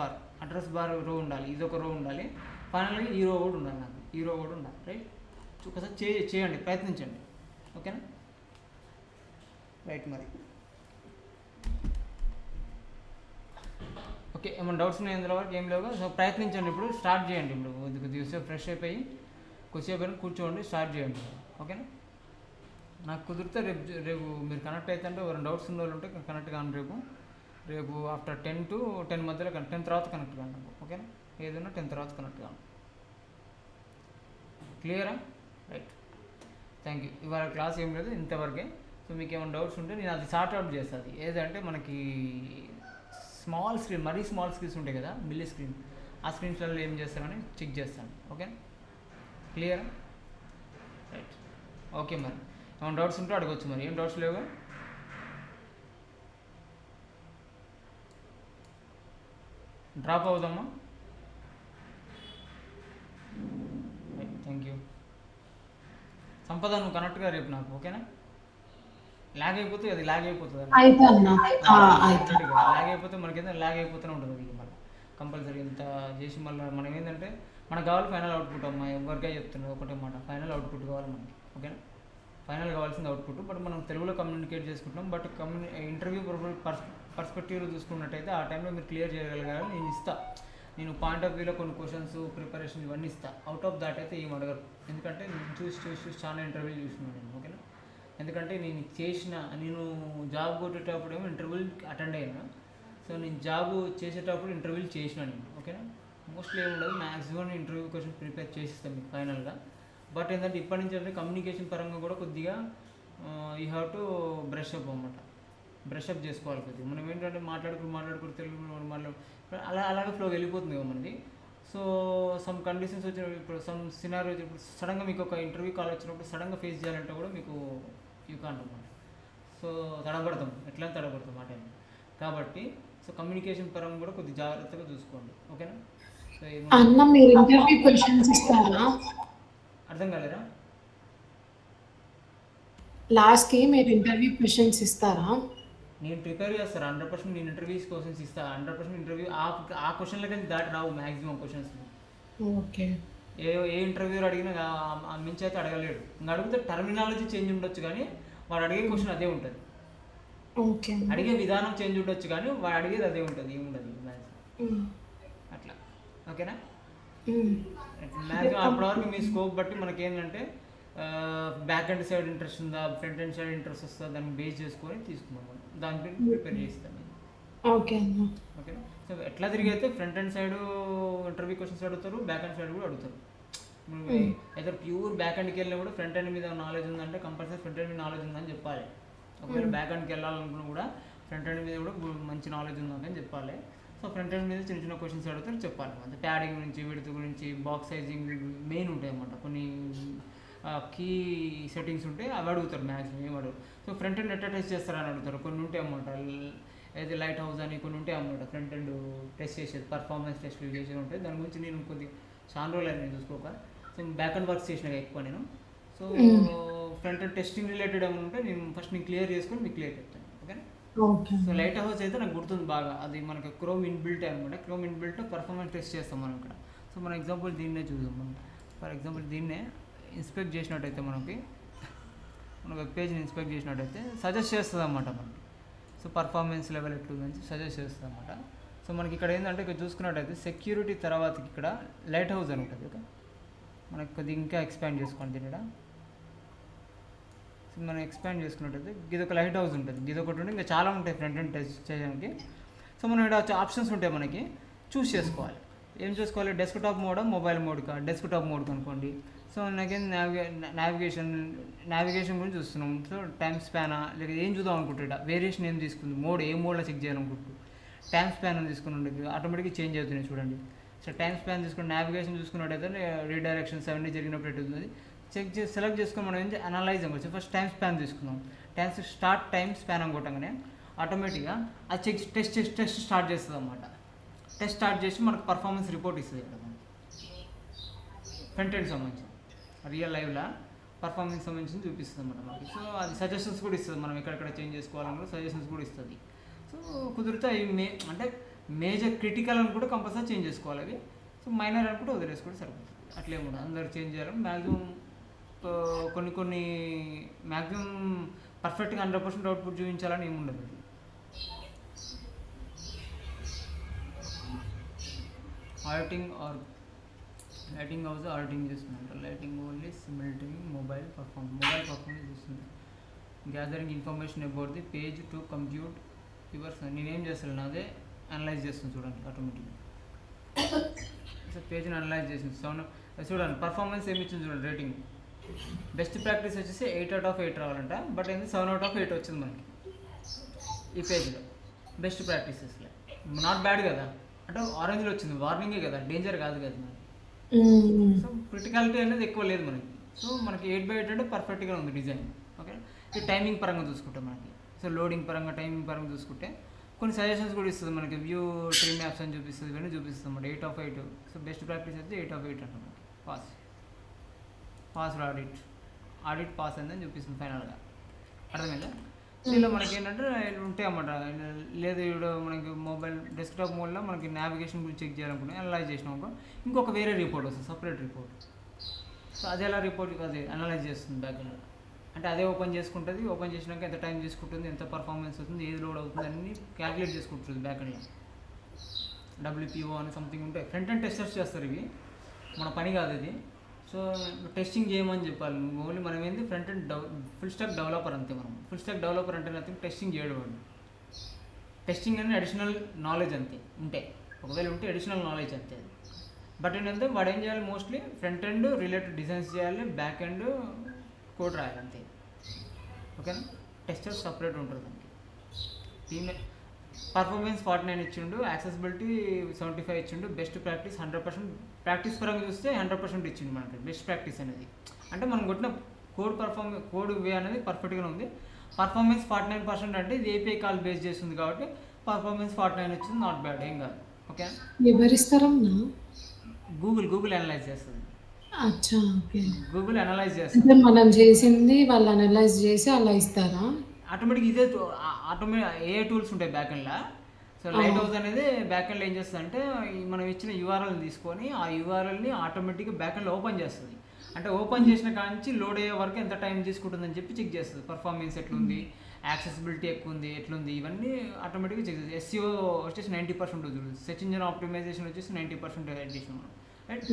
బార్ రో ఉండాలి, ఇదొక రో ఉండాలి. ఫైనల్గా ఈ రో కూడా ఉండాలి, నాకు ఈ రో కూడా ఉండాలి. రైట్, ఒకసారి చేయండి, ప్రయత్నించండి. ఓకేనా? రైట్, మరి ఓకే. ఏమైనా డౌట్స్ ఉన్నాయి ఇందులో వరకు? ఏం లేవు. సో ప్రయత్నించండి. ఇప్పుడు స్టార్ట్ చేయండి. ఇప్పుడు కొద్దిసేపు ఫ్రెష్ అయిపోయి కొద్దిసేపు కూర్చోండి, స్టార్ట్ చేయండి. ఓకేనా? నాకు కుదిరితే రేపు మీరు కనెక్ట్ అవుతుంటే ఎవరైనా డౌట్స్ ఉన్న వాళ్ళు ఉంటే కనెక్ట్ కాను. రేపు ఆఫ్టర్ 10 to 10 మధ్యలో 10 తర్వాత కనెక్ట్ కాను. ఓకేనా? ఏదైనా 10 తర్వాత కనెక్ట్ కాను. క్లియరా? Right, thank you. ఇవాళ క్లాస్ ఏం లేదు, ఇంతవరకే. సో మీకు ఏమైనా డౌట్స్ ఉంటే నేను అది సార్ట్ అవుట్ చేస్తుంది. ఏదంటే మనకి స్మాల్ స్క్రీన్, మరీ స్మాల్ స్క్రీన్స్ ఉంటాయి కదా, మిల్లీ స్క్రీన్, ఆ స్క్రీన్స్లలో ఏం చేస్తారని చెక్ చేస్తాను. ఓకే, క్లియరా? Right, okay. మరి ఏమైనా డౌట్స్ ఉంటే అడగచ్చు. మరి ఏం డౌట్స్ లేవు? డ్రాప్ అవుదామా? Right, thank you. సంపద, నువ్వు కనెక్ట్గా రేపు నాకు. ఓకేనా? లాగ్ అయిపోతే అది లాగ్ అయిపోతుంది. లాగ్ అయిపోతే మనకేంటే లాగ్ అయిపోతూనే ఉంటుంది. అది మళ్ళీ కంపల్సరీ ఇంత చేసి మళ్ళీ మనం ఏంటంటే మనకు కావాలి ఫైనల్ అవుట్పుట్. అమ్మా ఎవరికే చెప్తున్నారు ఒకటే మాట, ఫైనల్ అవుట్పుట్ కావాలి మనకి. ఓకేనా? ఫైనల్ కావాల్సింది అవుట్పుట్. బట్ మనం తెలుగులో కమ్యూనికేట్ చేసుకుంటున్నాం. బట్ ఇంటర్వ్యూ పర్స్పెక్టివ్లో చూసుకున్నట్టయితే ఆ టైంలో మీరు క్లియర్ చేయగలగాలి. నేను ఇస్తాను. నేను పాయింట్ ఆఫ్ వ్యూలో కొన్ని క్వశ్చన్స్, ప్రిపరేషన్ ఇవన్నీ ఇస్తాను. అవుట్ ఆఫ్ దాట్ అయితే ఏం అడగరు. ఎందుకంటే నేను చూసి చాలా ఇంటర్వ్యూలు చూసినాను నేను. ఓకేనా? ఎందుకంటే నేను జాబ్ కొట్టేటప్పుడు ఏమో ఇంటర్వ్యూలు అటెండ్ అయినా. సో నేను జాబ్ చేసేటప్పుడు ఇంటర్వ్యూలు చేసినా నేను. ఓకేనా? మోస్ట్లీ ఏముండదు, మ్యాక్సిమం ఇంటర్వ్యూ క్వశ్చన్ ప్రిపేర్ చేసిస్తాను మీకు ఫైనల్గా. బట్ ఏంటంటే ఇప్పటి నుంచి అంటే కమ్యూనికేషన్ పరంగా కూడా కొద్దిగా you have to brush up అన్నమాట. బ్రష్ అప్ చేసుకోవాలి కొద్దిగా. మనం ఏంటంటే మాట్లాడుకుని తెలుగు అలాగే ఫ్లో వెళ్ళిపోతుంది కదా మనది. సో సమ్ కండిషన్స్ వచ్చినప్పుడు, ఇప్పుడు సమ్ సినారియో ఇప్పుడు సడన్గా మీకు ఒక ఇంటర్వ్యూ కాల్ వచ్చినప్పుడు సడన్గా ఫేస్ చేయాలంటే కూడా మీకు యూ కాంట్ అన్నమాట. సో తడబడతాం, ఎట్లా తడబడతాం ఆ టైం. కాబట్టి సో కమ్యూనికేషన్ పరంగా కూడా కొద్దిగా జాగ్రత్తగా చూసుకోండి. ఓకేనా? సో అన్న, మీరు ఇంటర్వ్యూ క్వశ్చన్స్ ఇస్తారా? అర్థం కాలేరా? లాస్ట్కి మీరు ఇంటర్వ్యూ క్వశ్చన్స్ ఇస్తారా? నేను ప్రిపేర్ చేస్తాను 100%. నేను ఇంటర్వ్యూస్ క్వశ్చన్స్ ఇస్తాను 100%. ఇంటర్వ్యూ ఆ క్వశ్చన్లకి దాటి రావు మ్యాక్సిమం క్వశ్చన్స్. ఓకే. ఏ ఇంటర్వ్యూర్ అడిగినా మించి అయితే అడగలేడు. ఇంకా అడిగితే టర్మినాలజీ చేంజ్ ఉండొచ్చు కానీ వాడు అడిగే క్వశ్చన్ అదే ఉంటుంది. ఓకే అన్న. అడిగే విధానం చేంజ్ ఉండొచ్చు కానీ వాడు అడిగేది అదే ఉంటుంది, ఏముండదు మ్యాథ్స్ మ్మ్. అట్లా. ఓకేనా? మ్మ్. మ్యాథ్స్ అప్పటివరకు మీ స్కోప్ బట్టి మనకి ఏంటంటే బ్యాక్ అండ్ సైడ్ ఇంట్రెస్ట్ ఉందా, ఫ్రంట్ అండ్ సైడ్ ఇంట్రెస్ట్ వస్తుందా, దాన్ని బేస్ చేసుకొని తీసుకున్నాం మనం. దానికి ప్రిపేర్ చేస్తాం. ఓకే అన్న. ఓకే. సో ఎట్లా తిరిగి అయితే front and side interview questions అడుగుతారు, బ్యాక్ అండ్ సైడ్ కూడా అడుగుతారు. అయితే ప్యూర్ బ్యాక్ అండ్కి వెళ్ళినా కూడా ఫ్రంట్ అండ్ మీద నాలెడ్జ్ ఉందంటే కంపల్సరీ ఫ్రంట్ అండ్ మీద నాలెడ్జ్ ఉందని చెప్పాలి. ఒకవేళ బ్యాక్ అండ్కి వెళ్ళాలనుకున్నా కూడా ఫ్రంట్ అండ్ మీద కూడా మంచి నాలెడ్జ్ ఉందని చెప్పాలి. సో ఫ్రంట్ ఎండ్ మీద చిన్న చిన్న క్వశ్చన్స్ అడుగుతారు చెప్పాలి. అంటే ప్యాడింగ్ గురించి, విడ్త్ గురించి, బాక్స్ సైజింగ్ మెయిన్ ఉంటాయి అన్నమాట. కొన్ని కీ సెట్టింగ్స్ ఉంటాయి, అవి అడుగుతారు మ్యాక్సిమం. ఏం అడుగు. సో ఫ్రంట్ ఎండ్ ఎట్లా టెస్ట్ చేస్తారని అడుగుతారు. కొన్ని ఉంటాయి అన్నమాట, అయితే లైట్ హౌస్ అని కొన్ని ఉంటాయి అన్నమాట ఫ్రంట్ ఎండ్ టెస్ట్ చేసేది, పర్ఫార్మెన్స్ టెస్ట్ చేసేది ఉంటాయి. దాని గురించి నేను కొద్దిగా చాలా రోజులు నేను చూసుకోక. సో బ్యాక్ అండ్ వర్క్స్ చేసినా ఎక్కువ నేను. So front end testing related ఏమైనా ఉంటే నేను క్లియర్ చేసుకొని మీకు క్లియర్ చెప్తాను. Okay. Okay. So light house అయితే నాకు గుర్తుంది బాగా. అది మనకి క్రోమ్ ఇన్బిల్ట్ అనమాట. క్రోమ్ ఇన్బిల్ట్ పర్ఫార్మెన్స్ టెస్ట్ చేస్తాం మనం ఇక్కడ. సో మన ఎగ్జాంపుల్ దీన్నే చూద్దాం మనం. ఫర్ ఎగ్జాంపుల్ దీన్నే ఇన్స్పెక్ట్ చేసినట్టయితే మన వెబ్ పేజ్ని ఇన్స్పెక్ట్ చేసినట్టయితే సజెస్ట్ చేస్తుంది అన్నమాట మనకి. సో పర్ఫార్మెన్స్ లెవెల్ ఎట్లుందని సజెస్ట్ చేస్తుంది అన్నమాట. సో మనకి ఇక్కడ ఏంటంటే ఇక్కడ చూసుకున్నట్టయితే సెక్యూరిటీ తర్వాత ఇక్కడ లైట్ హౌస్ అని ఉంటుంది. ఓకే, మనకి కొద్దిగా ఇంకా ఎక్స్పాండ్ చేసుకోండి దీనిడ. సో మనం ఎక్స్పాండ్ చేసుకున్నట్టయితే ఇది ఒక లైట్ హౌస్ ఉంటుంది, ఇది ఒకటి ఉంటుంది, ఇంకా చాలా ఉంటాయి ఫ్రంట్ ఎండ్ టెస్ట్ చేయడానికి. సో మనం ఇక్కడ ఆప్షన్స్ ఉంటాయి, మనకి చూస్ చేసుకోవాలి. ఏం చేసుకోవాలి? డెస్క్టాప్ మోడా, మొబైల్ మోడ్కా? డెస్క్టాప్ మోడ్ అనుకోండి. సో నాకేం నావిగేషన్ గురించి చూస్తున్నాం. సో టైమ్ స్పానా లేక ఏం చూద్దాం అనుకుంటా, వేరియేషన్ ఏం తీసుకుంది, మోడ్ ఏ మోడ్లో చెక్ చేయాలనుకుంటూ టైమ్ స్పాన్ అని తీసుకుని ఉండేది ఆటోమేటిక్గా చేంజ్ అవుతున్నాయి చూడండి. సో టైమ్ స్పాన్ తీసుకుని నావిగేషన్ చూసుకున్నట్టయితే రీడైరెక్షన్స్ అవన్నీ జరిగినప్పుడు ఎట్టుంది చెక్ చేసి సెలెక్ట్ చేసుకొని మనం ఏం అనలైజ్ అనుకోవచ్చు. ఫస్ట్ టైం స్పాన్ తీసుకుందాం. స్టార్ట్ టైం స్పాన్ అనుకోవటంగానే ఆటోమేటిక్గా అది టెస్ట్ స్టార్ట్ చేస్తుంది అన్నమాట. టెస్ట్ స్టార్ట్ చేసి మనకు పర్ఫార్మెన్స్ రిపోర్ట్ ఇస్తుంది ఇక్కడ మనకి ఫ్రంట్ ఎండ్ సంబంధించి రియల్ లైవ్లో పర్ఫార్మెన్స్ సంబంధించి చూపిస్తుంది అన్నమాట మనకి. సో అది సజెషన్స్ కూడా ఇస్తుంది, మనం ఎక్కడెక్కడ చేంజ్ చేసుకోవాలని కూడా సజెషన్స్ కూడా ఇస్తుంది. సో కుదిరితే అవి అంటే మేజర్ క్రిటికల్ అని కూడా కంపల్సరీ చేంజ్ చేసుకోవాలి అవి. సో మైనర్ అనుకుంటే వదిలేసుకుంటే సరిపోతుంది. అట్లేముండదు, అందరు చేంజ్ చేయాలని మ్యాక్సిమం కొన్ని మ్యాక్సిమం పర్ఫెక్ట్గా 100% అవుట్పుట్ చూపించాలని ఏముండదు. లైటింగ్ హౌస్ ఆడిటింగ్ చేస్తున్నారు. లైటింగ్ ఓన్లీ సిమిల్టింగ్ మొబైల్ పర్ఫార్మెన్స్ చూస్తుంది. Gathering information about the page to compute yours. నేనేం చేస్తాను అదే అనలైజ్ చేస్తుంది చూడండి ఆటోమేటిక్గా. సో పేజ్ని అనలైజ్ చేసింది. చూడండి పర్ఫార్మెన్స్ ఏమి ఇచ్చింది చూడండి. రేటింగ్ బెస్ట్ ప్రాక్టీస్ వచ్చేసి 8/8 రావాలంట, బట్ ఏంది 7/8 వచ్చింది మనకి ఈ పేజ్లో. బెస్ట్ ప్రాక్టీసెస్లో నాట్ బ్యాడ్ కదా, అంటే ఆరెంజ్లో వచ్చింది, వార్నింగే కదా, డేంజర్ కాదు కదా మనకి. సో క్రిటికాలిటీ అనేది ఎక్కువ లేదు మనకి. సో మనకి 8/8 అంటే పర్ఫెక్ట్గా ఉంది డిజైన్. ఓకే. ఈ టైమింగ్ పరంగా చూసుకుంటాం మనకి. సో లోడింగ్ పరంగా టైమింగ్ పరంగా చూసుకుంటే కొన్ని సజెషన్స్ కూడా ఇస్తుంది మనకి. వ్యూ ట్రీ మ్యాప్స్ అని చూపిస్తుంది, ఇవన్నీ చూపిస్తుంది అన్నమాట. 8/8. సో బెస్ట్ ప్రాక్టీస్ అయితే 8/8 అంటాం మనకి. పాస్ ఆడిట్ పాస్ అని చూపిస్తుంది ఫైనల్గా. అర్థమైందా? దీనిలో మనకి ఏంటంటే ఉంటాయి అన్నమాట. లేదు ఇప్పుడు మనకి మొబైల్ డెస్క్టాప్ మోడ్లో మనకి నావిగేషన్ గురించి చెక్ చేయాలనుకుంటే అనలైజ్ చేసినాక ఇంకొక వేరే రిపోర్ట్ వస్తుంది, సపరేట్ రిపోర్ట్. సో అది ఎలా రిపోర్ట్ అది అనలైజ్ చేస్తుంది బ్యాక్ ఎండ్. అంటే అదే ఓపెన్ చేసుకుంటుంది, ఓపెన్ చేసినాక ఎంత టైం తీసుకుంటుంది, ఎంత పర్ఫార్మెన్స్ అవుతుంది, ఏది లోడ్ అవుతుంది అన్నీ క్యాలిక్యులేట్ చేసుకుంటుంది బ్యాక్ ఎండ్లో. WPO అని సంథింగ్ ఉంటాయి. ఫ్రంట్ ఎండ్ టెస్టర్స్ చేస్తారు, ఇవి మన పని కాదు ఇది. సో టెస్టింగ్ చేయమని చెప్పాలి. ఓన్లీ మనం ఏంది front end full stack developer అంతే. మనం ఫుల్ స్టాక్ డెవలపర్ అంటే నథింగ్ టెస్టింగ్ చేయడం వాడు. టెస్టింగ్ అనేది అడిషనల్ నాలెడ్జ్ అంతే ఉంటాయి, ఒకవేళ ఉంటే అడిషనల్ నాలెడ్జ్ అంతే. బట్ ఏంటంటే వాడు ఏం చేయాలి, mostly front end related designs చేయాలి, బ్యాక్ ఎండ్ కోడ్ రాయాలి అంతే. ఓకేనా? టెస్టర్ సపరేట్ ఉంటుంది దానికి. టీమ్ పర్ఫార్మెన్స్ 49 ఇచ్చిండు, యాక్సెసిబిలిటీ 75 ఇచ్చిండు, బెస్ట్ ప్రాక్టీస్ 100%. ప్రాక్టీస్ పరంగా చూస్తే 100% ఇచ్చిండు మనకి బెస్ట్ ప్రాక్టీస్ అనేది. అంటే మనం కొట్టిన కోడ్ వే అనేది పర్ఫెక్ట్గా ఉంది. పర్ఫార్మెన్స్ 49% అంటే ఇది API కాల్ బేస్ చేస్తుంది కాబట్టి పర్ఫార్మెన్స్ 49 వచ్చింది, నాట్ బ్యాడ్, ఏం కాదు. ఓకే. ఎవరిస్తారన్నా? గూగుల్ అనలైజ్ చేస్తుంది. అచ్చా, ఓకే. గూగుల్ అనలైజ్ చేస్తుంది. అంటే మనం చేసింది వాళ్ళు అనలైజ్ చేసి అలా ఇస్తారా? ఆటోమేటిక్ ఇదే AI టూల్స్ ఉంటాయి బ్యాక్ ఎండ్లో. సో సో లైట్ హౌస్ అనేది బ్యాక్ ఎండ్ ఏం చేస్తుంది అంటే మనం ఇచ్చిన యూఆర్ఎల్ తీసుకొని ఆ యూఆర్ఎల్ని ఆటోమేటిక్గా బ్యాక్ ఎండ్ ఓపెన్ చేస్తుంది. అంటే ఓపెన్ చేసిన కాంచి లోడ్ అయ్యే వరకు ఎంత టైం తీసుకుంటుందని చెప్పి చెక్ చేస్తుంది. పర్ఫార్మెన్స్ ఎట్లుంది, యాక్సెసిబిలిటీ ఎక్కువ ఉంది, ఎట్లుంది, ఇవన్నీ ఆటోమేటిక్గా చెక్ చేస్తుంది. ఎస్సీఓ వచ్చేసి 90% చూడండి, సెర్చ్ ఇంజిన్ ఆప్టిమైజేషన్ వచ్చేసి 90% యాడ్ చేసాం మనం, రైట్.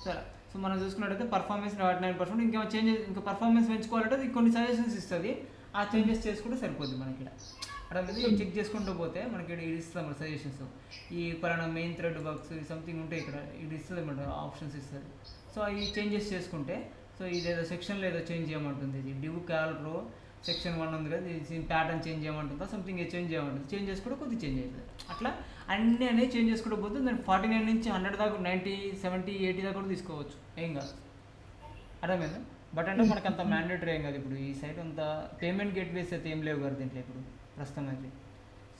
సరే, సో మనం చూసుకున్నట్టయితే పర్ఫార్మెన్స్ 9%. ఇంకా చేంజెస్, ఇంకా పర్ఫార్మెన్స్ పెంచుకోవాలంటే అది కొన్ని సజెషన్స్ ఇస్తుంది. ఆ చేంజెస్ చేసుకుంటే సరిపోద్ది మనకి ఇక్కడ. అట్లా చెక్ చేసుకుంటూ పోతే మనకి ఇది ఇస్తాం మన సజెషన్స్. ఈ పలానా మెయిన్ థ్రెడ్ వర్క్స్ సంథింగ్ ఉంటాయి ఇక్కడ, ఇది ఇస్తుంది మన ఆప్షన్స్ ఇస్తుంది. సో ఈ చేంజెస్ చేసుకుంటే, సో ఇదేదో సెక్షన్లో ఏదో చేంజ్ చేయమంటుంది. ఇది డివ్ కాల్ రో సెక్షన్ 1 ఉంది కదా, ఇది ప్యాటర్న్ చేంజ్ చేయమంటుందా, సంథింగ్ చేంజ్ చేయమంటుంది. చేంజ్ చేసుకుంటే కొద్దిగా చేంజ్ అవుతుంది. అట్లా అన్నీ అనేది చేంజ్ చేసుకుంటూ పోతే దాన్ని 49 నుంచి 100 దాకా, 90, 70, 80 దాకా కూడా తీసుకోవచ్చు, ఏం కాదు. అర్థమైందా? బట్ అంటే మనకు అంత మ్యాండేటరీ ఏం కాదు. ఇప్పుడు ఈ సైట్ అంతా పేమెంట్ గేట్వేస్ అయితే ఏం లేవు కదా దీంట్లో ఇప్పుడు ప్రస్తుతం అయితే.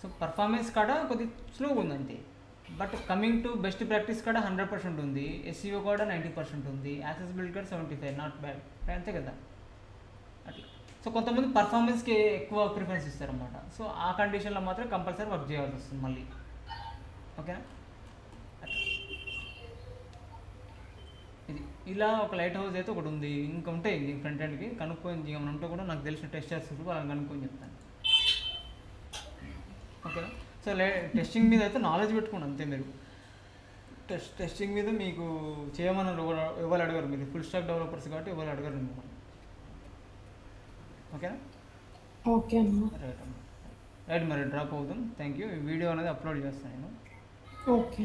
సో పర్ఫార్మెన్స్ కాడ కొద్దిగా స్లోగా ఉంది అంతే. But coming to best practice కాడ 100% ఉంది, ఎస్సీఓ కూడా 90% ఉంది, యాక్సెసిబిలిటీ కూడా 75, నాట్ బ్యాడ్, అంతే కదా అట్లా. సో కొంతమంది పర్ఫార్మెన్స్కి ఎక్కువ ప్రిఫరెన్స్ ఇస్తారన్నమాట. సో ఆ కండిషన్లో మాత్రం కంపల్సరీ వర్క్ చేయాల్సి వస్తుంది మళ్ళీ, ఓకేనా. ఇది ఇలా ఒక లైట్ హౌస్ అయితే ఒకటి ఉంది. ఇంకా ఉంటాయి ఇది ఫ్రంట్ ఎండ్కి కనుక్కొని ఏమైనా ఉంటే కూడా నాకు తెలిసిన టెస్టర్స్ వాళ్ళని కనుక్కొని చెప్తాను, ఓకేనా. సో టెస్టింగ్ మీద అయితే నాలెడ్జ్ పెట్టుకోండి అంతే. మీరు టెస్టింగ్ మీద మీకు చేయమని ఎవరు అడగరు, మీరు ఫుల్ స్టాక్ డెవలపర్స్ కాబట్టి ఎవరు అడగరు మిమ్మల్ని, ఓకేనా. ఓకే అన్న. రైట్ మరి డ్రాప్ అవుతాం. Thank you. ఈ వీడియో అనేది అప్లోడ్ చేస్తాను నేను. ఓకే.